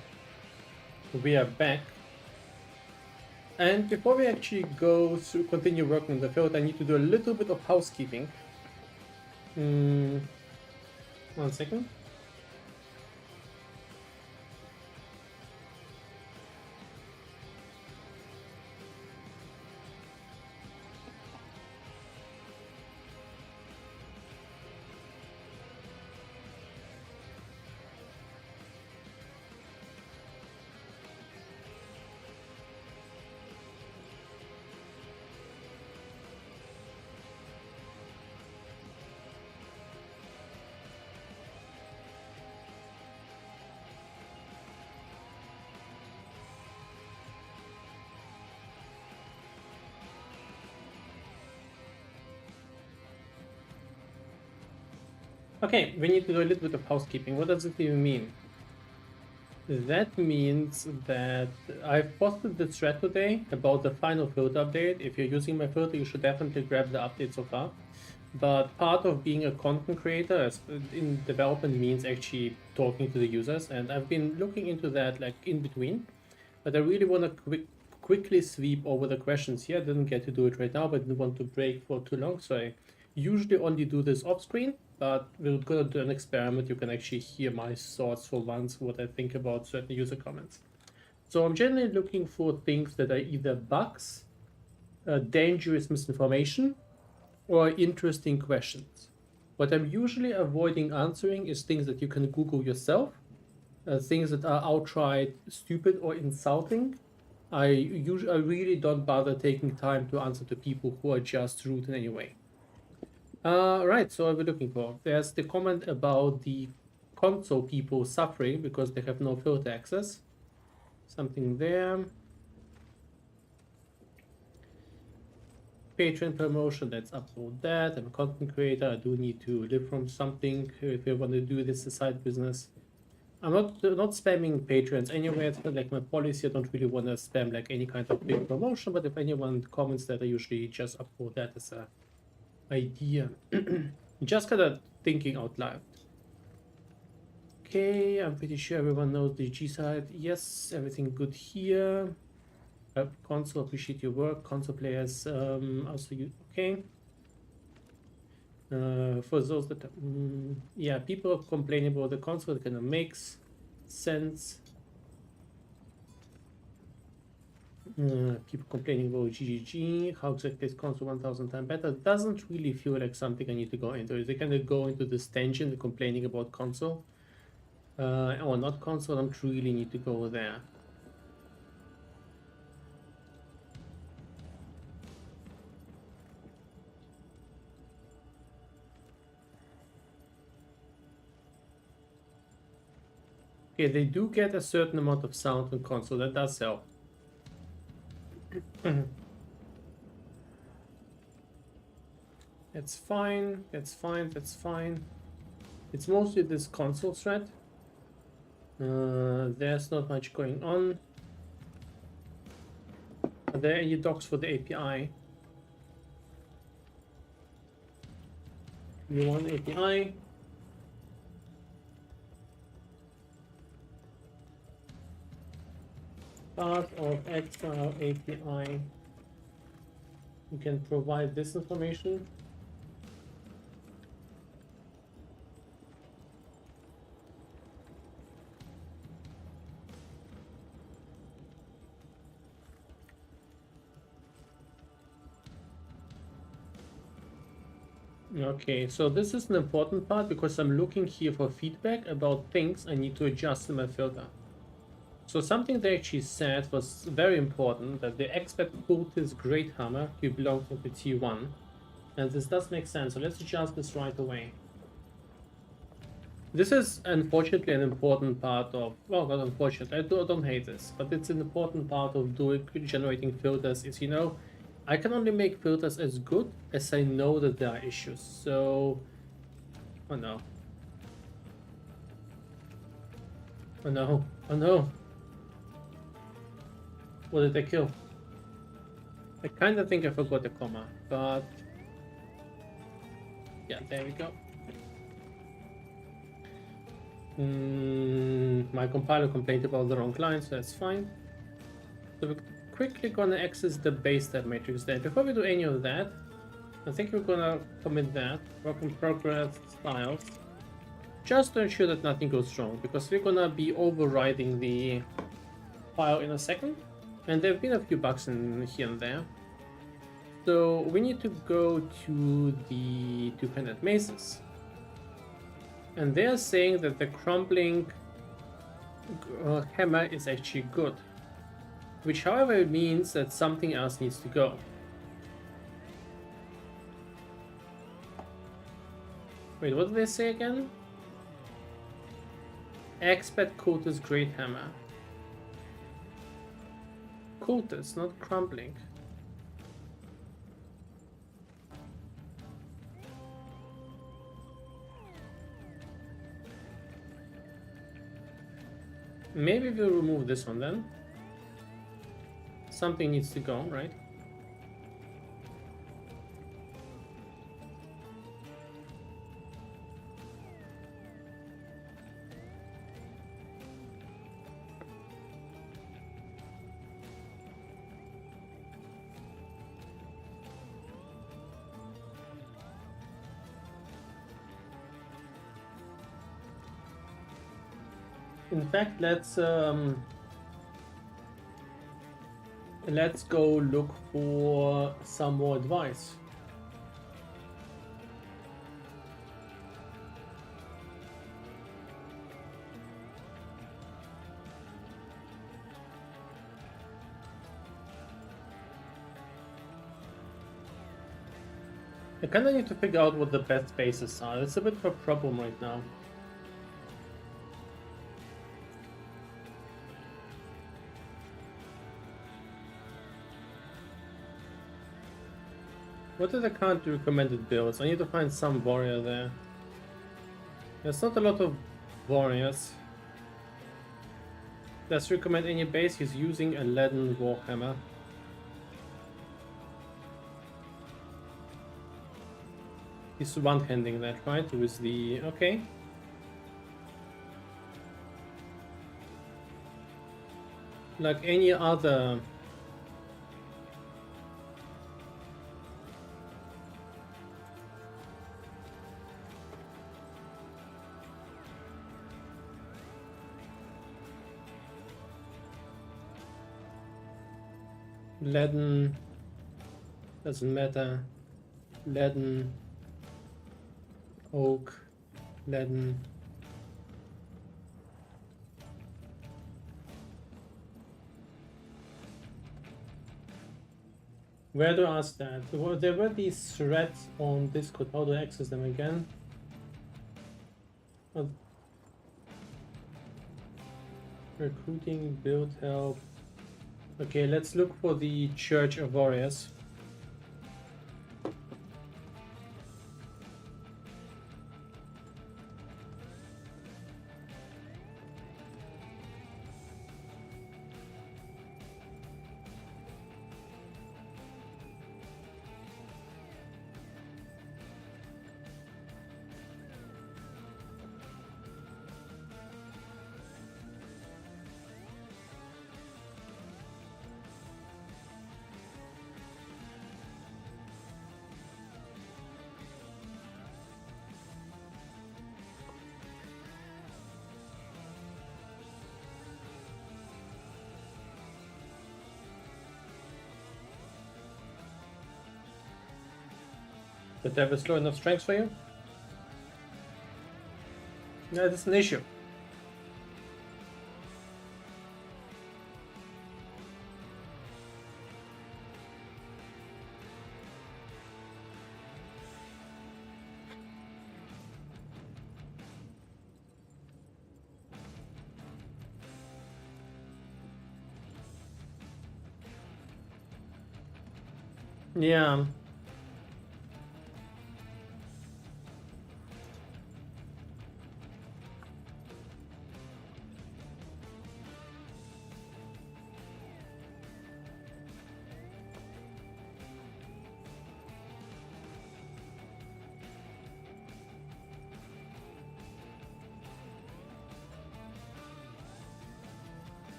we are back. And before we actually go to continue working on the field, I need to do a little bit of housekeeping. 1 second. Okay, we need to do a little bit of housekeeping. What does it even mean? That means that I've posted the thread today about the final filter update. If you're using my filter, you should definitely grab the update so far. But part of being a content creator in development means actually talking to the users, and I've been looking into that like in between. But I really want to quickly sweep over the questions here. I didn't get to do it right now, but I didn't want to break for too long, so I usually only do this off screen. But we're gonna do an experiment. You can actually hear my thoughts for once, what I think about certain user comments. So I'm generally looking for things that are either bugs, dangerous misinformation, or interesting questions. What I'm usually avoiding answering is things that you can Google yourself, things that are outright stupid or insulting. I really don't bother taking time to answer to people who are just rude in any way. Right, so what we're looking for. There's the comment about the console people suffering because they have no filter access. Something there. Patreon promotion, let's upload that. I'm a content creator. I do need to live from something if I want to do this as a side business. I'm not spamming Patreons anyway. It's like my policy. I don't really want to spam like any kind of big promotion, but if anyone comments that, I usually just upload that as a idea. Just kind of thinking out loud. Okay, I'm pretty sure everyone knows the G side. Yes, everything good here. Console, appreciate your work. Console players, also you. Okay. For those that, yeah, people complaining about the console, it kind of makes sense. People complaining about GGG, how exactly is console 1000 times better. Doesn't really feel like something I need to go into. They kind of go into this tangent, complaining about console. Or not console, I don't really need to go there. Okay, they do get a certain amount of sound on console, that does help. That's fine, that's fine, that's fine. It's mostly this console thread. There's not much going on. Are there any docs for the API? You want API? Part of exile API. You can provide this information. Okay, so this is an important part because I'm looking here for feedback about things I need to adjust in my filter. So something they actually said was very important, that the expert pulled this great hammer to belong to the T1. And this does make sense, so let's adjust this right away. This is unfortunately an important part of, well, not unfortunate, I don't hate this, but it's an important part of generating filters is, you know, I can only make filters as good as I know that there are issues, so... Oh no. Oh no, oh no. What did I kill? I kind of think I forgot the comma, but... Yeah, there we go. my compiler complained about the wrong line, so that's fine. So we're quickly gonna access the base step matrix there. Before we do any of that, I think we're gonna commit that, work in progress styles, just to ensure that nothing goes wrong, because we're gonna be overriding the file in a second, and there have been a few bugs in here and there. So we need to go to the two-handed maces, and they're saying that the crumbling hammer is actually good, which however means that something else needs to go. Wait, what did they say again? Expert Coatus Great Hammer. Coatus, not crumbling. Maybe we'll remove this one then. Something needs to go, right? In fact, let's go look for some more advice. I kinda need to figure out what the best bases are. It's a bit of a problem right now. What are the current recommended builds? I need to find some warrior there. There's not a lot of warriors. Let's recommend any base. He's using a leaden warhammer. He's one-handing that, right? With the... okay. Like any other... leaden, doesn't matter, leaden, oak, leaden. Where do I ask that? There were these threads on Discord. How do I access them again? Oh. Recruiting, build help. Okay, let's look for the Church of Warriors. Did they have a slow enough strength for you? No, that's an issue. Yeah.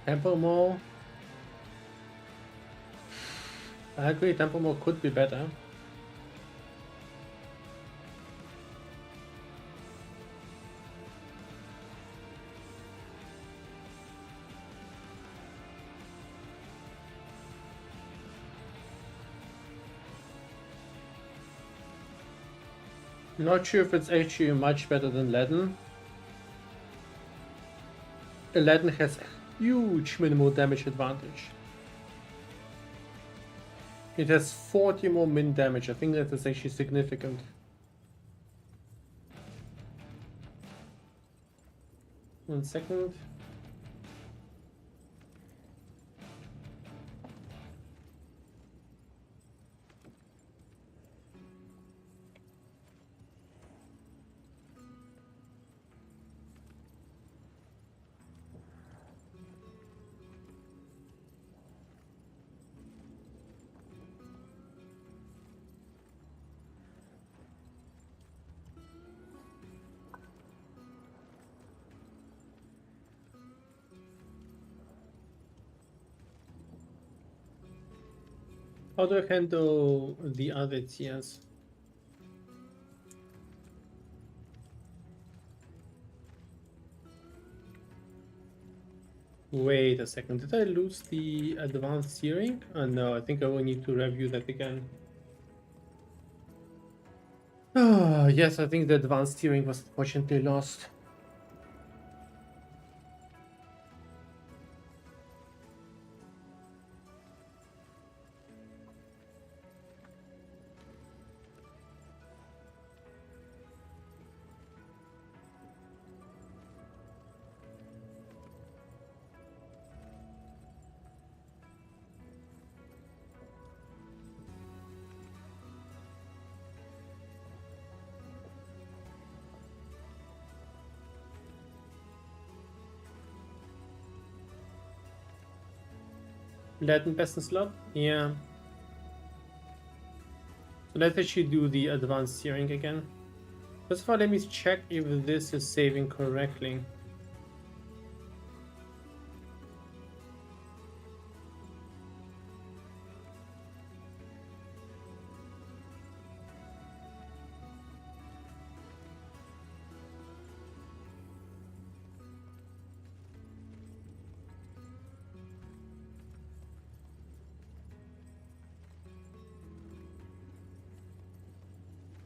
Tempo more. I agree, tempo more could be better. Not sure if it's actually much better than Leaden. Leaden has a huge minimal damage advantage. It has 40 more min damage. I think that is actually significant. One second. How do I handle the other tiers? Wait a second, did I lose the advanced steering? Oh no, I think I will need to review that again. Oh, yes, I think the advanced steering was unfortunately lost. Leaden besten slot? Yeah. So let's actually do the advanced steering again. First of all, let me check if this is saving correctly.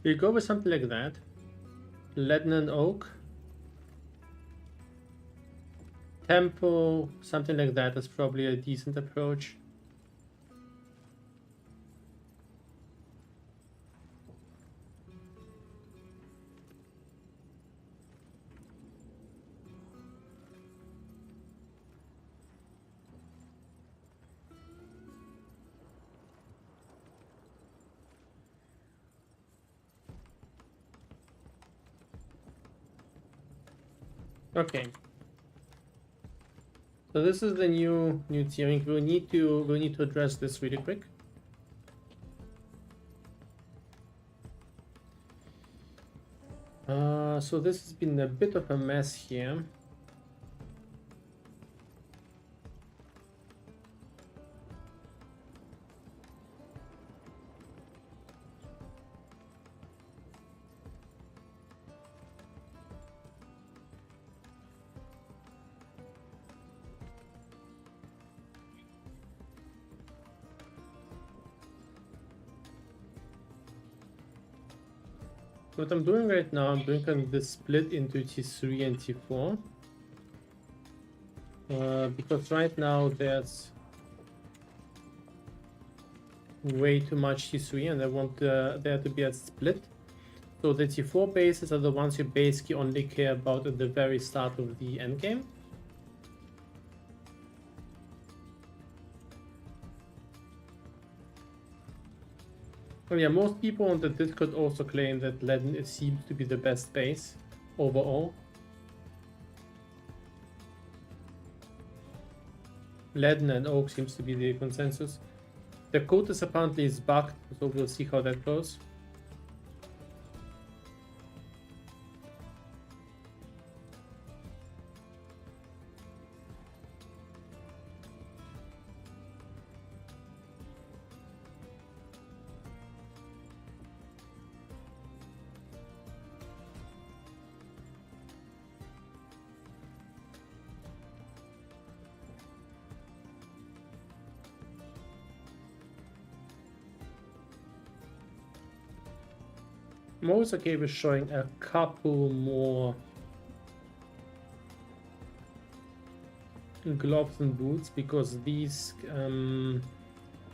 We'll go with something like that. Leaden and oak. Tempo, something like that is probably a decent approach. Okay. So this is the new tiering. We'll need to address this really quick. So this has been a bit of a mess here. What I'm doing right now, I'm doing kind of this split into T3 and T4. Because right now there's way too much T3 and I want there to be a split. So the T4 bases are the ones you basically only care about at the very start of the endgame. Well, yeah, most people on the Discord also claim that Leaden seems to be the best base overall. Leaden and oak seems to be the consensus. The code is apparently bugged, so we'll see how that goes. I'm always okay with showing a couple more gloves and boots because these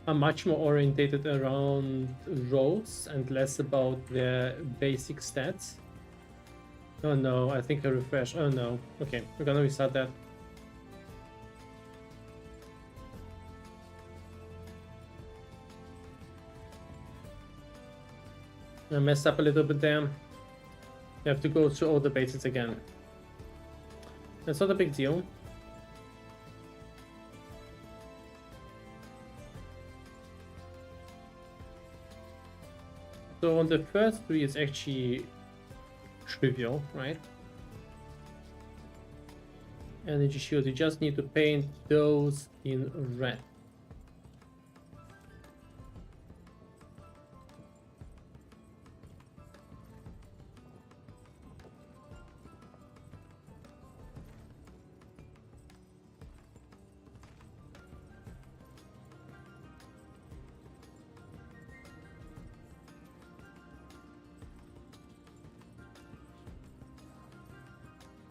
are much more orientated around rolls and less about their basic stats. Oh no, I think I refreshed. Oh no. Okay, we're gonna restart that. I messed up a little bit there. You have to go through all the basics again. That's not a big deal. So on the first three, it's actually trivial, right? Energy shield, you just need to paint those in red.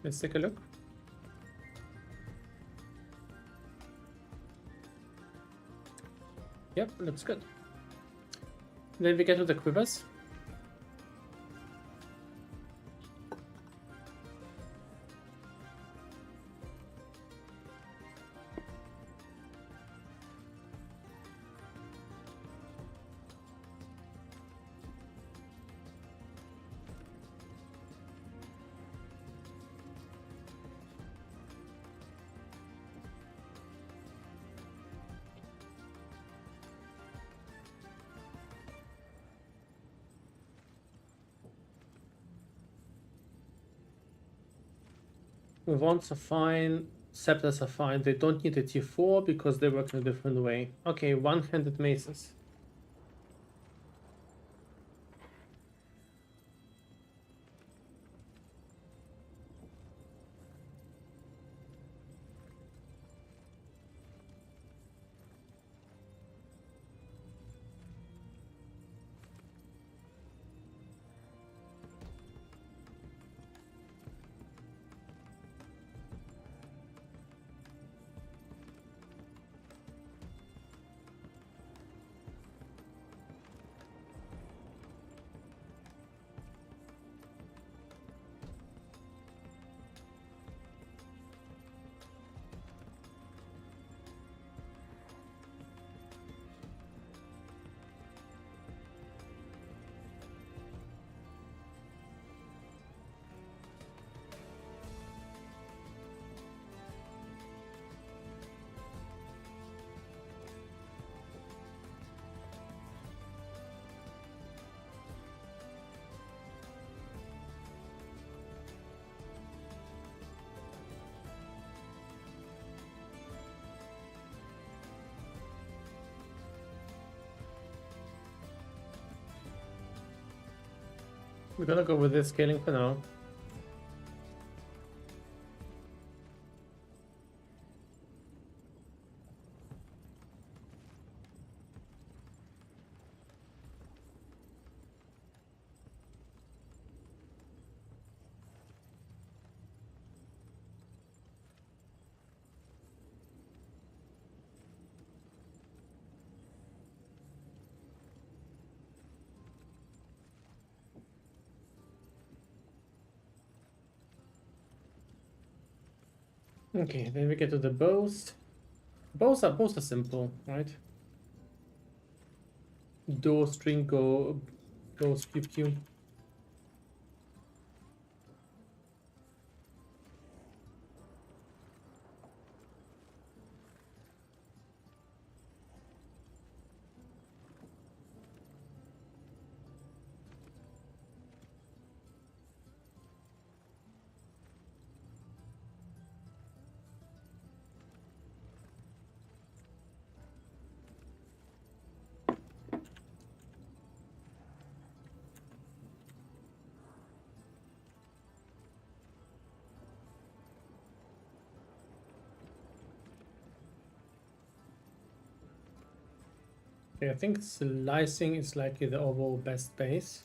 Let's take a look. Yep, looks good. Then we get to the quivers. Wands are fine, scepters are fine. They don't need a T4 because they work in a different way. Okay, one-handed maces. We're gonna go with this scaling for now. Okay, then we get to the bows. Bows are simple, right? Do string goes pew pew. Okay, I think slicing is likely the overall best base.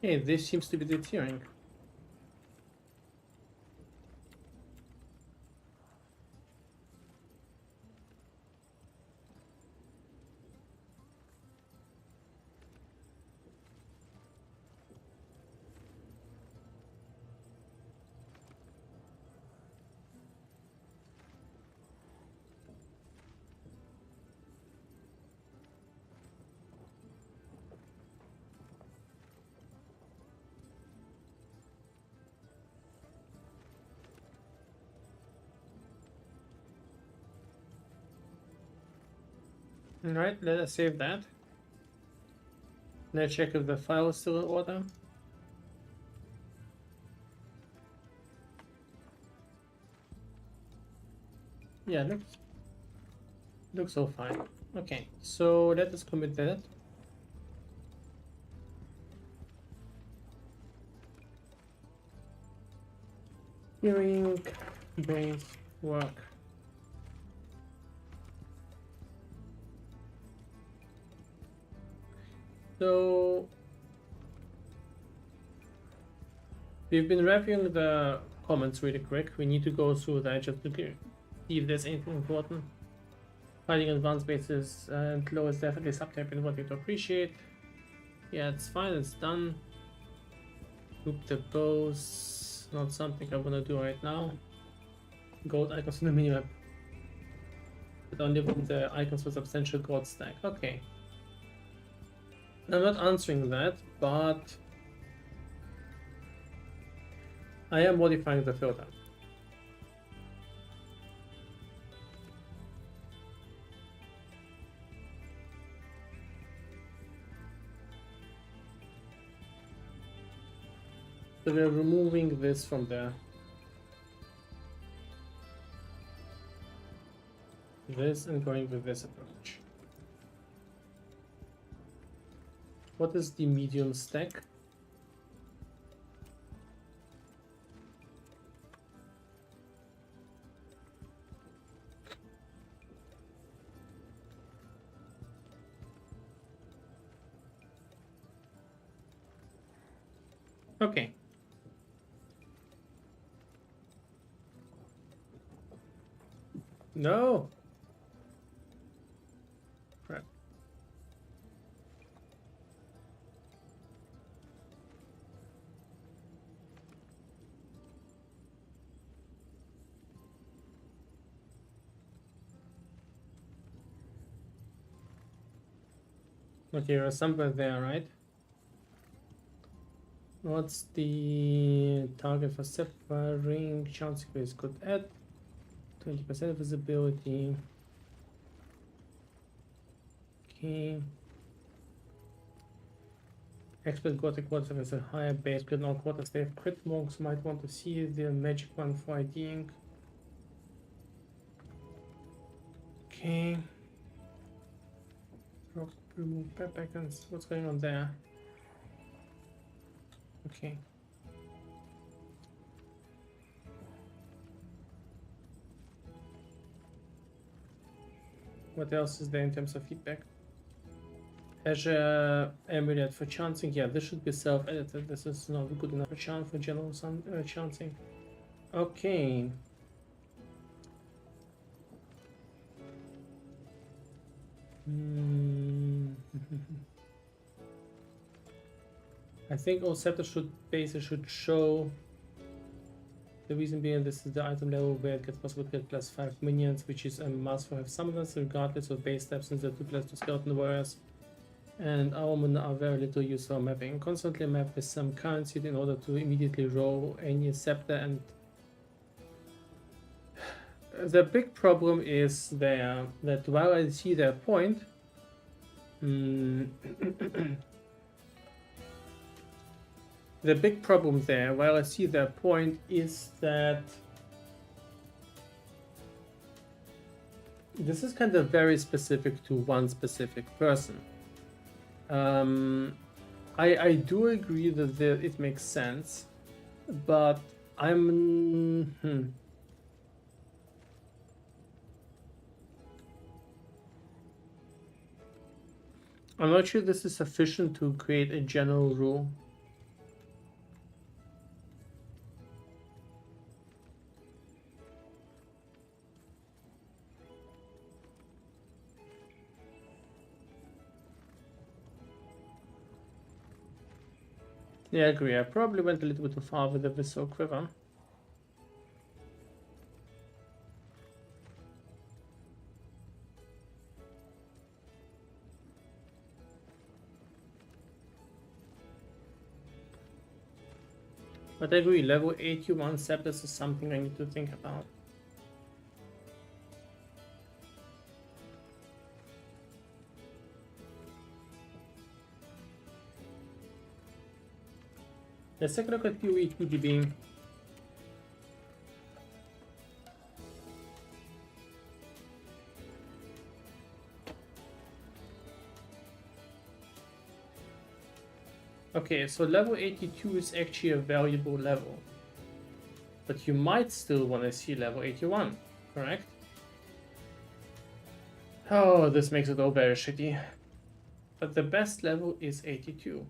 Okay, this seems to be the tiering. Alright, let us save that. Let's check if the file is still in order. Yeah, looks all fine. Okay, so let us commit that. Hearing brains work. So we've been reviewing the comments really quick. We need to go through that just to see if there's anything important. Finding advanced bases and low is definitely subtype and what you to appreciate. Yeah, it's fine, it's done. Group the bows, not something I wanna do right now. Gold icons in the minimap. But only with the icons with substantial gold stack. Okay. I'm not answering that, but I am modifying the filter. So we're removing this from there. This and going with this approach. What is the medium stack? Okay. No. Crap. Okay, you're somewhere there, right? What's the target for Sapphire Ring? Chance increase could add 20% visibility. Okay. Expert Gothic Quarter has a higher base, but non quarters they have crit monks might want to see the magic one for IDing. Okay. Remove backpackers. What's going on there? Okay. What else is there in terms of feedback? Azure Amulet for chancing. Yeah, this should be self-edited. This is not good enough for general chancing. Okay. I think all scepter bases should show. The reason being this is the item level where it gets possible to get +5 minions, which is a must for have summoners regardless of base steps since they're 2+2 skeleton warriors. And our mana are very little used for mapping. Constantly map with some currency in order to immediately roll any scepter, and the big problem is there that while I see their point, the big problem there, while I see their point, is that this is kind of very specific to one specific person. I do agree that it makes sense, but I'm not sure this is sufficient to create a general rule. Yeah, I agree. I probably went a little bit too far with the Visceral Quiver. But I agree, level 81 Scepters is something I need to think about. Let's take a look at PoE 2DB. Okay, so level 82 is actually a valuable level. But you might still want to see level 81, correct? Oh, this makes it all very shitty. But the best level is 82.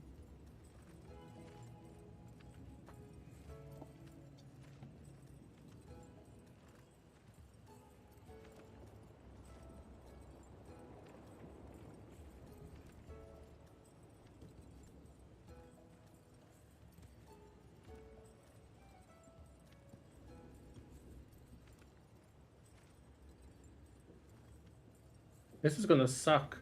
This is gonna suck.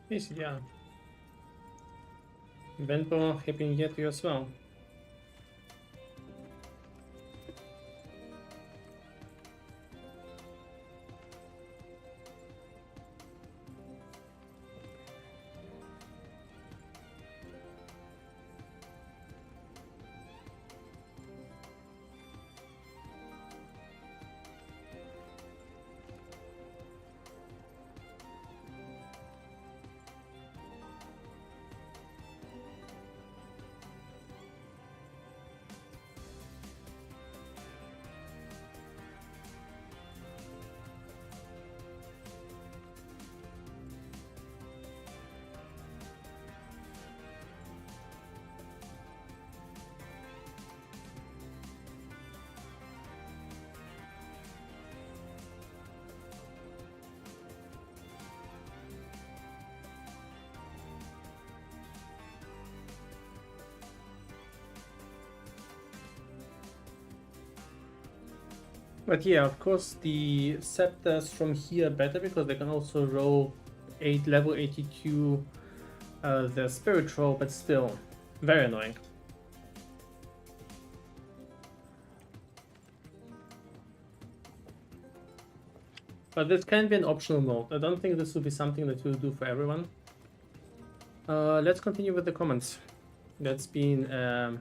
Yes, yeah. Venpo, happy new year to you as well. But yeah, of course, the scepters from here are better because they can also roll level 82 the spirit roll, but still very annoying. But this can be an optional mode. I don't think this will be something that we'll do for everyone. Let's continue with the comments. That's been a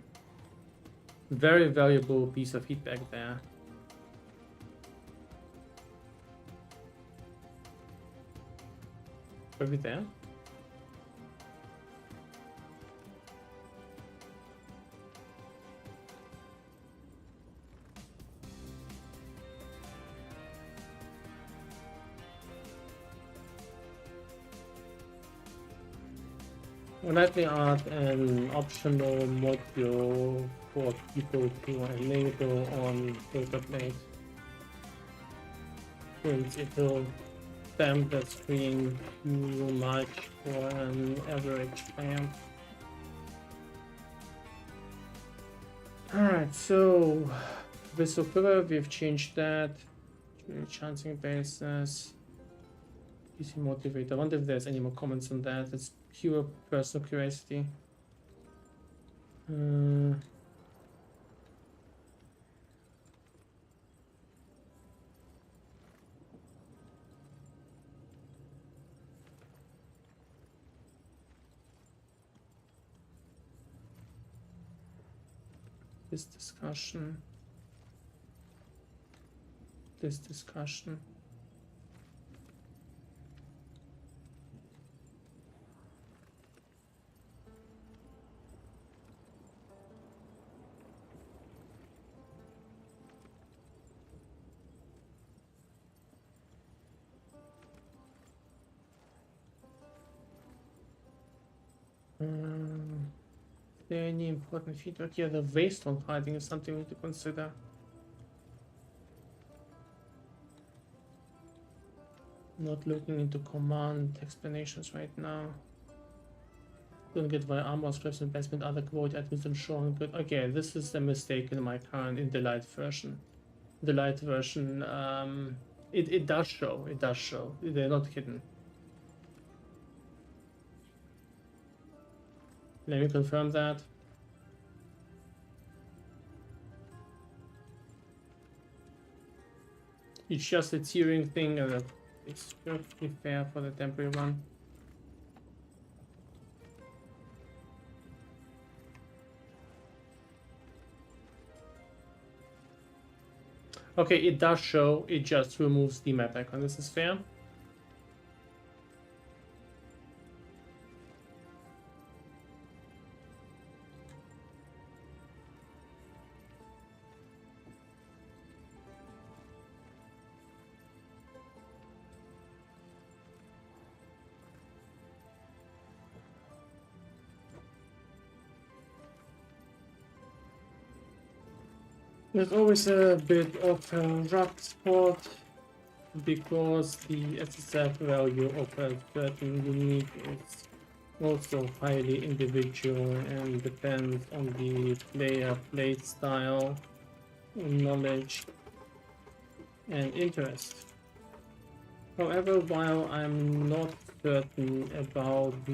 very valuable piece of feedback there. Are we there? Let me add an optional module for people to enable on filter plate, since it will stamp the screen too much for an average player. Alright, so Visual Quiver, we've changed that. Chancing basis. PC motivator. I wonder if there's any more comments on that. It's pure personal curiosity. this discussion. This discussion. Is there any important feedback? Yeah, the wasteland hiding is something we need to consider. Not looking into command explanations right now. Don't get via armor scraps and basement other quality items and showing good. Okay, this is a mistake in my current in the light version. The light version, it does show. It does show. They're not hidden. Let me confirm that. It's just a tiering thing, and it's perfectly fair for the temporary one. Okay, it does show, it just removes the map icon. This is fair. There's always a bit of a rough spot because the SSF value of a certain unit is also highly individual and depends on the player play style, knowledge, and interest. However, while I'm not certain about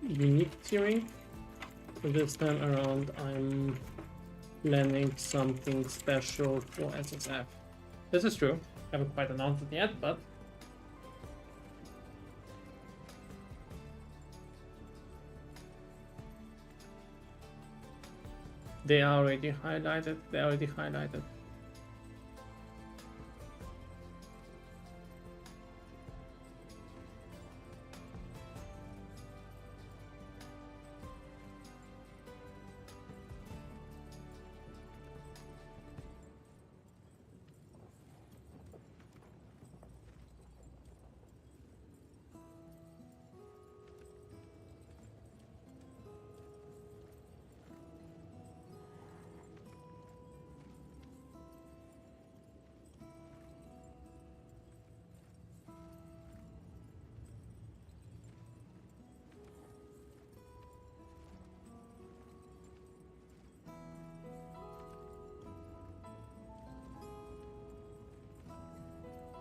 unique tiering, this time around I'm planning something special for SSF. This is true. Haven't quite announced it yet, but they are already highlighted. They're already highlighted.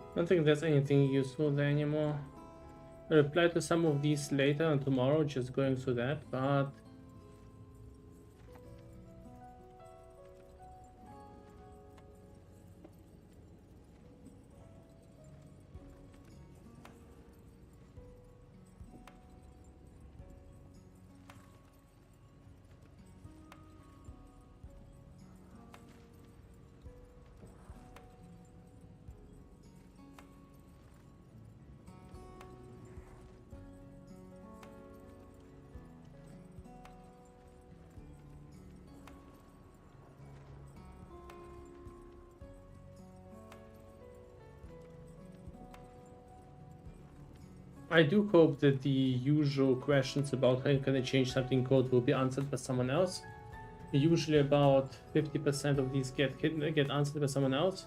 I don't think there's anything useful there anymore. I'll reply to some of these later and tomorrow, just going through that, but I do hope that the usual questions about how can I change something in code will be answered by someone else. Usually about 50% of these get answered by someone else.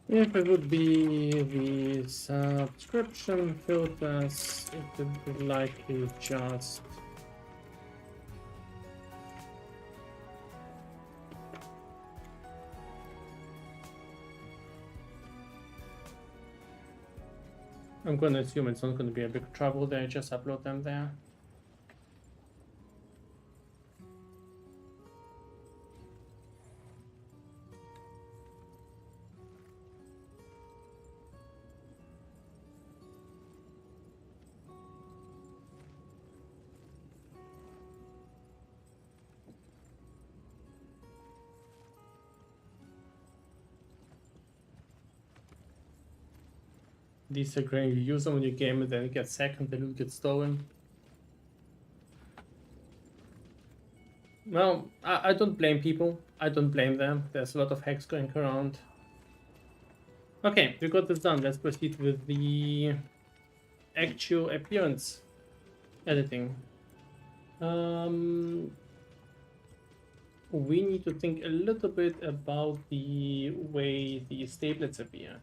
If it would be the subscription filters, it would be likely just I'm gonna assume it's not gonna be a big trouble there, just upload them there. These are great. You use them when you game and then it gets second, the loot gets stolen. Well, I don't blame people. I don't blame them. There's a lot of hacks going around. Okay, we got this done. Let's proceed with the actual appearance editing. We need to think a little bit about the way the staplets appear.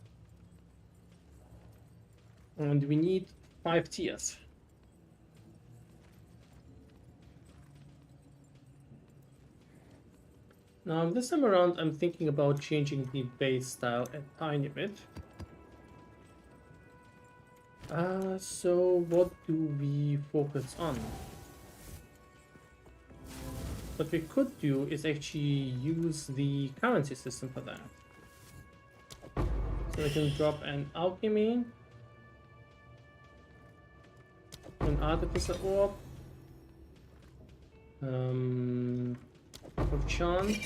And we need 5 tiers. Now this time around I'm thinking about changing the base style a tiny bit. So what do we focus on? What we could do is actually use the currency system for that. So we can drop an alchemy, an artificer orb, of chant,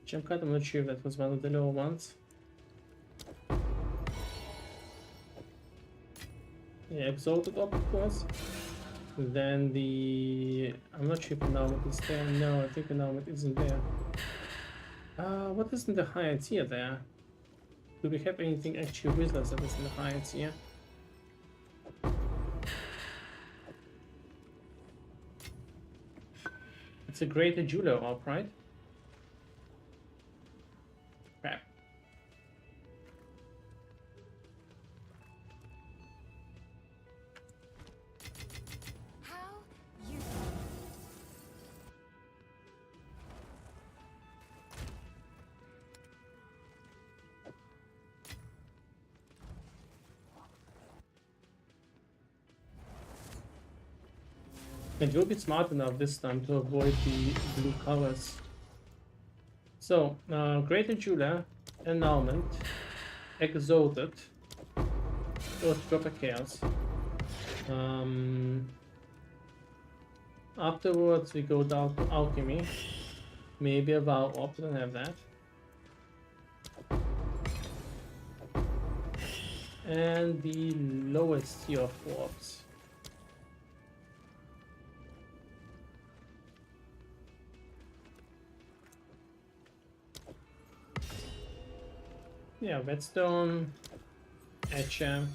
jump cut. I'm not sure if that was one of the lower ones. Yeah, exalted orb, of course. Then the I'm not sure if annulment is there. No, I think annulment isn't there. What is in the higher tier there? Do we have anything actually with us that is in the higher tier? It's a greater jeweler orb, right? Crap. How useful. And you'll be smart enough this time to avoid the blue colors. So, Greater Jeweler, Annulment, Exalted, or Dropper Chaos. Afterwards we go down to Alchemy. Maybe a Vow Orb, don't have that. And the lowest tier of orbs. Yeah, Whetstone, Etcher.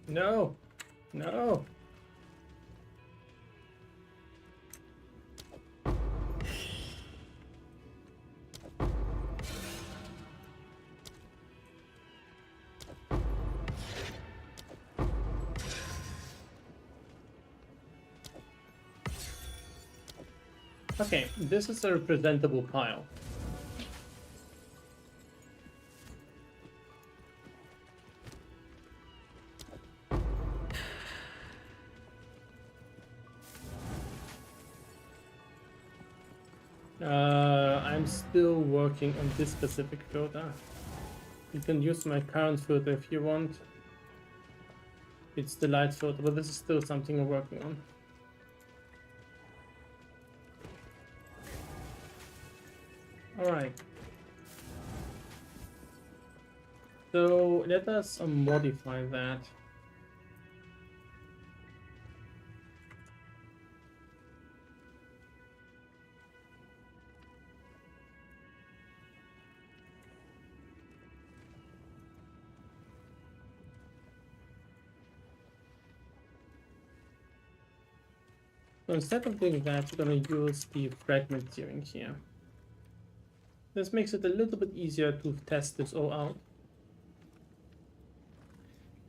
No, no. Okay, this is a representable pile. I'm still working on this specific filter. You can use my current filter if you want. It's the light filter, but this is still something I'm working on. Alright. So let us modify that. So instead of doing that, we're going to use the fragment tiering here. This makes it a little bit easier to test this all out.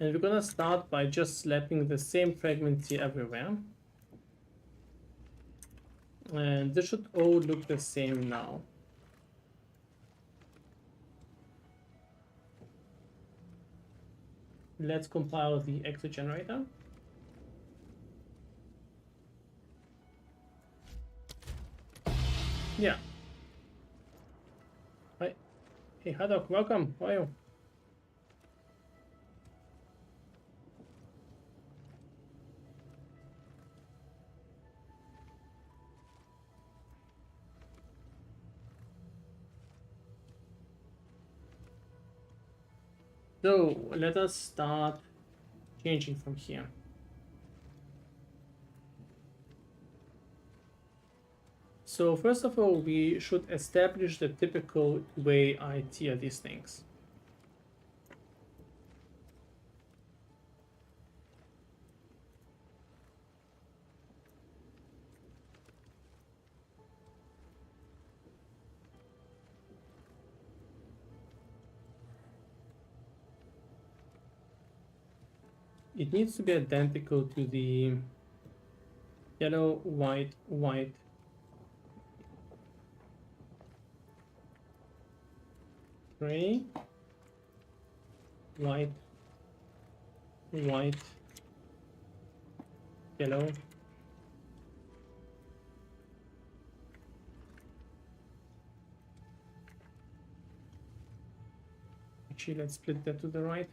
And we're going to start by just slapping the same fragment here everywhere. And this should all look the same now. Let's compile the exit generator. Yeah. Hi. Hey, Haddock, welcome. How are you? So let us start changing from here. So first of all, we should establish the typical way I tier these things. It needs to be identical to the yellow, white, white, gray, white, white, yellow, actually let's split that to the right.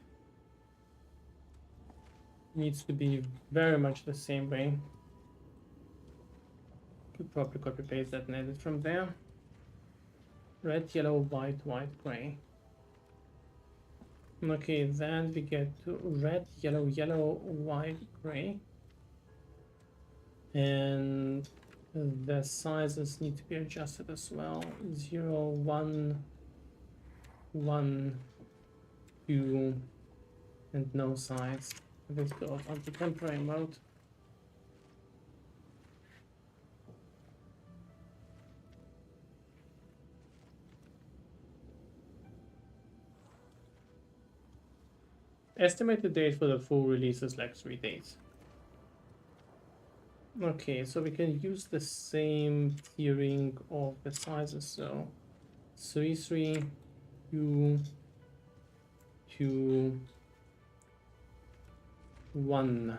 Needs to be very much the same way. Could probably copy paste that and edit from there. Red, yellow, white, white, gray. Okay, then we get to red, yellow, yellow, white, gray. And the sizes need to be adjusted as well. 0, 1, 1, 2, and no size. Let's go onto temporary mode. Estimated date for the full release is like 3 days. Okay, so we can use the same tiering of the sizes. So 3, 3, 2, 2, 1.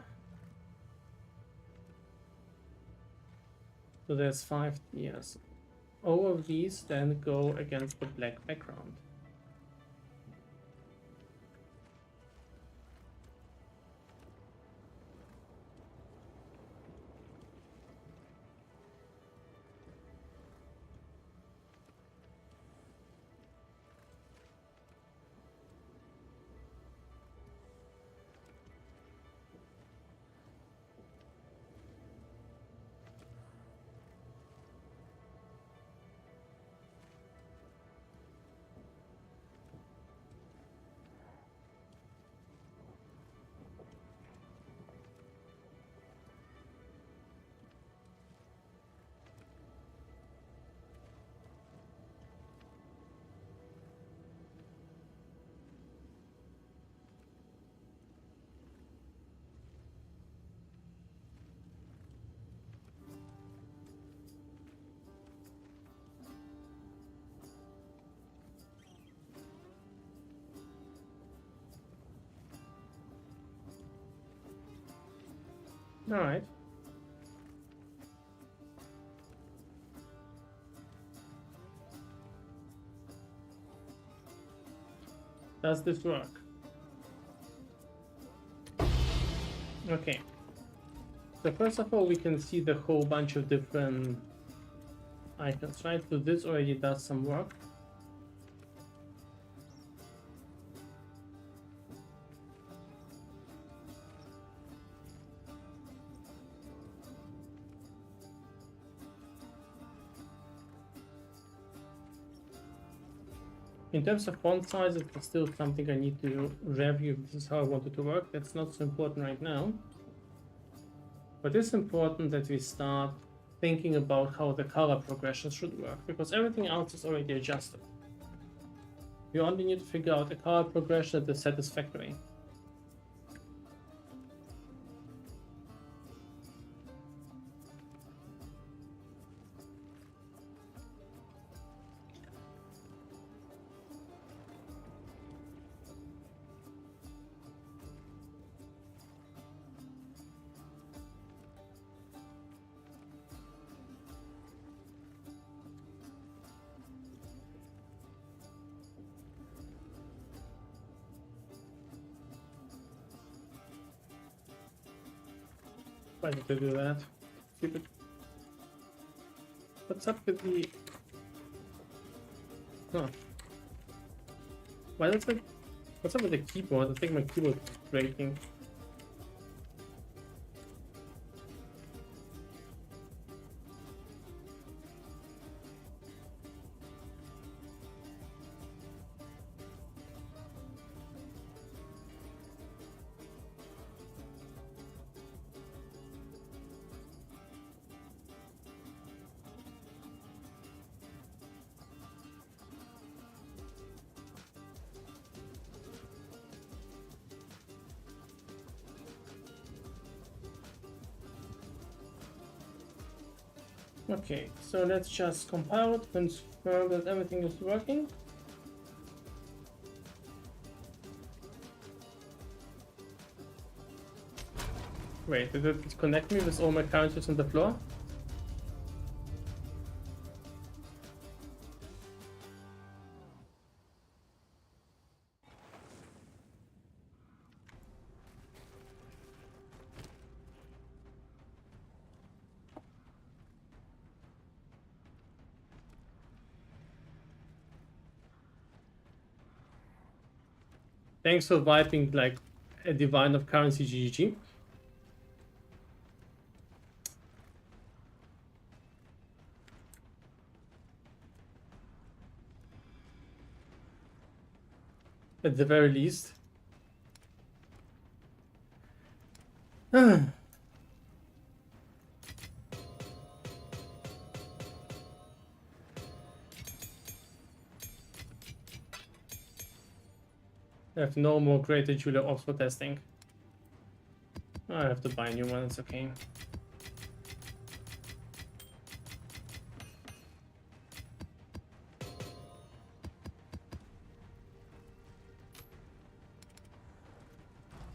So there's 5 tiers. All of these then go against the black background. All right. Does this work? Okay. So first of all, we can see the whole bunch of different icons, right? So this already does some work. In terms of font size, it's still something I need to review. This is how I want it to work. That's not so important right now. But it's important that we start thinking about how the color progression should work, because everything else is already adjusted. We only need to figure out a color progression that is satisfactory. Why did they do that? Stupid. What's up with the... Huh. Why that's like... What's up with the keyboard? I think my keyboard is breaking. Okay, so let's just compile it, confirm that everything is working. Wait, did it connect me with all my counters on the floor? Thanks for wiping like a divine of currency GGG. At the very least. I have no more Greater Julia ops for testing. I have to buy a new one, it's okay.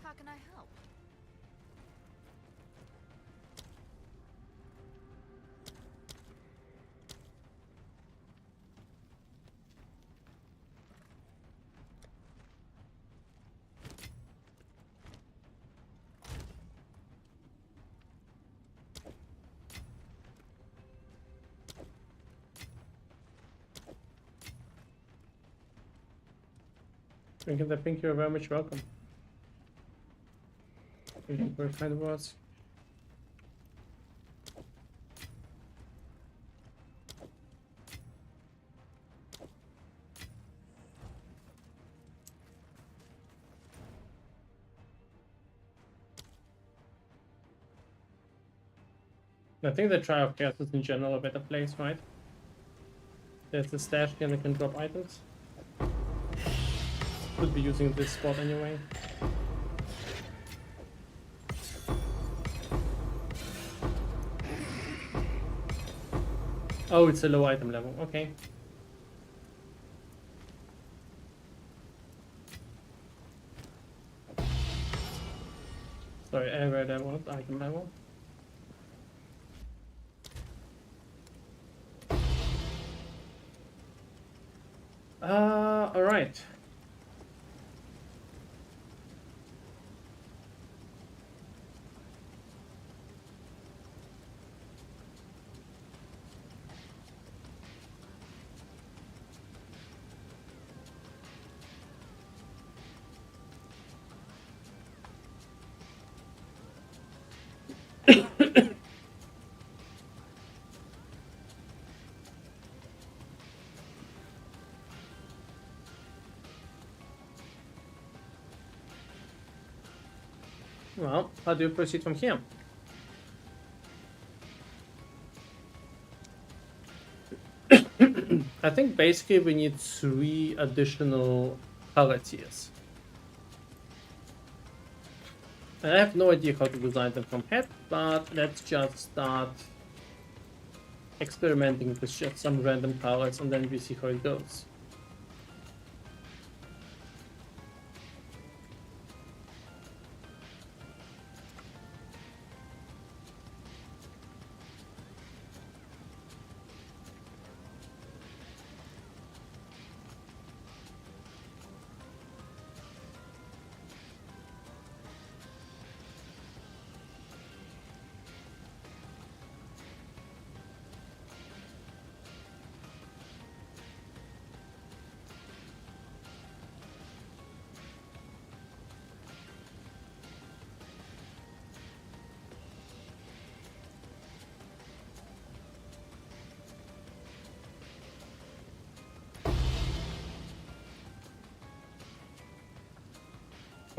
How can I help? Thank you, thank you, very much welcome. Thank you for your kind words. I think the Trial of Chaos is in general a better place, right? There's the stash here and I can drop items. Could be using this spot anyway. Oh, it's a low item level, okay. Sorry, I read that one, item level. Alright. Well, how do you proceed from here? I think basically we need 3 additional color tiers. And I have no idea how to design them from head, but let's just start experimenting with just some random colors and then we see how it goes.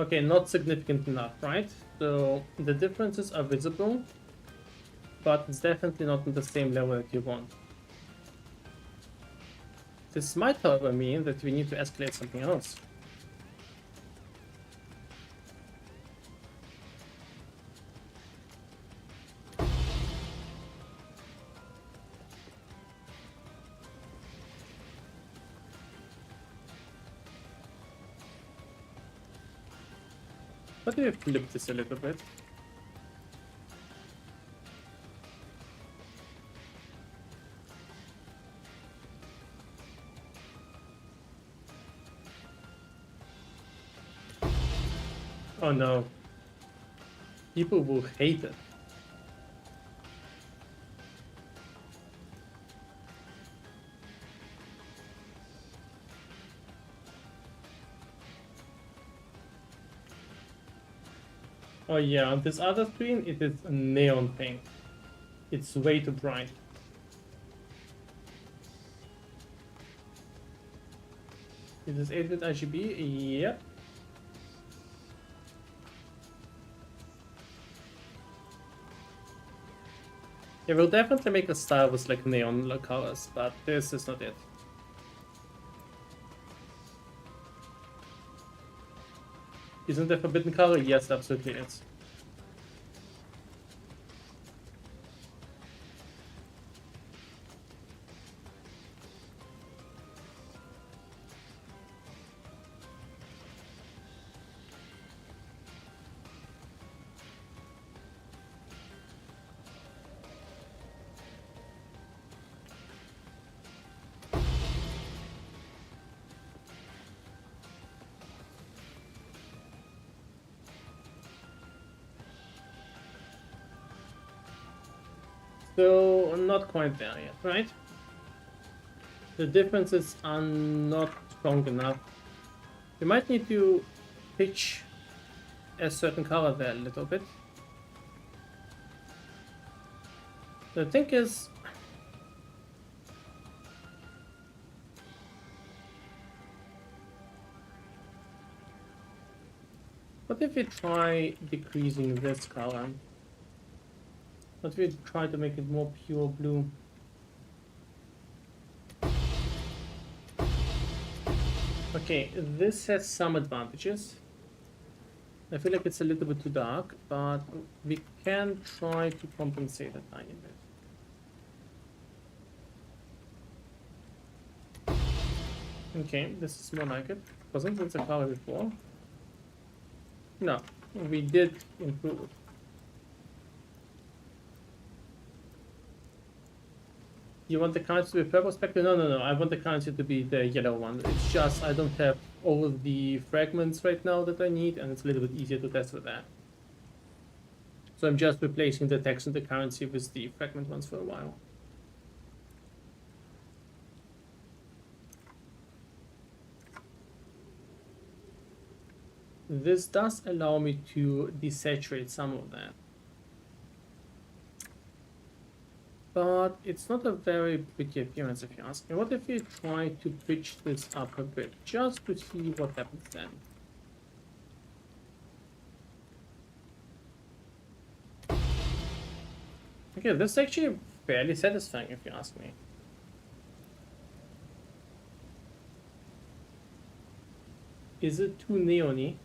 Okay, not significant enough, right? So the differences are visible, but it's definitely not on the same level that you want. This might, however, mean that we need to escalate something else. What do we flip this a little bit? Oh no. People will hate it. Oh yeah, on this other screen it is a neon pink. It's way too bright. Is this 8-bit RGB? Yep. Yeah, we'll definitely make a style with like neon colors, but this is not it. Isn't the forbidden color? Yes, absolutely is. So, not quite there yet, right? The differences are not strong enough. You might need to pitch a certain color there a little bit. The thing is, what if we try decreasing this color? What if we try to make it more pure blue? Okay, this has some advantages. I feel like it's a little bit too dark, but we can try to compensate a tiny bit. Okay, this is more like it. Wasn't this a color before? No, we did improve it. You want the currency to be purple spectre? No. I want the currency to be the yellow one. It's just I don't have all of the fragments right now that I need, and it's a little bit easier to test with that. So I'm just replacing the text and the currency with the fragment ones for a while. This does allow me to desaturate some of that. But it's not a very pretty appearance if you ask me. What if we try to pitch this up a bit, just to see what happens then? Okay, this is actually fairly satisfying if you ask me. Is it too neon-y?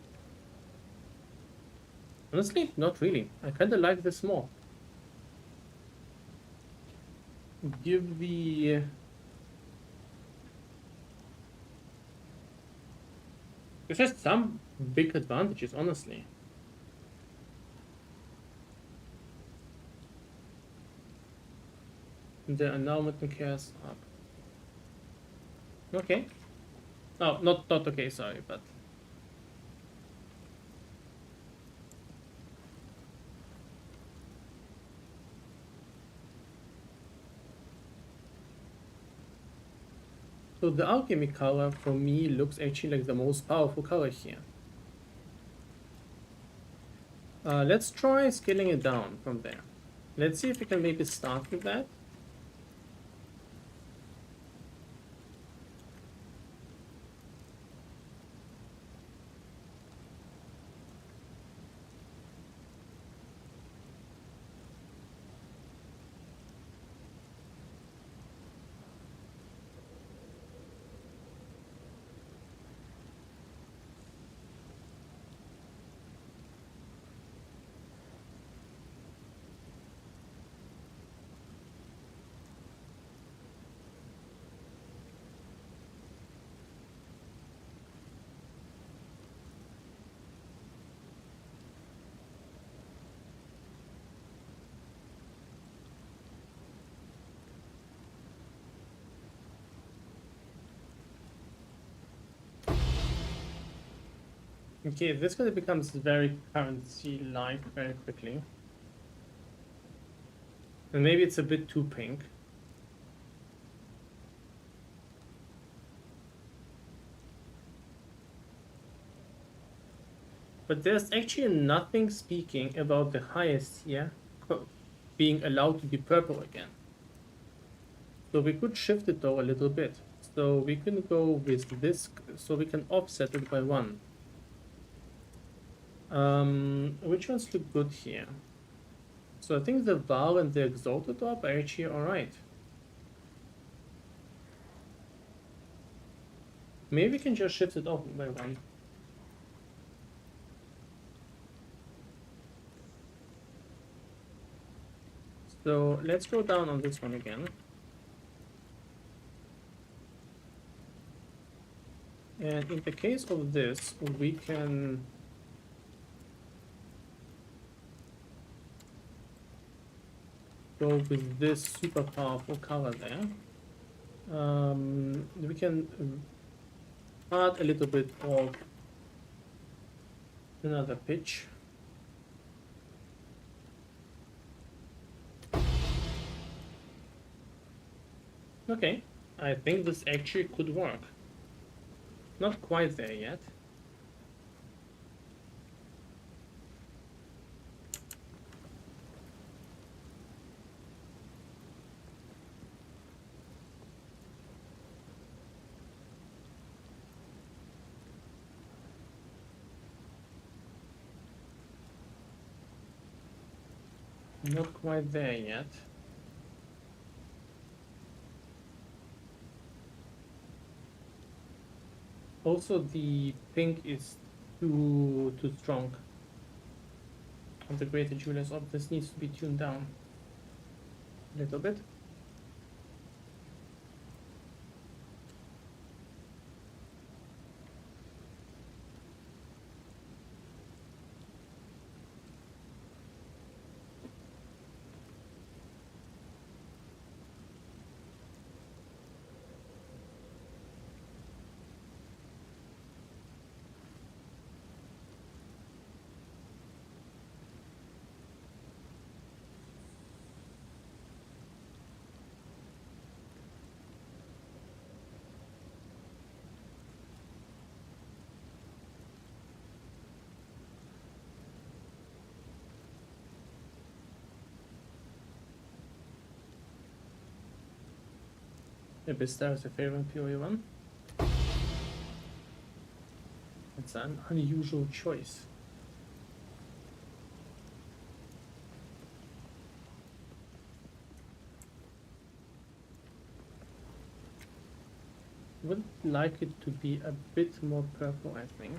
Honestly, not really. I kinda like this more. Give the... This has some big advantages, honestly. The annulment cares up. Okay. Oh, not okay, sorry, but... So the alchemy color for me looks actually like the most powerful color here. Let's try scaling it down from there. Let's see if we can maybe start with that. Okay, this gonna becomes very currency-like very quickly. And maybe it's a bit too pink. But there's actually nothing speaking about the highest here being allowed to be purple again. So we could shift it though a little bit. So we can go with this, so we can offset it by 1. Which ones look good here? So I think the Val and the Exalted Orb are actually alright. Maybe we can just shift it off by 1. So let's go down on this one again. And in the case of this, we can go with this super powerful color there. We can add a little bit of another pitch. Okay, I think this actually could work. Not quite there yet. Not quite there yet. Also, the pink is too strong. On the greater Julius Orb, this needs to be tuned down a little bit. Abyssar is a favorite PoE one. It's an unusual choice. would like it to be a bit more purple, I think.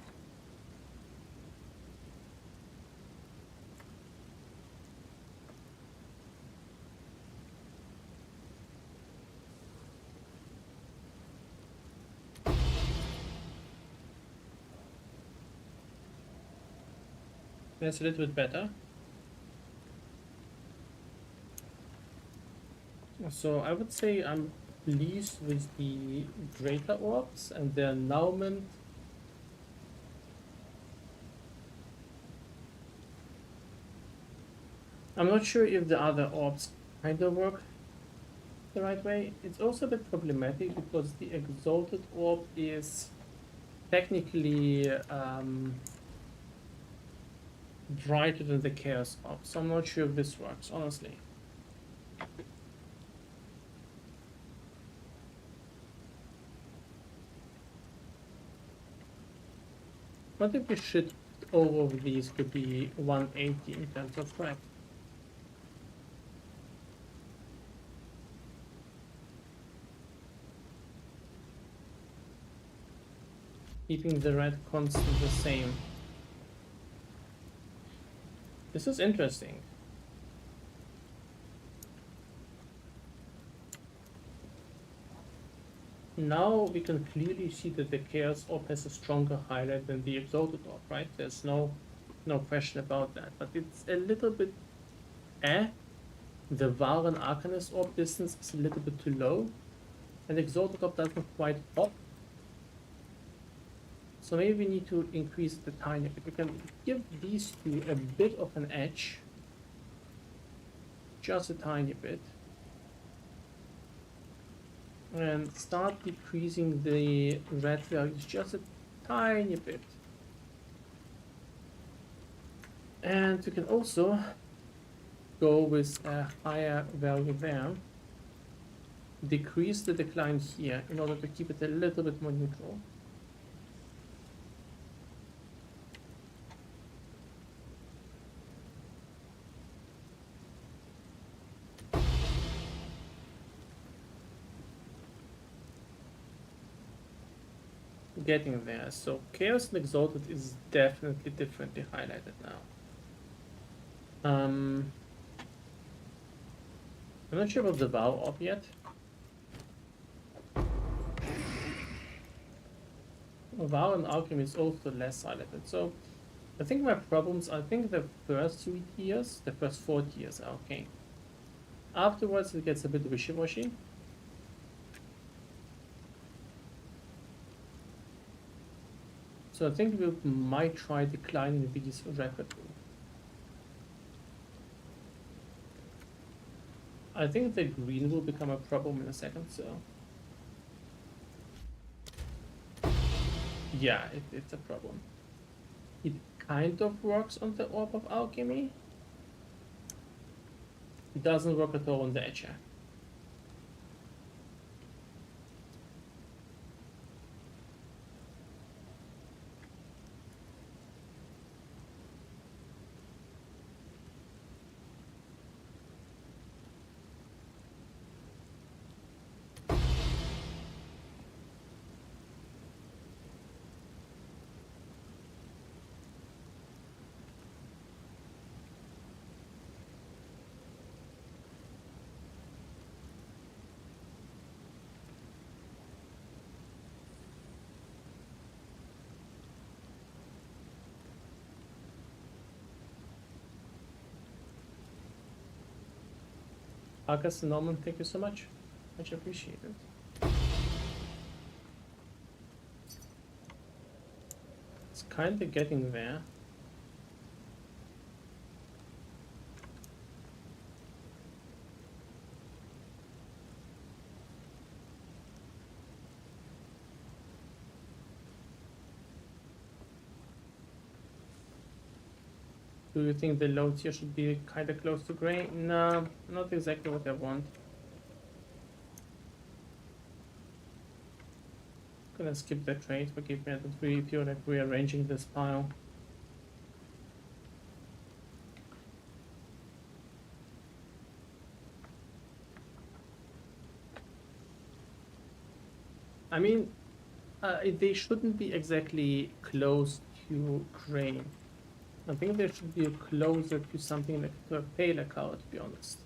That's a little bit better. So I would say I'm pleased with the greater orbs and their annulment. I'm not sure if the other orbs kind of work the right way. It's also a bit problematic because the exalted orb is technically brighter than the chaos orb, so I'm not sure if this works, honestly. What if we shift all of these to be 180 in terms of frag? Keeping the red constant the same. This is interesting. Now we can clearly see that the Chaos Orb has a stronger highlight than the Exalted Orb, right? There's no question about that. But it's a little bit The Var and Arcanist Orb distance is a little bit too low. And Exalted Orb doesn't quite pop. So maybe we need to increase it a tiny bit. We can give these two a bit of an edge. Just a tiny bit. And start decreasing the red values just a tiny bit. And we can also go with a higher value there. Decrease the decline here in order to keep it a little bit more neutral. Getting there. So Chaos and Exalted is definitely differently highlighted now. I'm not sure about the Vow Orb yet. Vow and Alchemy is also less highlighted. So I think my problems, I think the first 3 tiers, the first 4 tiers are okay. Afterwards it gets a bit wishy-washy. So I think we might try declining these rapidly. I think the green will become a problem in a second, so... Yeah, it's a problem. It kind of works on the Orb of Alchemy. It doesn't work at all on the Etcher. August and Norman, thank you so much. Much appreciated. It's kind of getting there. Do you think the loads here should be kind of close to gray? No, not exactly what I want. Gonna skip the trade, forgive me, I don't really feel like rearranging this pile. I mean, they shouldn't be exactly close to gray. I think they should be closer to something like to a paler color, to be honest,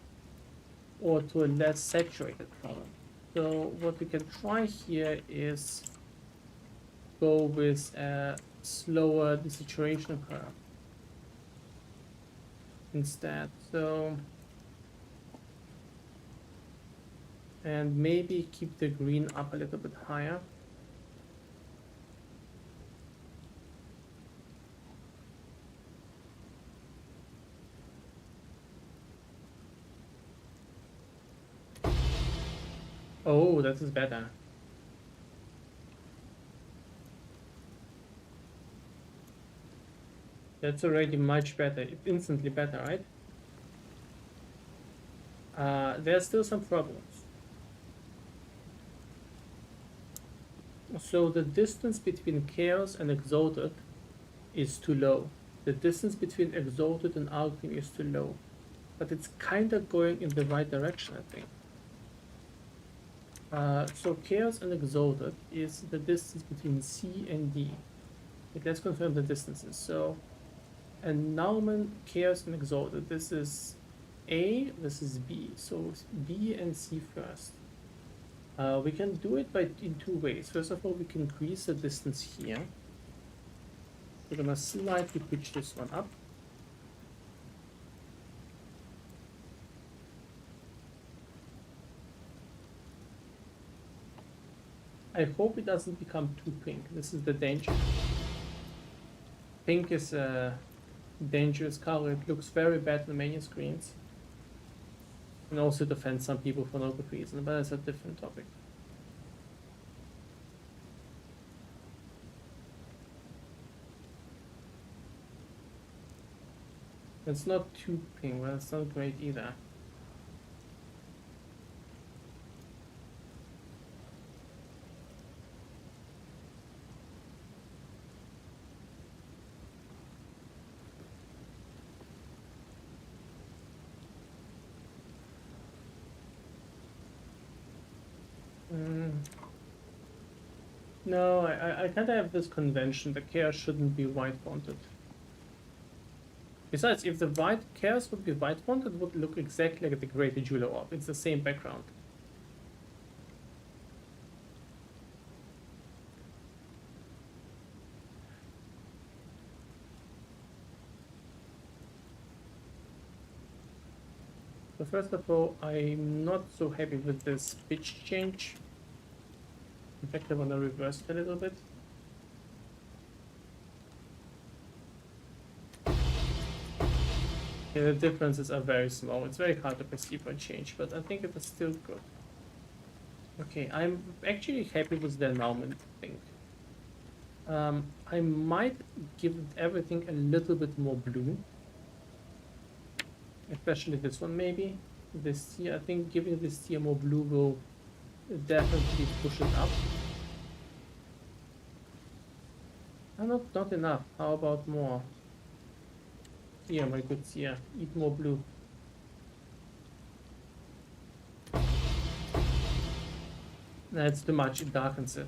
or to a less saturated color. So what we can try here is go with a slower desaturation curve instead. So, and maybe keep the green up a little bit higher. Oh, that is better. That's already much better. It's instantly better, right? There's still some problems. So the distance between chaos and exalted is too low. The distance between exalted and arcane is too low. But it's kind of going in the right direction, I think. So chaos and exalted is the distance between C and D. But let's confirm the distances. So annulment, chaos, and exalted. This is A, this is B. So B and C first. We can do it in two ways. First of all, we can increase the distance here. We're gonna slightly pitch this one up. I hope it doesn't become too pink. This is the danger. Pink is a dangerous color. It looks very bad on many screens. And also it offends some people for no good reason, but that's a different topic. It's not too pink, but it's not great either. No, I kind of have this convention. The chaos shouldn't be white fonted. Besides, if the white chaos would be white fonted, it would look exactly like the Great Jeweler Orb. It's the same background. So first of all, I'm not so happy with this pitch change. In fact, I want to reverse it a little bit. Yeah, the differences are very small. It's very hard to perceive a change, but I think it is still good. Okay, I'm actually happy with the annulment thing. I might give everything a little bit more blue. Especially this one, maybe. This tier, I think giving this tier more blue will definitely push it up. Not enough. How about more? Here, my good tier. Eat more blue. That's too much. It darkens it.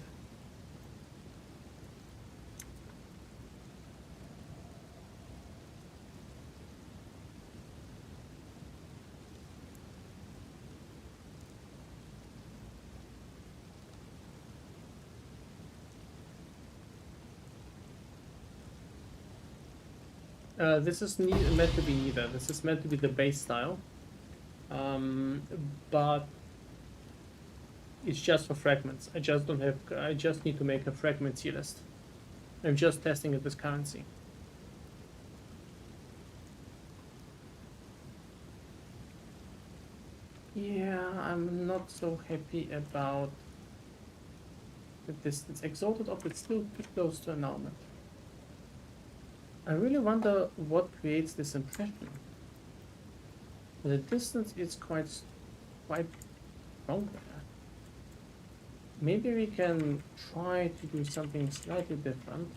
This is meant to be neither. This is meant to be the base style, but it's just for fragments. I just don't have. I just need to make a fragment tier list. I'm just testing it with currency. Yeah, I'm not so happy about the distance. Exalted Op is still too close to annulment. I really wonder what creates this impression. The distance is quite strong there. Maybe we can try to do something slightly different.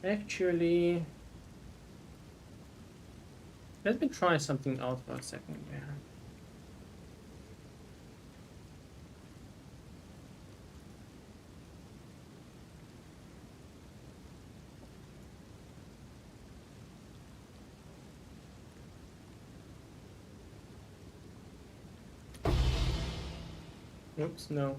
Actually, let me try something out for a second here. Oops, no.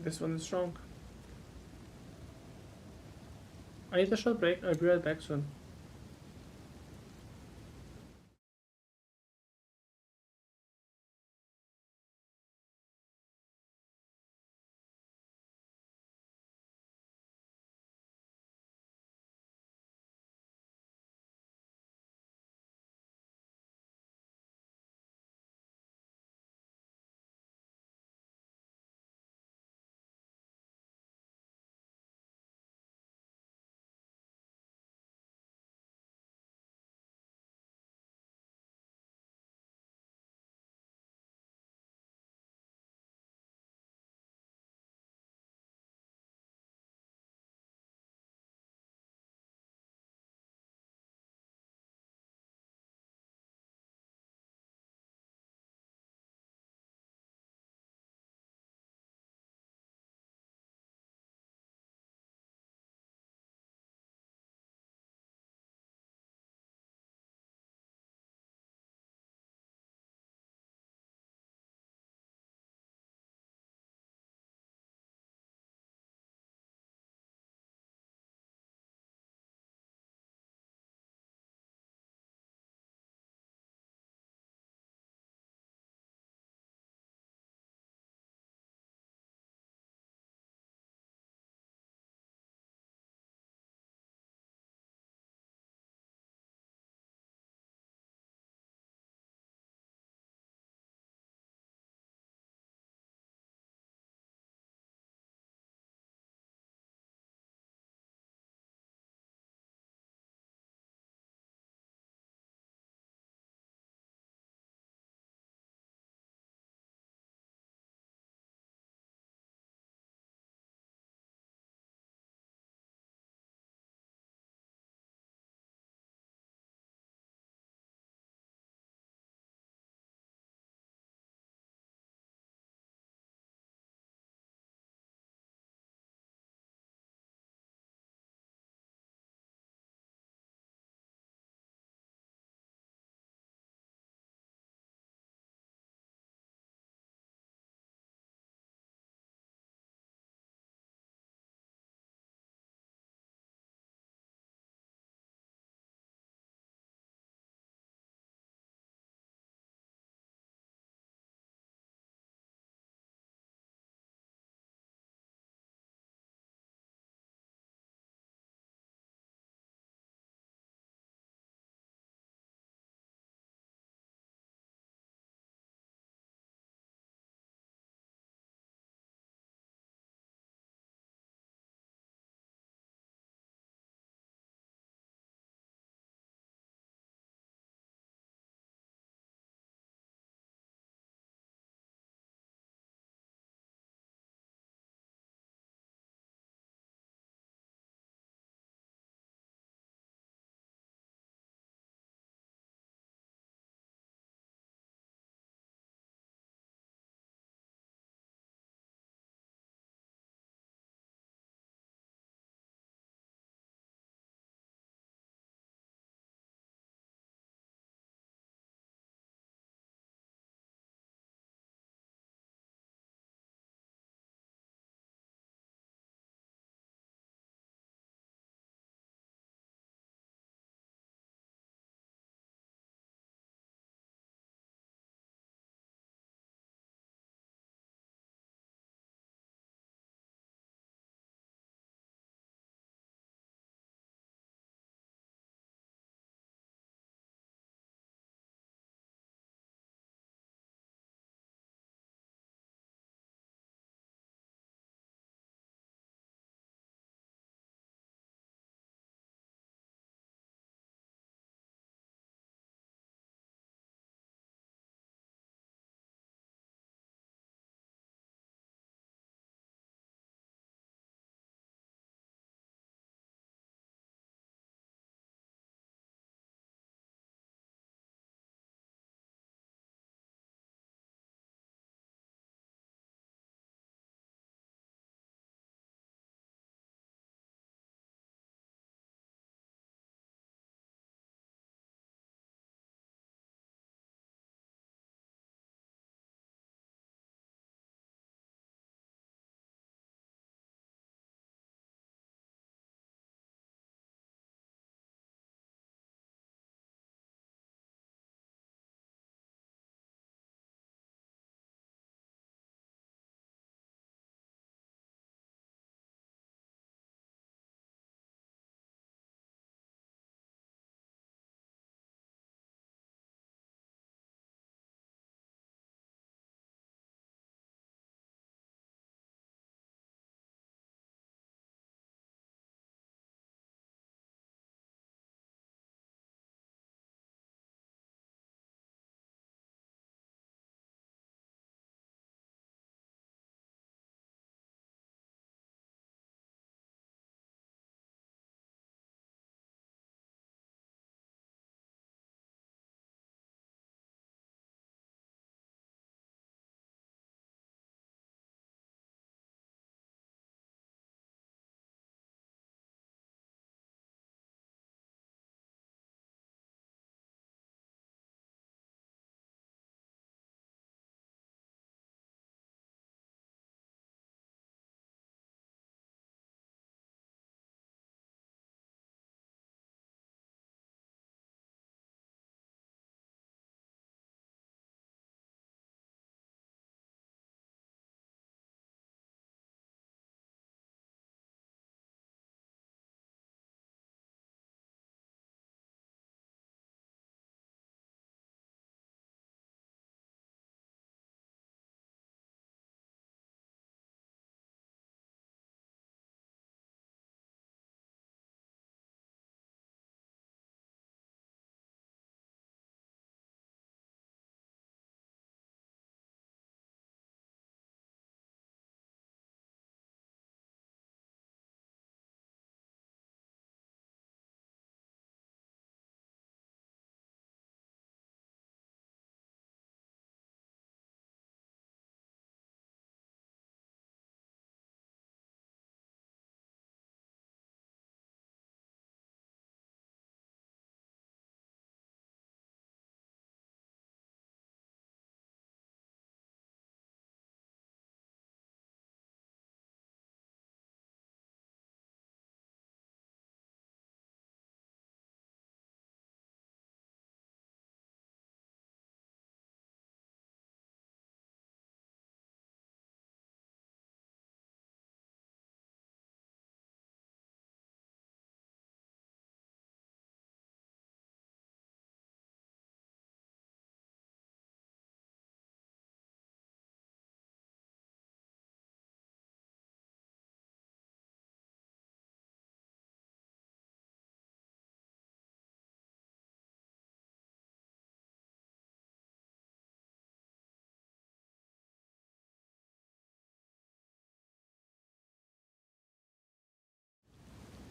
This one is strong. I need a short break. I'll be right back soon.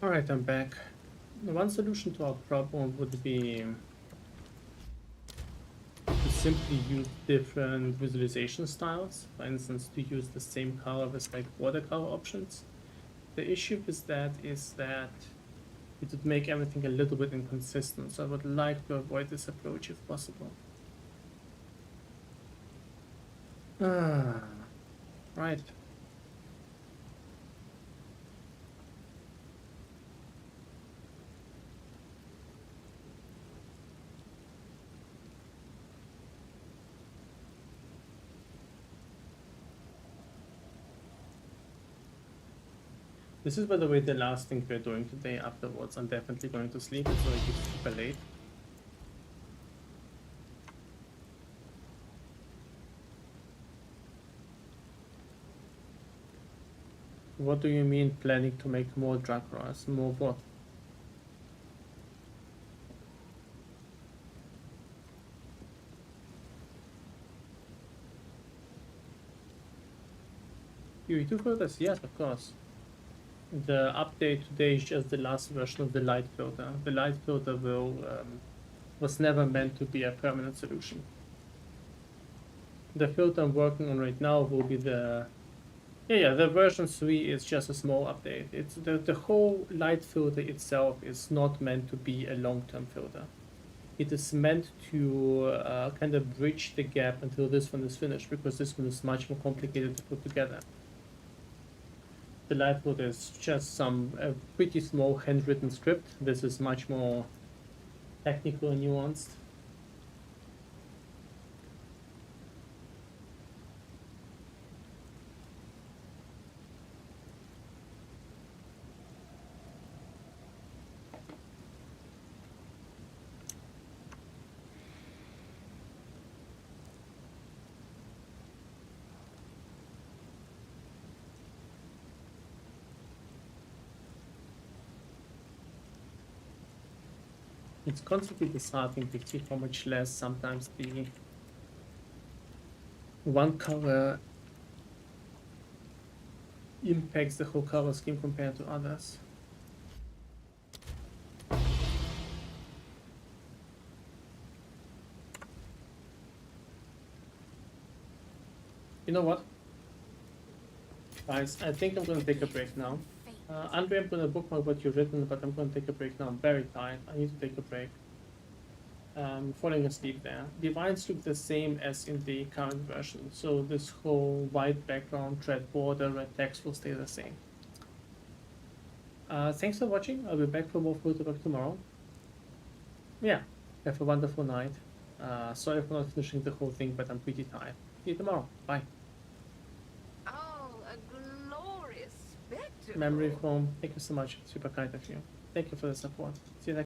Alright, I'm back. One solution to our problem would be to simply use different visualization styles. For instance, to use the same color with like watercolor options. The issue with that is that it would make everything a little bit inconsistent, so I would like to avoid this approach if possible. Right. This is, by the way, the last thing we're doing today. Afterwards, I'm definitely going to sleep. It's already super late. What do you mean planning to make more drug runs? More what? UE2 filters? Yes, of course. The update today is just the last version of the light filter. The light filter was never meant to be a permanent solution. The filter I'm working on right now will be the the version 3 is just a small update. It's the whole light filter itself is not meant to be a long-term filter. It is meant to kind of bridge the gap until this one is finished, because this one is much more complicated to put together. The light filter is just some pretty small handwritten script. This is much more technical and nuanced. It's constantly disheartening to see how much less sometimes the one color impacts the whole color scheme compared to others. You know what? Guys, I think I'm gonna take a break now. Andre, I'm gonna bookmark what you've written, but I'm gonna take a break now. I'm very tired. I need to take a break. Falling asleep there. Divines look the same as in the current version, so this whole white background, red border, red text will stay the same. Thanks for watching. I'll be back for more photo work tomorrow. Yeah, have a wonderful night. Sorry for not finishing the whole thing, but I'm pretty tired. See you tomorrow. Bye. Oh, a glorious spectacle. Memory foam. Thank you so much. Super kind of you. Thank you for the support. See you next